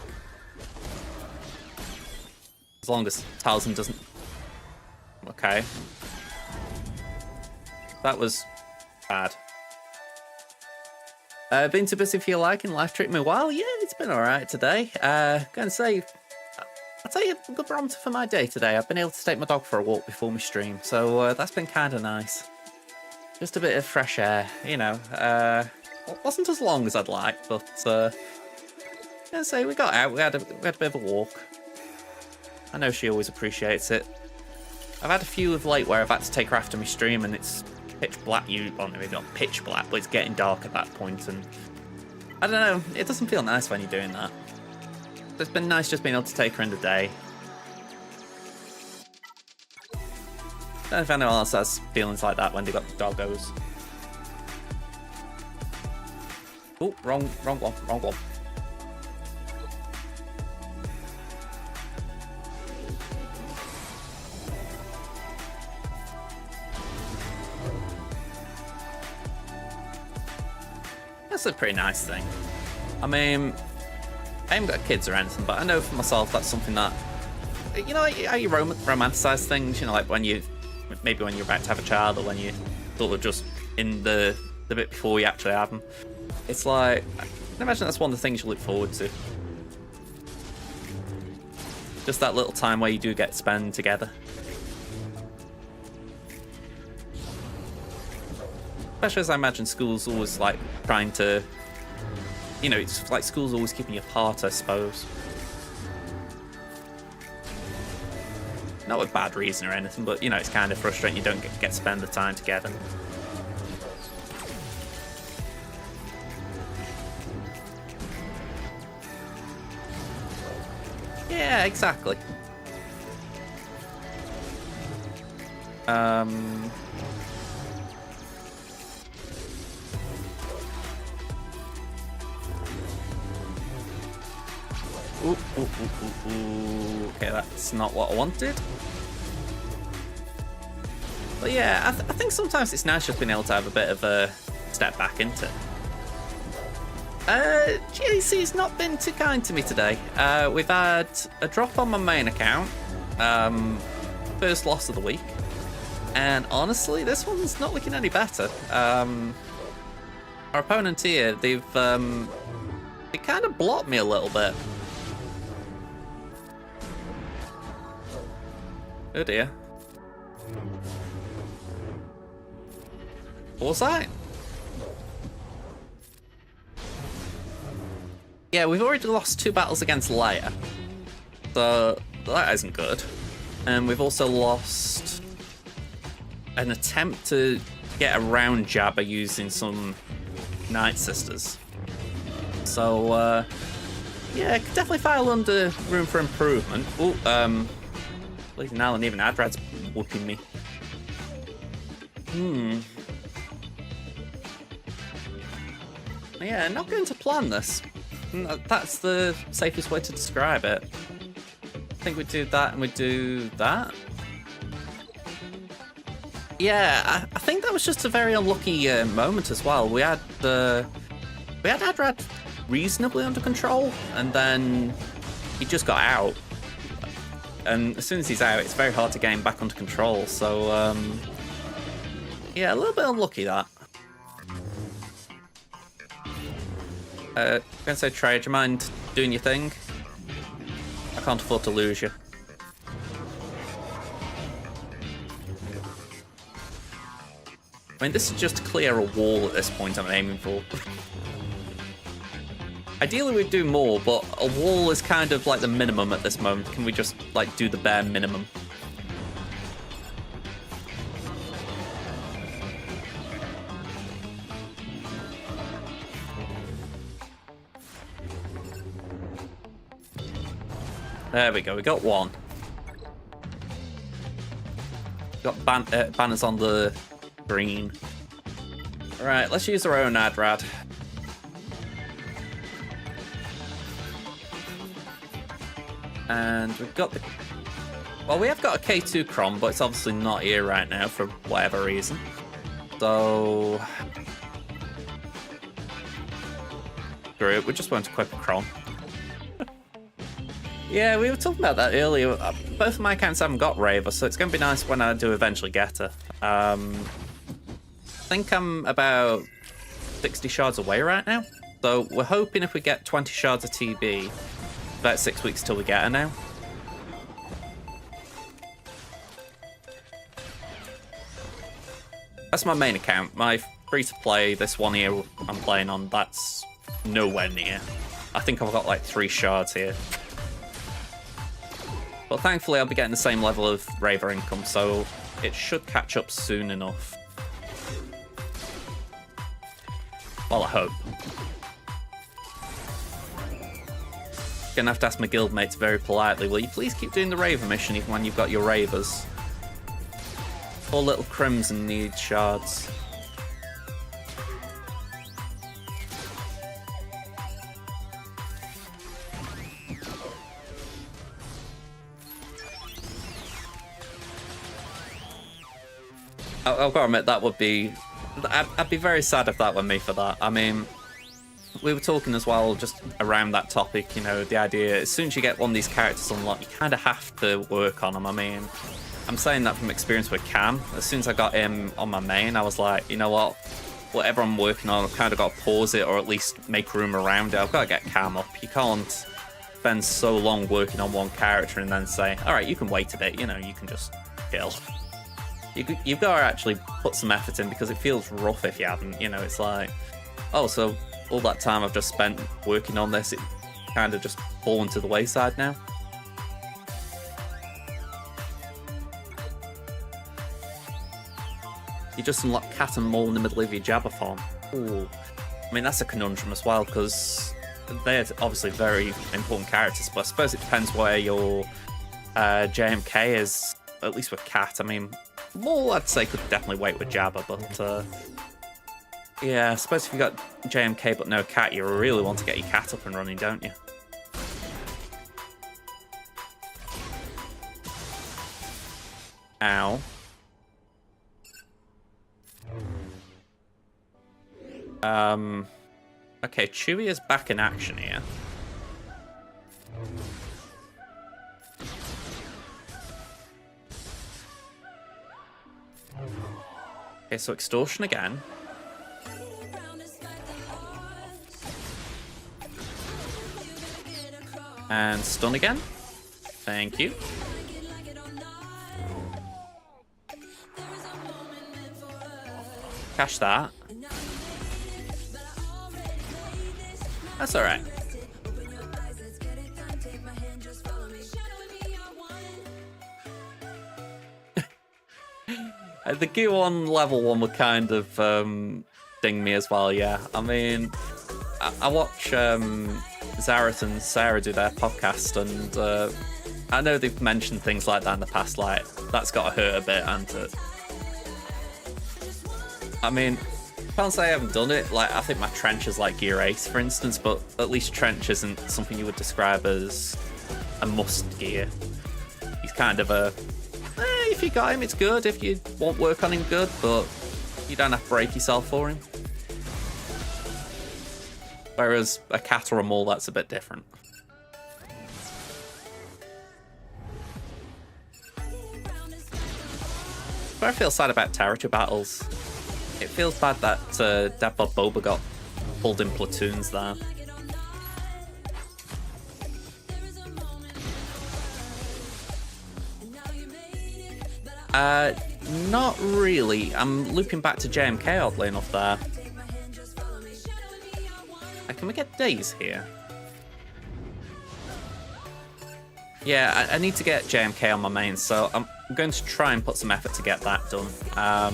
S1: As long as Talzin doesn't... Okay. That was bad. Been too busy for your liking, life treating me well? Yeah, it's been alright today. Gonna say, I'll tell you a good barometer for my day today. I've been able to take my dog for a walk before my stream, so that's been kind of nice. Just a bit of fresh air, you know. Wasn't as long as I'd like, but gonna say we got out. We had a bit of a walk. I know she always appreciates it. I've had a few of late where I've had to take her after my stream, and it's pitch black. Well, maybe not pitch black, but it's getting dark at that point, and I don't know. It doesn't feel nice when you're doing that. It's been nice just being able to take her in the day. I don't know if anyone else has feelings like that when they got doggos. Oh, wrong one. That's a pretty nice thing. I mean, I haven't got kids or anything, but I know for myself that's something that, you know, how you romanticize things, you know, like when maybe when you're about to have a child, or when you sort of just in the bit before you actually have them. It's like, I can imagine that's one of the things you look forward to. Just that little time where you do get to spend together. Especially as I imagine school's always like trying to, you know, it's like school's always keeping you apart, I suppose. Not with bad reason or anything, but you know, it's kind of frustrating you don't get to spend the time together. Yeah, exactly. Okay, that's not what I wanted. But yeah, I think sometimes it's nice just being able to have a bit of a step back into it. GAC's not been too kind to me today. We've had a drop on my main account. First loss of the week. And honestly, this one's not looking any better. Our opponent here, they kind of blocked me a little bit. Oh dear. What was that? Yeah, we've already lost 2 battles against Leia. So that isn't good. And we've also lost an attempt to get around Jabba using some Night Sisters. So, yeah, could definitely file under room for improvement. Oh, Bleeding Now and even Adrad's whooping me. Yeah, not going to plan this. That's the safest way to describe it. I think we do that and we do that. Yeah, I think that was just a very unlucky moment as well. We had Adrad reasonably under control, and then he just got out. And as soon as he's out, it's very hard to get him back under control. So, yeah, a little bit unlucky that. I'm gonna say, Trey, do you mind doing your thing? I can't afford to lose you. I mean, this is just to clear a wall at this point I'm aiming for. Ideally we'd do more, but a wall is kind of like the minimum at this moment. Can we just, like, do the bare minimum? There we go, we got one. Got banners on the green. Alright, let's use our own Adrad. And we've got the... Well, we have got a K2 Crom, but it's obviously not here right now for whatever reason. So... Screw it, we just won't equip a Crom. Yeah, we were talking about that earlier. Both of my accounts haven't got Raver, so it's going to be nice when I do eventually get her. I think I'm about 60 shards away right now. So we're hoping if we get 20 shards of TB, about 6 weeks till we get her now. That's my main account. My free-to-play, this one here I'm playing on, that's nowhere near. I think I've got like 3 shards here. But thankfully I'll be getting the same level of Raver income, so it should catch up soon enough. Well, I hope. Gonna have to ask my guildmates very politely, will you please keep doing the Raver mission even when you've got your Ravers? Poor little Crimson needs shards. I've got to admit, that would be... I'd be very sad if that were me for that. I mean, we were talking as well just around that topic, you know, the idea, as soon as you get one of these characters unlocked, you kind of have to work on them. I mean, I'm saying that from experience with Cam. As soon as I got him on my main, I was like, you know what? Whatever I'm working on, I've kind of got to pause it or at least make room around it. I've got to get Cam up. You can't spend so long working on one character and then say, all right, you can wait a bit, you know, you can just kill. You've got to actually put some effort in because it feels rough if you haven't. You know, it's like, oh, so all that time I've just spent working on this, it kind of just fallen to the wayside now. You just unlock Cat and Mole in the middle of your Jabba farm. Ooh. I mean, that's a conundrum as well because they're obviously very important characters, but I suppose it depends where your JMK is, at least with Cat. I mean, Mole, I'd say, could definitely wait with Jabba, but yeah, I suppose if you got JMK but no Cat, you really want to get your Cat up and running, don't you? Ow. Okay, Chewie is back in action here. Okay, so extortion again. And stun again. Thank you. Cash that. That's alright. The gear on level 1 would kind of ding me as well, yeah. I mean, I watch Zareth and Sarah do their podcast, and I know they've mentioned things like that in the past, like, that's got to hurt a bit, and I mean, I can't say I haven't done it. Like, I think my trench is like gear ace, for instance, but at least trench isn't something you would describe as a must gear. He's kind of a, if you got him, it's good. If you won't work on him, good, but you don't have to break yourself for him. Whereas a cat or a mole, that's a bit different. But I feel sad about territory battles. It feels bad that Deadbod Boba got pulled in platoons there. Not really. I'm looping back to JMK oddly enough there. Can we get days here? Yeah, I need to get JMK on my main, so I'm going to try and put some effort to get that done. I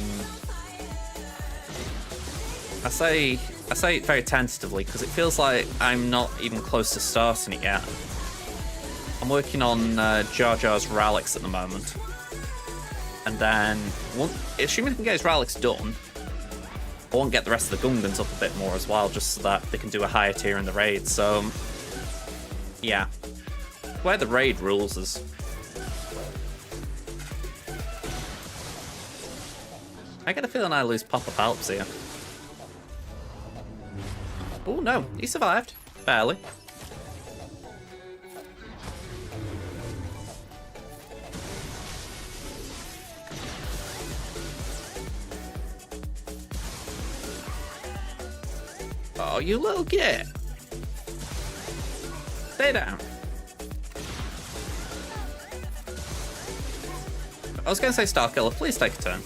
S1: say it very tentatively because it feels like I'm not even close to starting it yet. I'm working on Jar Jar's Ralix at the moment. And then, assuming I can get his Ralix done, I want to get the rest of the Gungans up a bit more as well, just so that they can do a higher tier in the raid. So, yeah. Where the raid rules is. I get a feeling I lose Pop-Up Alps here. Oh no, he survived. Barely. Oh, you little git. Stay down. I was going to say Starkiller, please take a turn.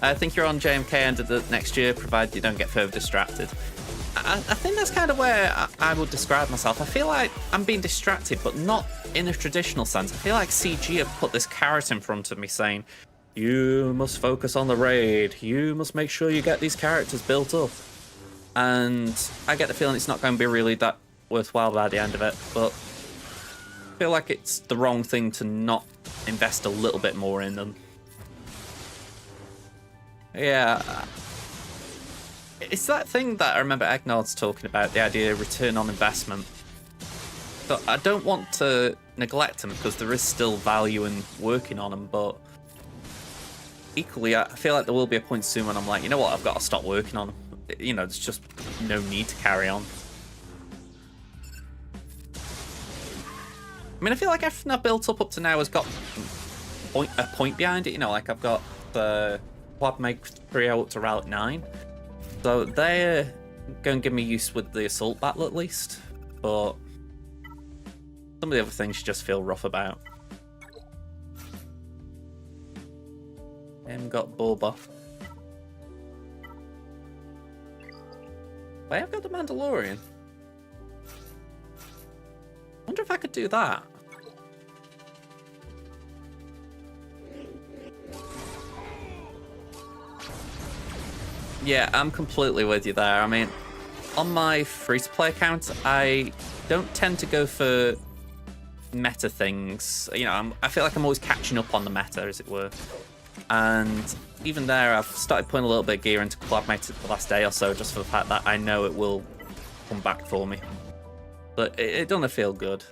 S1: I think you're on JMK end of the next year, provided you don't get further distracted. I think that's kind of where I would describe myself. I feel like I'm being distracted, but not in a traditional sense. I feel like CG have put this carrot in front of me saying, you must focus on the raid. You must make sure you get these characters built up. And I get the feeling it's not going to be really that worthwhile by the end of it, but I feel like it's the wrong thing to not invest a little bit more in them. Yeah. It's that thing that I remember Egnard's talking about, the idea of return on investment. So I don't want to neglect them because there is still value in working on them, but equally, I feel like there will be a point soon when I'm like, you know what, I've got to stop working on them. You know, there's just no need to carry on. I mean, I feel like everything I've built up to now has got a point behind it. You know, like I've got the Quad Make 3 up to Route 9. So they're going to give me use with the Assault Battle at least. But some of the other things you just feel rough about. And got Boba. I have got the Mandalorian. Wonder if I could do that. Yeah, I'm completely with you there. I mean, on my free-to-play account, I don't tend to go for meta things. You know, I feel like I'm always catching up on the meta, as it were. And even there, I've started putting a little bit of gear into Quadmate the last day or so, just for the fact that I know it will come back for me. But it doesn't feel good.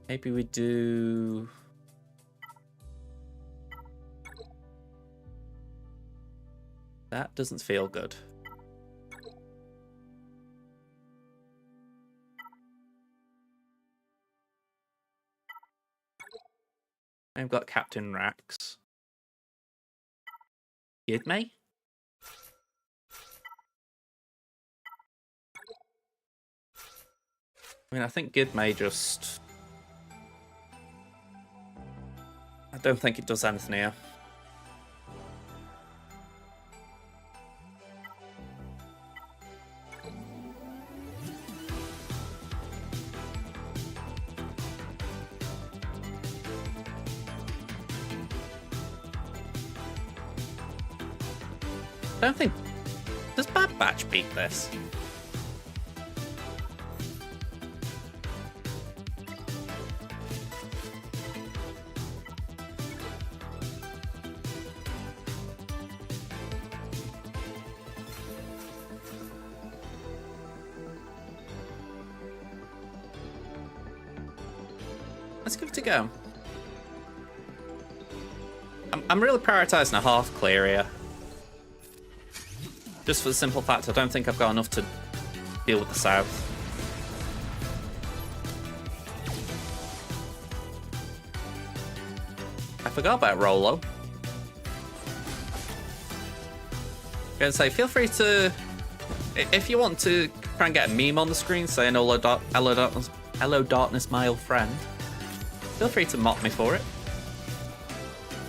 S1: Maybe we do... That doesn't feel good. I've got Captain Rax. Gidme? I mean, I think Gidme just... I don't think it does anything here. I don't think... Does Bad Batch beat this? Let's give it a go. I'm really prioritising a half clear here. Just for the simple fact I don't think I've got enough to deal with the south. I forgot about Rolo. I'm gonna say, feel free to, if you want to try and get a meme on the screen saying hello darkness, my old friend, feel free to mock me for it.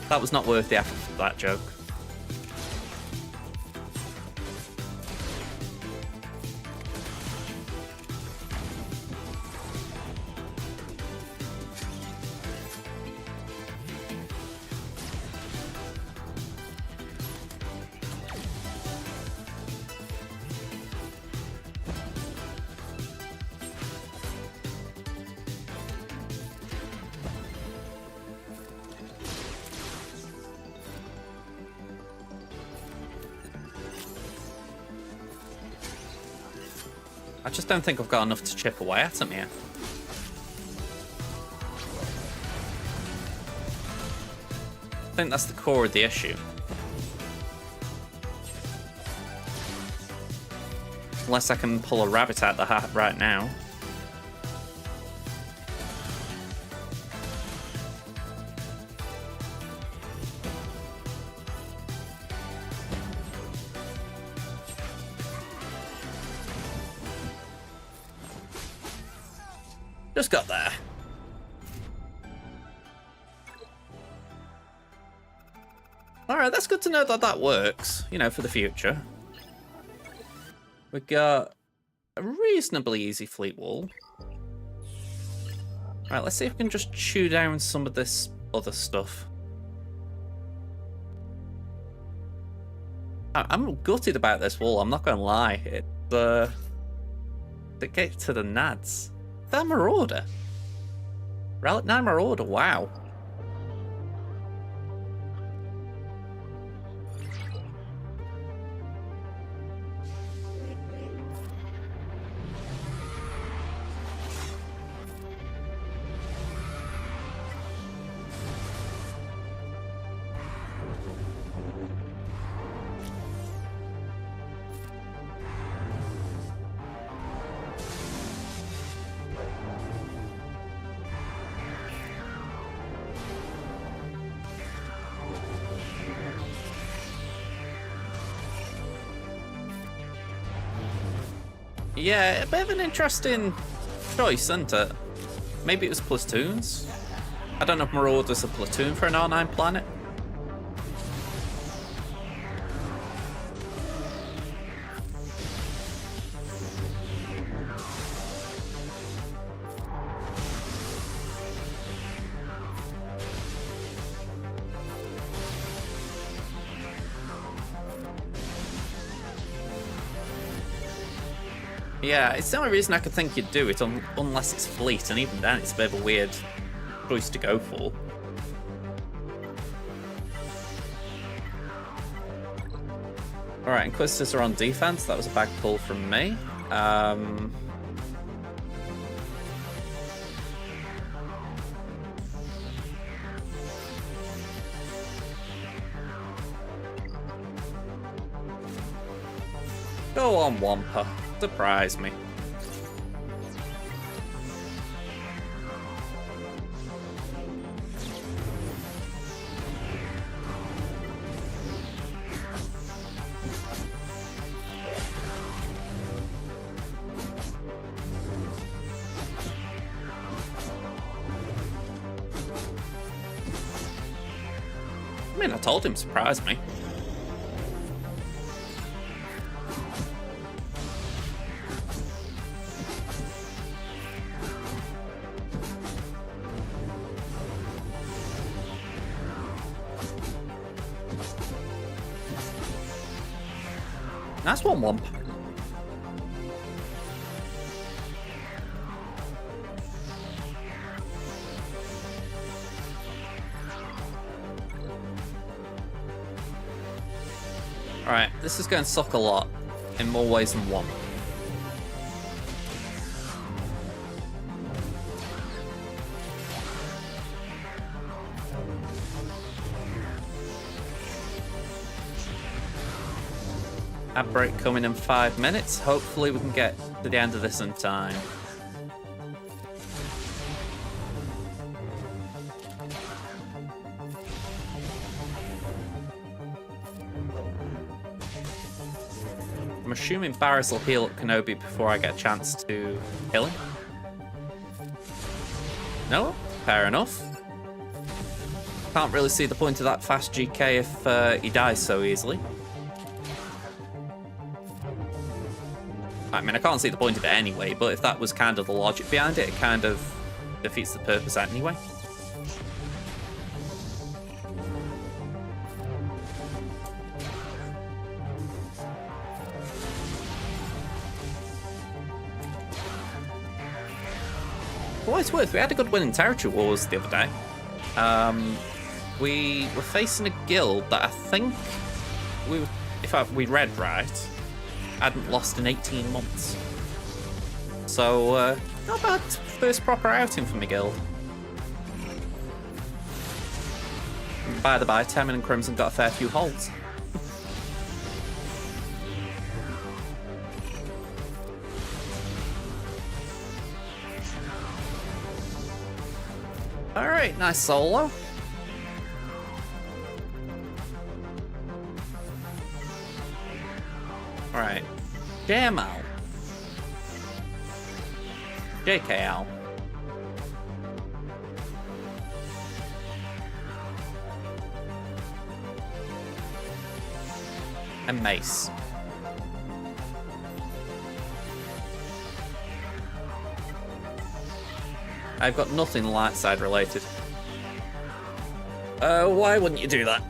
S1: That was not worth the effort for that joke. I just don't think I've got enough to chip away at him here. I think that's the core of the issue. Unless I can pull a rabbit out the hat right now. Just got there. Alright, that's good to know that that works, you know, for the future. We got a reasonably easy fleet wall. Alright, let's see if we can just chew down some of this other stuff. I'm gutted about this wall, I'm not gonna lie. It gets to the nads. That Marauder. Relic 9 Marauder, wow. Yeah, a bit of an interesting choice, isn't it? Maybe it was platoons? I don't know if Marauder's a platoon for an R9 planet. Yeah, it's the only reason I could think you'd do it, unless it's fleet, and even then it's a bit of a weird choice to go for. Alright, Inquisitors are on defense. That was a bag pull from me. Go on, Wampa. Surprise me. I mean, I told him surprise me. Nice one, Womp. Alright, this is going to suck a lot in more ways than one. Ad break coming in 5 minutes. Hopefully we can get to the end of this in time. I'm assuming Barris will heal up Kenobi before I get a chance to kill him. No? Fair enough. Can't really see the point of that fast GK if he dies so easily. I mean, I can't see the point of it anyway, but if that was kind of the logic behind it, it kind of defeats the purpose anyway. For what it's worth, we had a good win in Territory Wars the other day. We were facing a guild that I think we read right, hadn't lost in 18 months. So, not bad first proper outing for my guild. And by the by, Temin and Crimson got a fair few holds. Alright, nice solo. Alright. JML. JKL. And Mace. I've got nothing light side related. Why wouldn't you do that?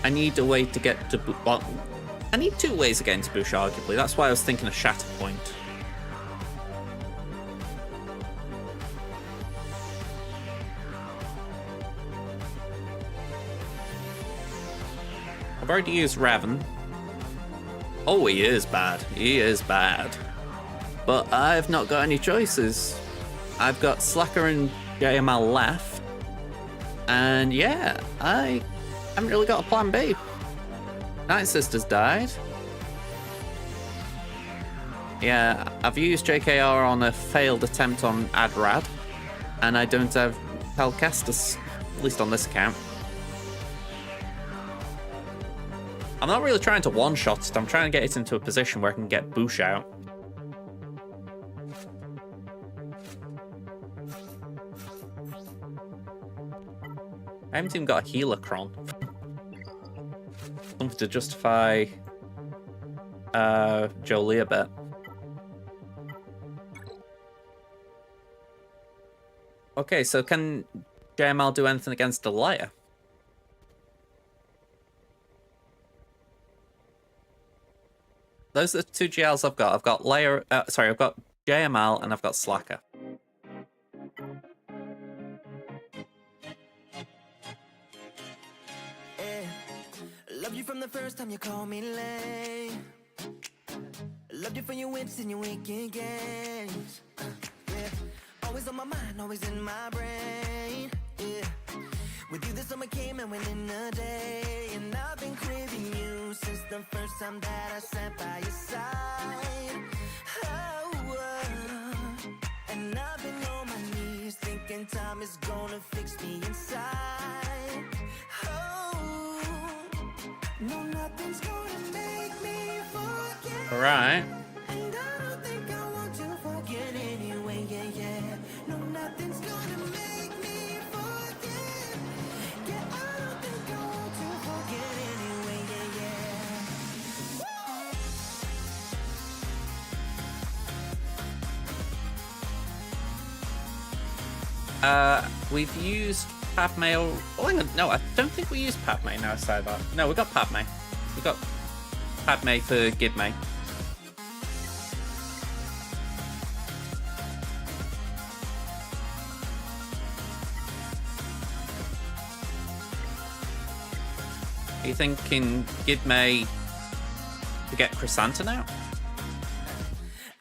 S1: I need a way to get to... Well, I need two ways of getting to Bush, arguably. That's why I was thinking of Shatterpoint. I've already used Raven. Oh, he is bad. He is bad. But I've not got any choices. I've got Slacker and JML left. And yeah, I haven't really got a plan B. Night Sisters died. Yeah, I've used JKR on a failed attempt on Adrad. And I don't have Pelcastus, at least on this account. I'm not really trying to one-shot it, I'm trying to get it into a position where I can get Bush out. I haven't even got a Healercron. Something to justify Jolie a bit. Okay, so can JML do anything against Delia? Those are the two GLs I've got. I've got I've got JML and I've got Slacker.
S5: Loved you from the first time you called me lame. Loved you for your wits and your wicked games. Yeah, always on my mind, always in my brain. Yeah, with you the summer came and went in a day, and I've been craving you since the first time that I sat by your side. And I've been on my knees thinking time is gonna fix me inside. No, nothing's gonna make me forget.
S1: All right.
S5: And I don't think I want to forget anyway, yeah. No, nothing's gonna make me forget. Yeah, I don't think I want to forget anyway, yeah.
S1: We've used Padme. Oh, hang on. No, I don't think we used Padme now I say that. No, we got Padme. We got Padme for Gidme. Are you thinking Gidme to get Chrysanta now?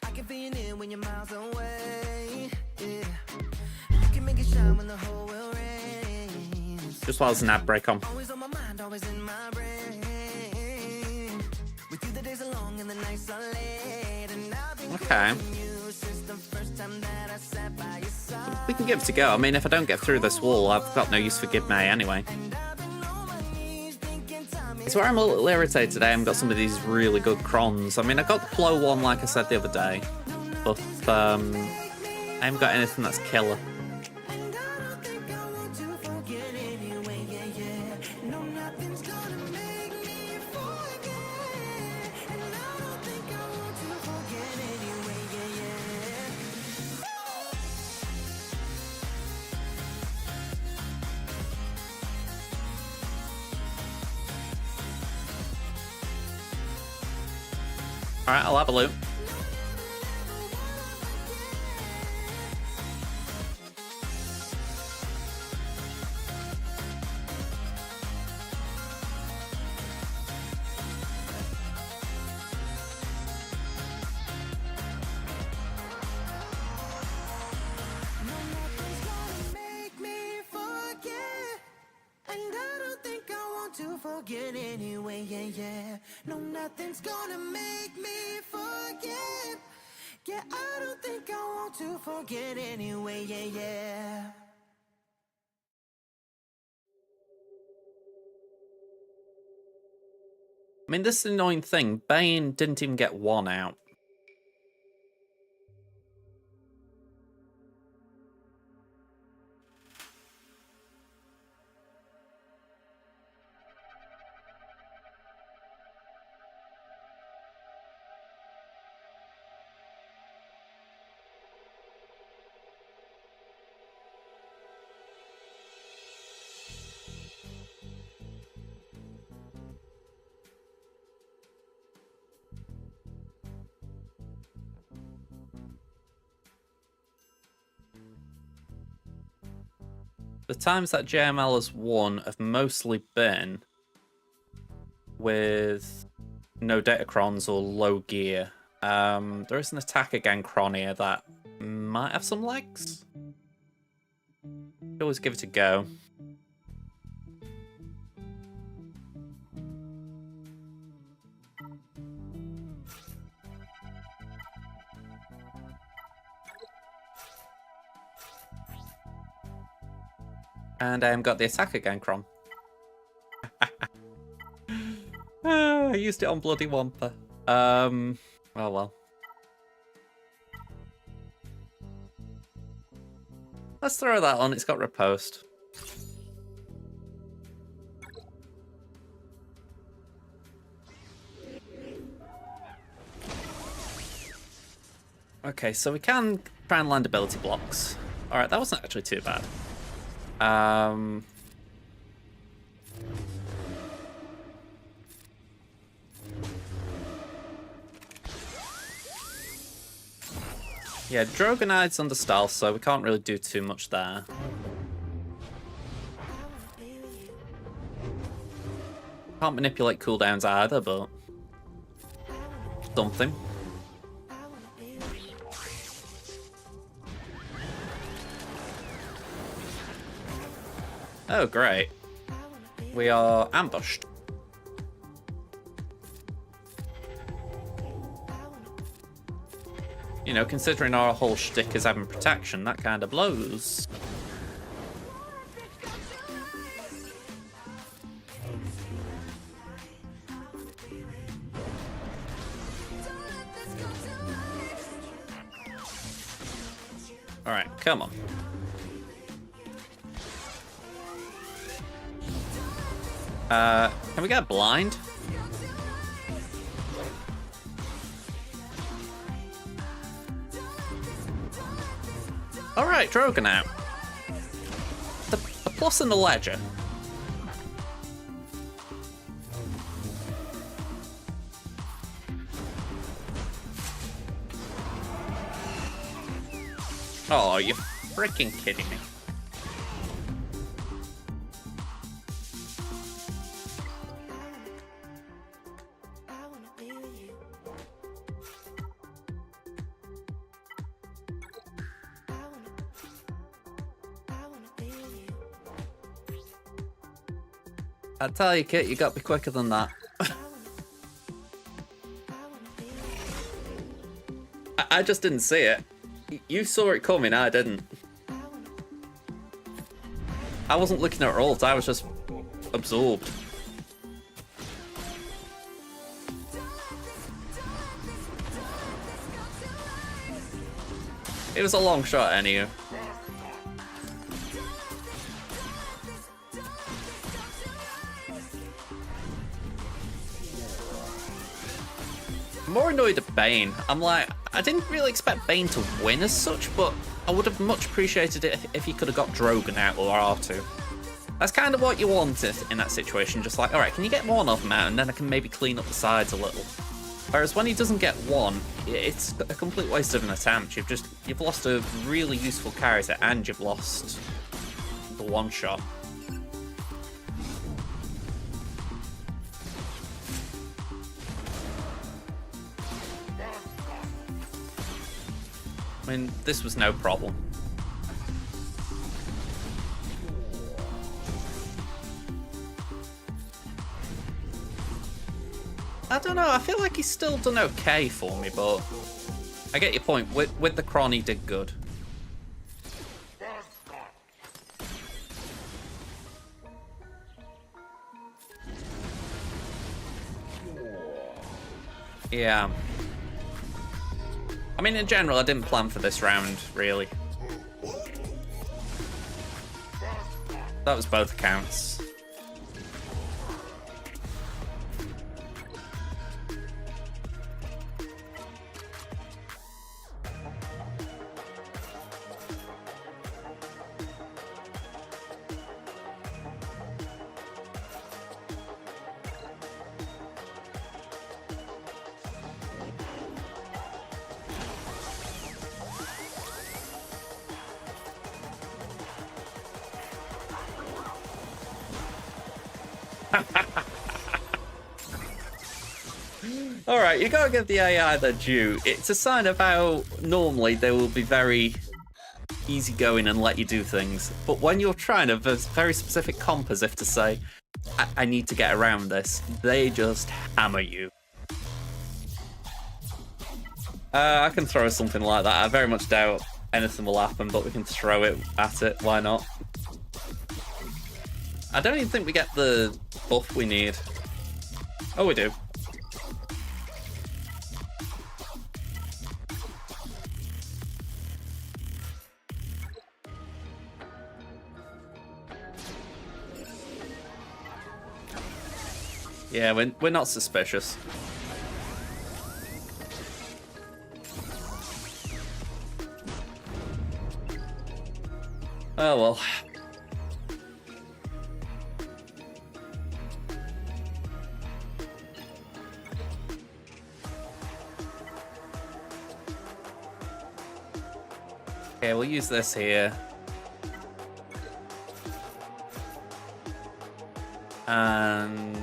S5: I can feel you near when you're miles away. Yeah. You can make it shine when the whole world rains.
S1: Just while there's an ad break on.
S5: Always on my mind, always in my brain. With you the days are long and the nights are late. And I've been
S1: Okay.
S5: calling you since the first time that I sat by your side.
S1: We can give it a go. I mean, if I don't get through this wall, I've got no use for Gidme anyway.
S5: And I've been on my knees thinking time
S1: It's where I'm a little irritated today. I haven't got some of these really good crons. I mean, I got the Plo one, like I said the other day, but I haven't got anything that's killer.
S5: And I don't think I want to forget anyway, yeah, yeah. No, nothing's gonna make me forget. And I don't think I want to forget anyway, yeah, yeah.
S1: All right, I'll have a loot.
S5: Nothing's gonna make me forget. And I don't think I want to forget anyway, yeah, yeah. No, nothing's gonna make me forget. Yeah, I don't think I want to forget anyway, yeah, yeah.
S1: I mean, this is the annoying thing. Bane didn't even get one out. The times that JML has won have mostly been with no Datacrons or low gear. There is an attack again Cron here that might have some legs. Could always give it a go. And I got the attack again, Crom. I used it on Bloody Wampa. Oh well. Let's throw that on, it's got riposte. Okay, so we can try and land ability blocks. Alright, that wasn't actually too bad. Yeah, Drogonite's under stealth, so we can't really do too much there. Can't manipulate cooldowns either, but something. Oh, great. We are ambushed. You know, considering our whole shtick is having protection, that kind of blows. Alright, come on. Can we get blind? Alright, Drogon out. plus in the ledger. Oh, you're freaking kidding me. I tell you, Kit, you got to be quicker than that. I just didn't see it. You saw it coming, I didn't. I wasn't looking at ult, I was just absorbed. It was a long shot, anyway. I'm more annoyed at Bane. I'm like, I didn't really expect Bane to win as such, but I would have much appreciated it if he could have got Drogon out or R2. That's kind of what you wanted in that situation, just like, alright, can you get one of them out and then I can maybe clean up the sides a little. Whereas when he doesn't get one, it's a complete waste of an attempt. You've lost a really useful character and you've lost the one shot. I mean, this was no problem. I don't know, I feel like he's still done okay for me, but I get your point. With the Chron, he did good. Yeah. I mean, in general, I didn't plan for this round, really. That was both accounts. Alright, you gotta give the AI their due. It's a sign of how normally they will be very easygoing and let you do things. But when you're trying a very specific comp as if to say, I need to get around this, they just hammer you. I can throw something like that. I very much doubt anything will happen, but we can throw it at it. Why not? I don't even think we get the buff we need. Oh, we do. Yeah, we're not suspicious. Oh well. Okay, we'll use this here. And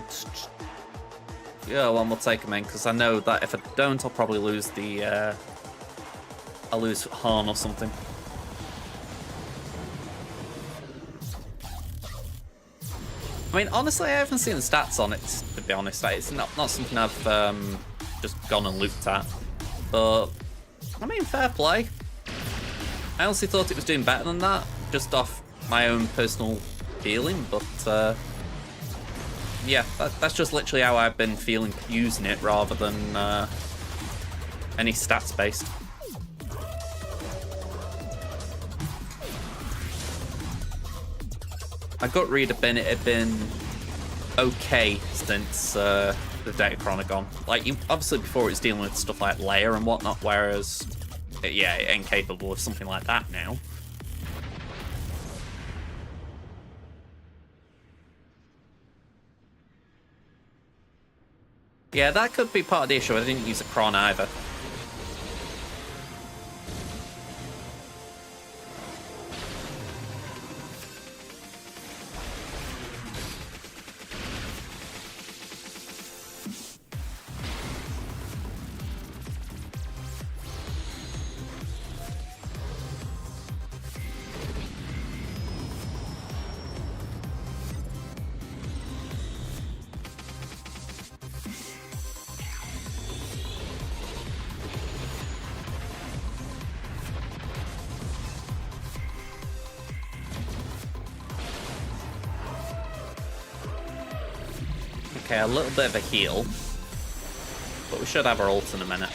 S1: yeah, well, we'll take him in because I know that if I don't, I'll probably lose the. I'll lose Han or something. I mean, honestly, I haven't seen the stats on it. To be honest, it's not something I've just gone and looked at. But I mean, fair play. I honestly thought it was doing better than that, just off my own personal feeling. But yeah, that's just literally how I've been feeling using it, rather than any stats based. My gut read had been okay since the Datachron gone. Like, obviously before it was dealing with stuff like Leia and whatnot, whereas yeah, it ain't capable of something like that now. Yeah, that could be part of the issue. I didn't use a Kron either. Okay, a little bit of a heal. But we should have our ult in a minute.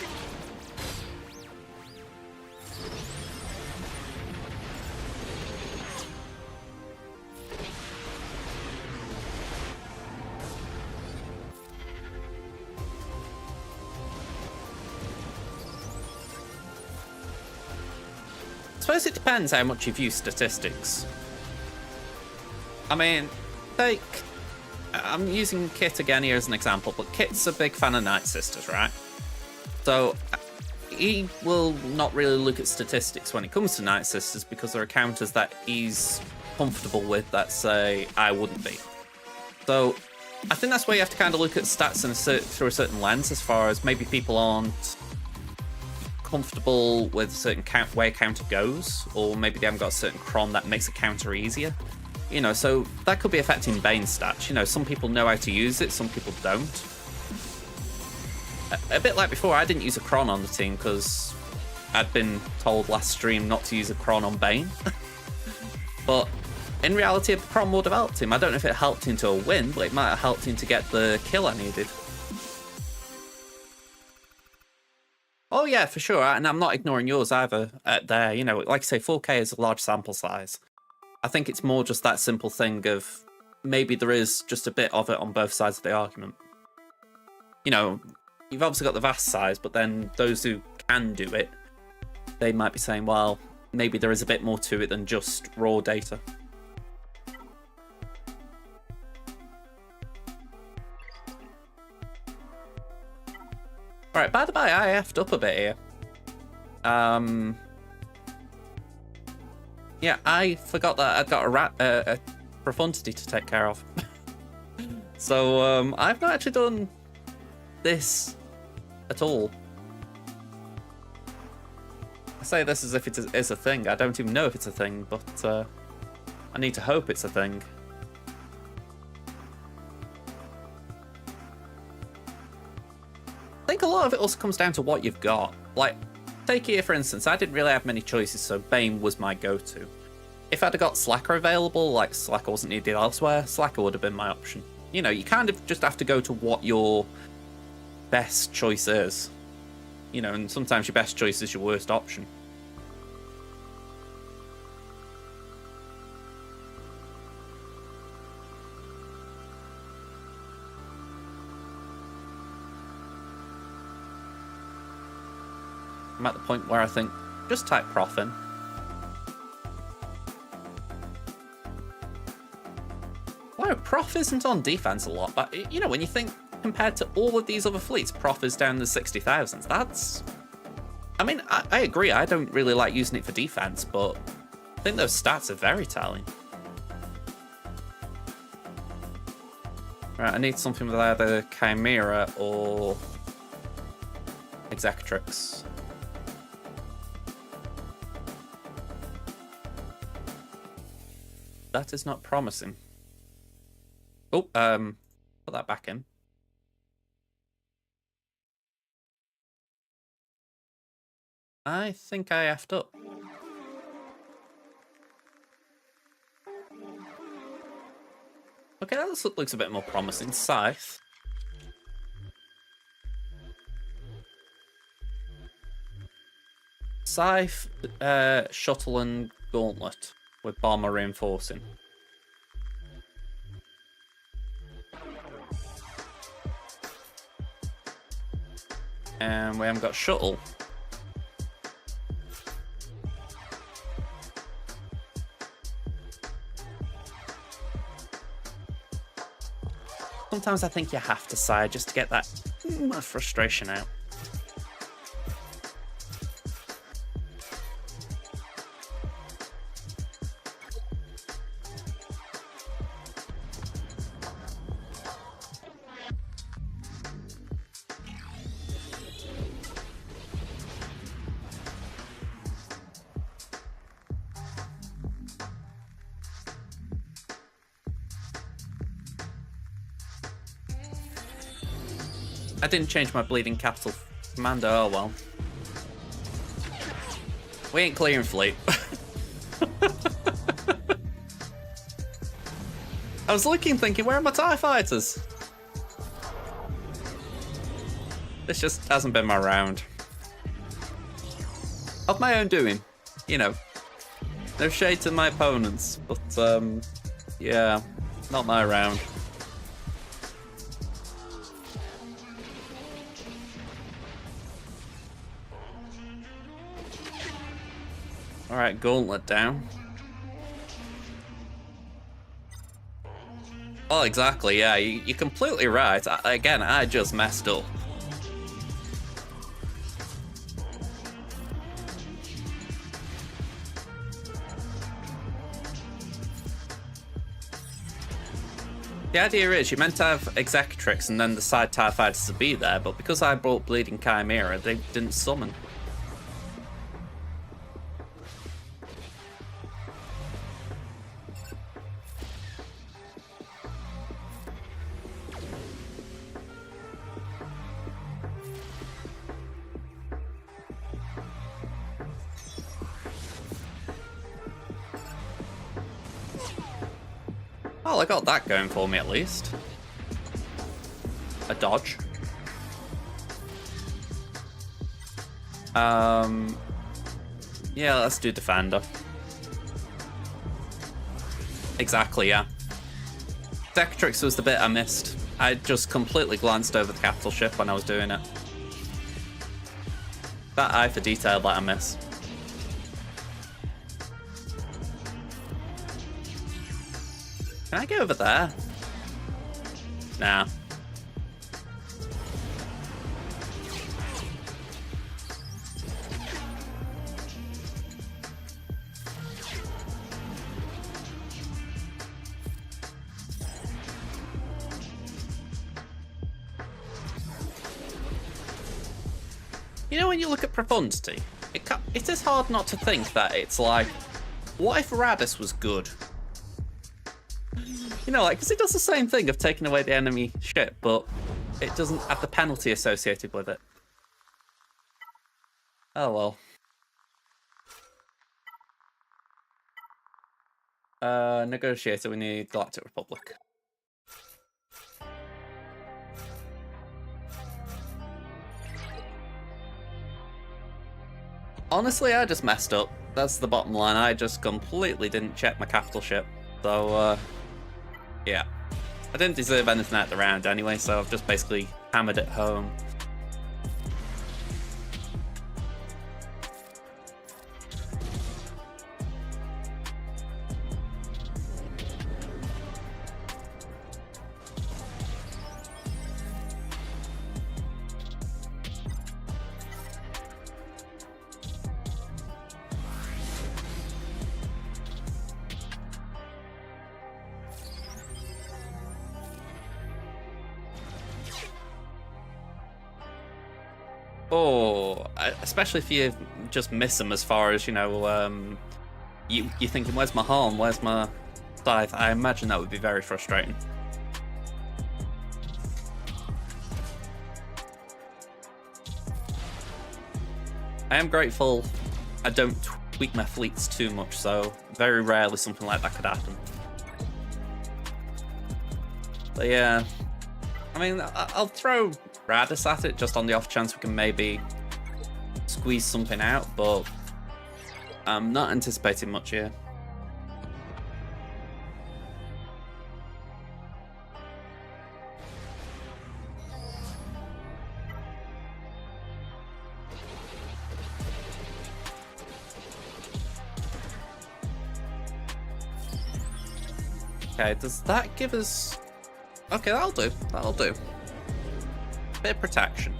S1: I suppose it depends how much you've used statistics. I mean, take... I'm using Kit again here as an example, but Kit's a big fan of Night Sisters, right? So he will not really look at statistics when it comes to Night Sisters because there are counters that he's comfortable with that say I wouldn't be. So I think that's where you have to kind of look at stats through a certain lens, as far as maybe people aren't comfortable with a certain way a counter goes, or maybe they haven't got a certain Kron that makes a counter easier. You know, so that could be affecting Bane stats. You know, some people know how to use it, some people don't. A bit like before, I didn't use a Kron on the team because I'd been told last stream not to use a Kron on Bane. But in reality, a Kron would have helped him. I don't know if it helped him to a win, but it might have helped him to get the kill I needed. Oh yeah, for sure, and I'm not ignoring yours either there. You know, like I say, 4K is a large sample size. I think it's more just that simple thing of maybe there is just a bit of it on both sides of the argument. You know, you've obviously got the vast size, but then those who can do it, they might be saying, well, maybe there is a bit more to it than just raw data. Alright, by the by, I effed up a bit here. Yeah, I forgot that I'd got a profundity to take care of. So, I've not actually done this at all. I say this as if it is a thing. I don't even know if it's a thing, but I need to hope it's a thing. I think a lot of it also comes down to what you've got. Like, take here for instance, I didn't really have many choices, so Bane was my go-to. If I'd have got Slacker available, like Slacker wasn't needed elsewhere, Slacker would have been my option. You know, you kind of just have to go to what your best choice is. You know, and sometimes your best choice is your worst option. I'm at the point where I think, just type Prof in. Wow, Prof isn't on defense a lot, but you know, when you think compared to all of these other fleets, Prof is down in the 60,000s. That's... I mean, I agree, I don't really like using it for defense, but I think those stats are very telling. Right, I need something with either Chimera or Executrix. That is not promising. Oh, put that back in. I think I effed up. Okay, that looks a bit more promising. Scythe. Scythe, Shuttle and Gauntlet with Bomber reinforcing. And we haven't got Shuttle. sometimes I think you have to sigh just to get that frustration out. I didn't change my bleeding capital commander, oh well. We ain't clearing fleet. I was looking thinking, where are my TIE fighters? This just hasn't been my round. Of my own doing, you know. No shade to my opponents, but yeah, not my round. Alright, gauntlet down. Well, exactly, yeah, you're completely right. Again, I just messed up. The idea is, you're meant to have Executrix and then decide TIE Fighters to be there, but because I brought Bleeding Chimera, they didn't summon. Well, I got that going for me at least. A dodge. Yeah, let's do Defender. Exactly, yeah. Executrix was the bit I missed. I just completely glanced over the capital ship when I was doing it. That eye for detail that I missed. Can I get over there? Nah. You know, when you look at Profundity, it is hard not to think that it's like, what if Radis was good? You know, like, because it does the same thing of taking away the enemy ship, but it doesn't have the penalty associated with it. Oh well. Negotiator, we need Galactic Republic. Honestly, I just messed up. That's the bottom line. I just completely didn't check my capital ship. So, yeah. I didn't deserve anything out the round anyway, so I've just basically hammered it home. Oh, especially if you just miss them as far as, you know, you're thinking, where's my harm, where's my scythe? I imagine that would be very frustrating. I am grateful I don't tweak my fleets too much, so very rarely something like that could happen. But yeah, I mean, I'll throw Radis at it just on the off chance we can maybe squeeze something out, but I'm not anticipating much here. Okay, does that give us Okay, that'll do. That'll do. Bit of protection.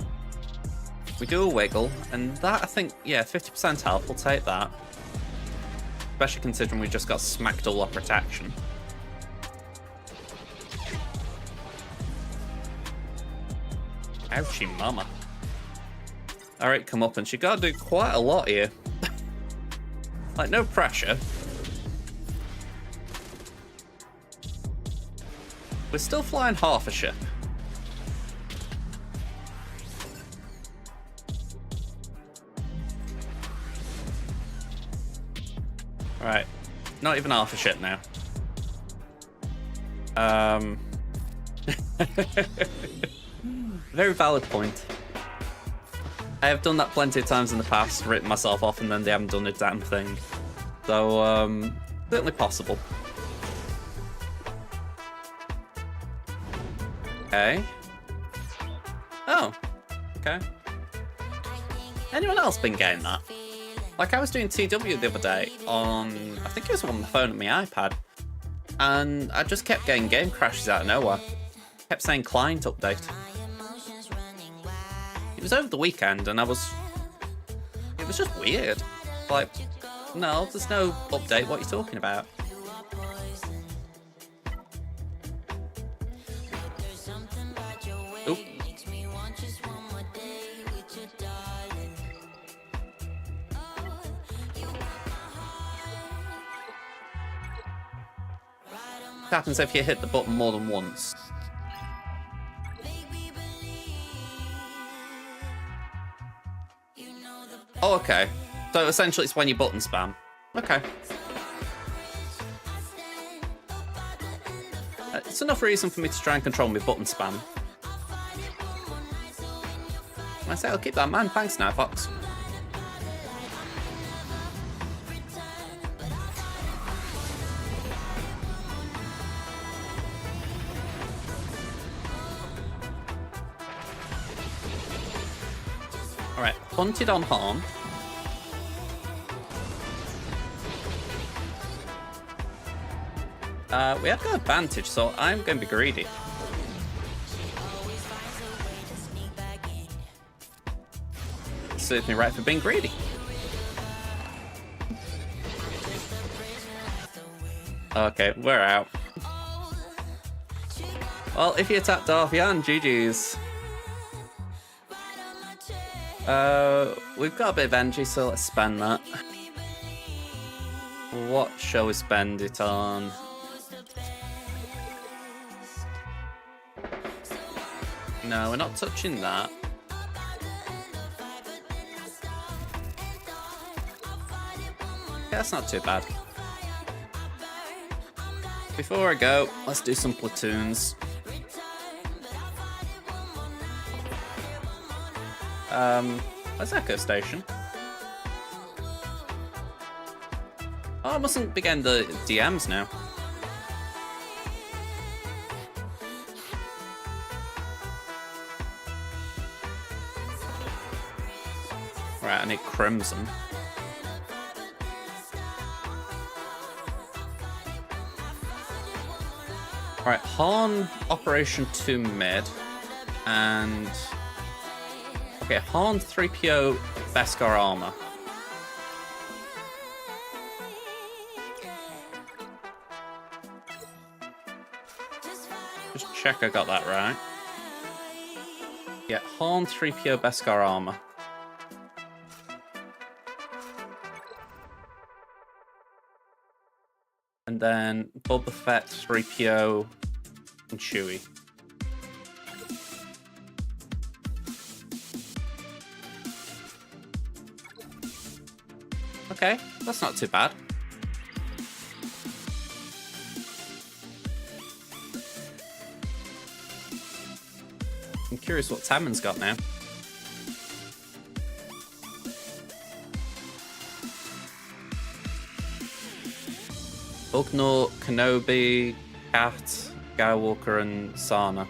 S1: We do a wiggle, and that, I think, yeah, 50% health, we'll take that. Especially considering we just got smacked all our protection. Ouchie mama. Alright, come up, and she gotta do quite a lot here. Like, no pressure. We're still flying half a ship. Right. Not even half a ship now. Very valid point. I have done that plenty of times in the past, written myself off, and then they haven't done a damn thing. So, certainly possible. Okay. Oh. Okay. Anyone else been getting that? Like, I was doing TW the other day on, I think it was on my phone and my iPad, and I just kept getting game crashes out of nowhere. Kept saying client update. It was over the weekend, and it was just weird. Like, no, there's no update. What are you talking about? Oop. What happens if you hit the button more than once? Oh, okay. So essentially it's when you button spam. Okay. It's enough reason for me to try and control my button spam. I say I'll keep that in mind. Thanks now, Fox. Alright, punted on Harm. We have got advantage, so I'm going to be greedy. Serves me right for being greedy. Okay, we're out. Well, if you attack Darthian, GG's. We've got a bit of energy, so let's spend that. What shall we spend it on? No, we're not touching that. Yeah, that's not too bad. Before I go, let's do some platoons. Where's Echo Station? Oh, I mustn't be getting the DMs now. Right, I need Crimson. Alright, Harn Operation 2 mid, and... Okay, Harn 3PO Beskar armor. Just check I got that right. Yeah, Harn 3PO Beskar armor. And then Boba Fett, 3PO, and Chewie. Okay, that's not too bad. I'm curious what Tammon's got now. Ugnaught, Kenobi, Kat, Skywalker, and Sana.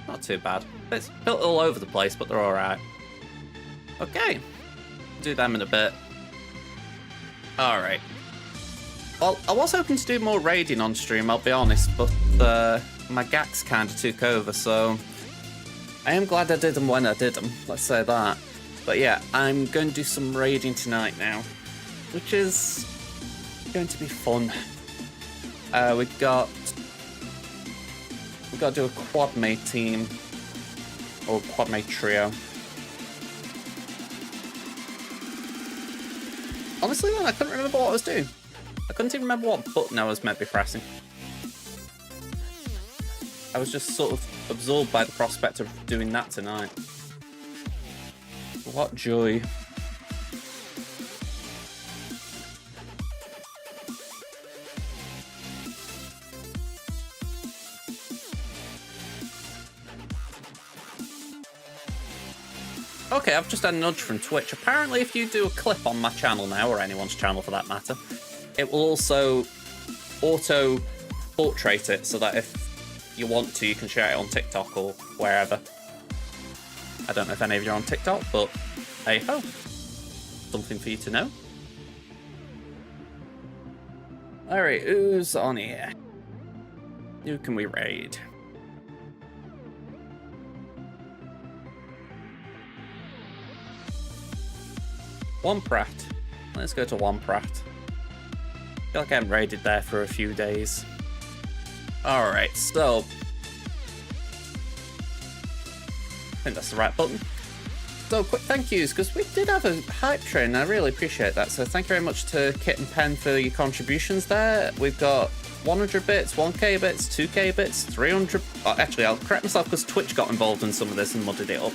S1: Not too bad. It's built all over the place, but they're alright. Okay. Do them in a bit. Alright. Well, I was hoping to do more raiding on stream, I'll be honest, but my gax kind of took over, so I am glad I did them when I did them, let's say that. But yeah, I'm going to do some raiding tonight now, which is going to be fun. We've got to do a quad mate team, or quad mate trio. Honestly, then, I couldn't remember what I was doing. I couldn't even remember what button I was meant to be pressing. I was just sort of absorbed by the prospect of doing that tonight. What joy. Okay, I've just had a nudge from Twitch. Apparently, if you do a clip on my channel now, or anyone's channel for that matter, it will also auto-portrait it so that if you want to, you can share it on TikTok or wherever. I don't know if any of you are on TikTok, but hey ho. Something for you to know. Alright, who's on here? Who can we raid? Wompratt. Let's go to Wompratt. I feel like I haven't raided there for a few days. Alright, so I think that's the right button. So quick thank yous, because we did have a hype train, and I really appreciate that. So thank you very much to Kit and Pen for your contributions there. We've got 100 bits, 1k bits, 2k bits, 300... Oh, actually, I'll correct myself because Twitch got involved in some of this and mudded it up.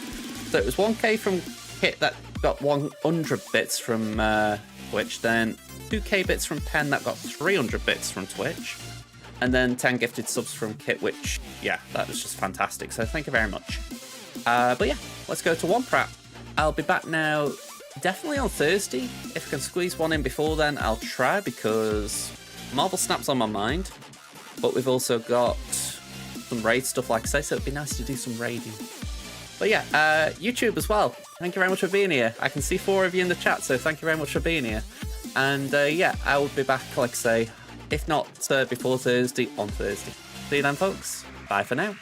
S1: So it was 1k from Kit that got 100 bits from Twitch, then 2k bits from Pen that got 300 bits from Twitch, and then 10 gifted subs from Kit, which, yeah, that was just fantastic. So thank you very much. But yeah, let's go to Wompratt. I'll be back now, definitely on Thursday. If I can squeeze one in before then, I'll try, because Marvel Snap's on my mind. But we've also got some raid stuff, like I say, so it'd be nice to do some raiding. But yeah, YouTube as well. Thank you very much for being here. I can see 4 of you in the chat, so thank you very much for being here. And yeah, I will be back, like I say, if not before Thursday, on Thursday. See you then, folks. Bye for now.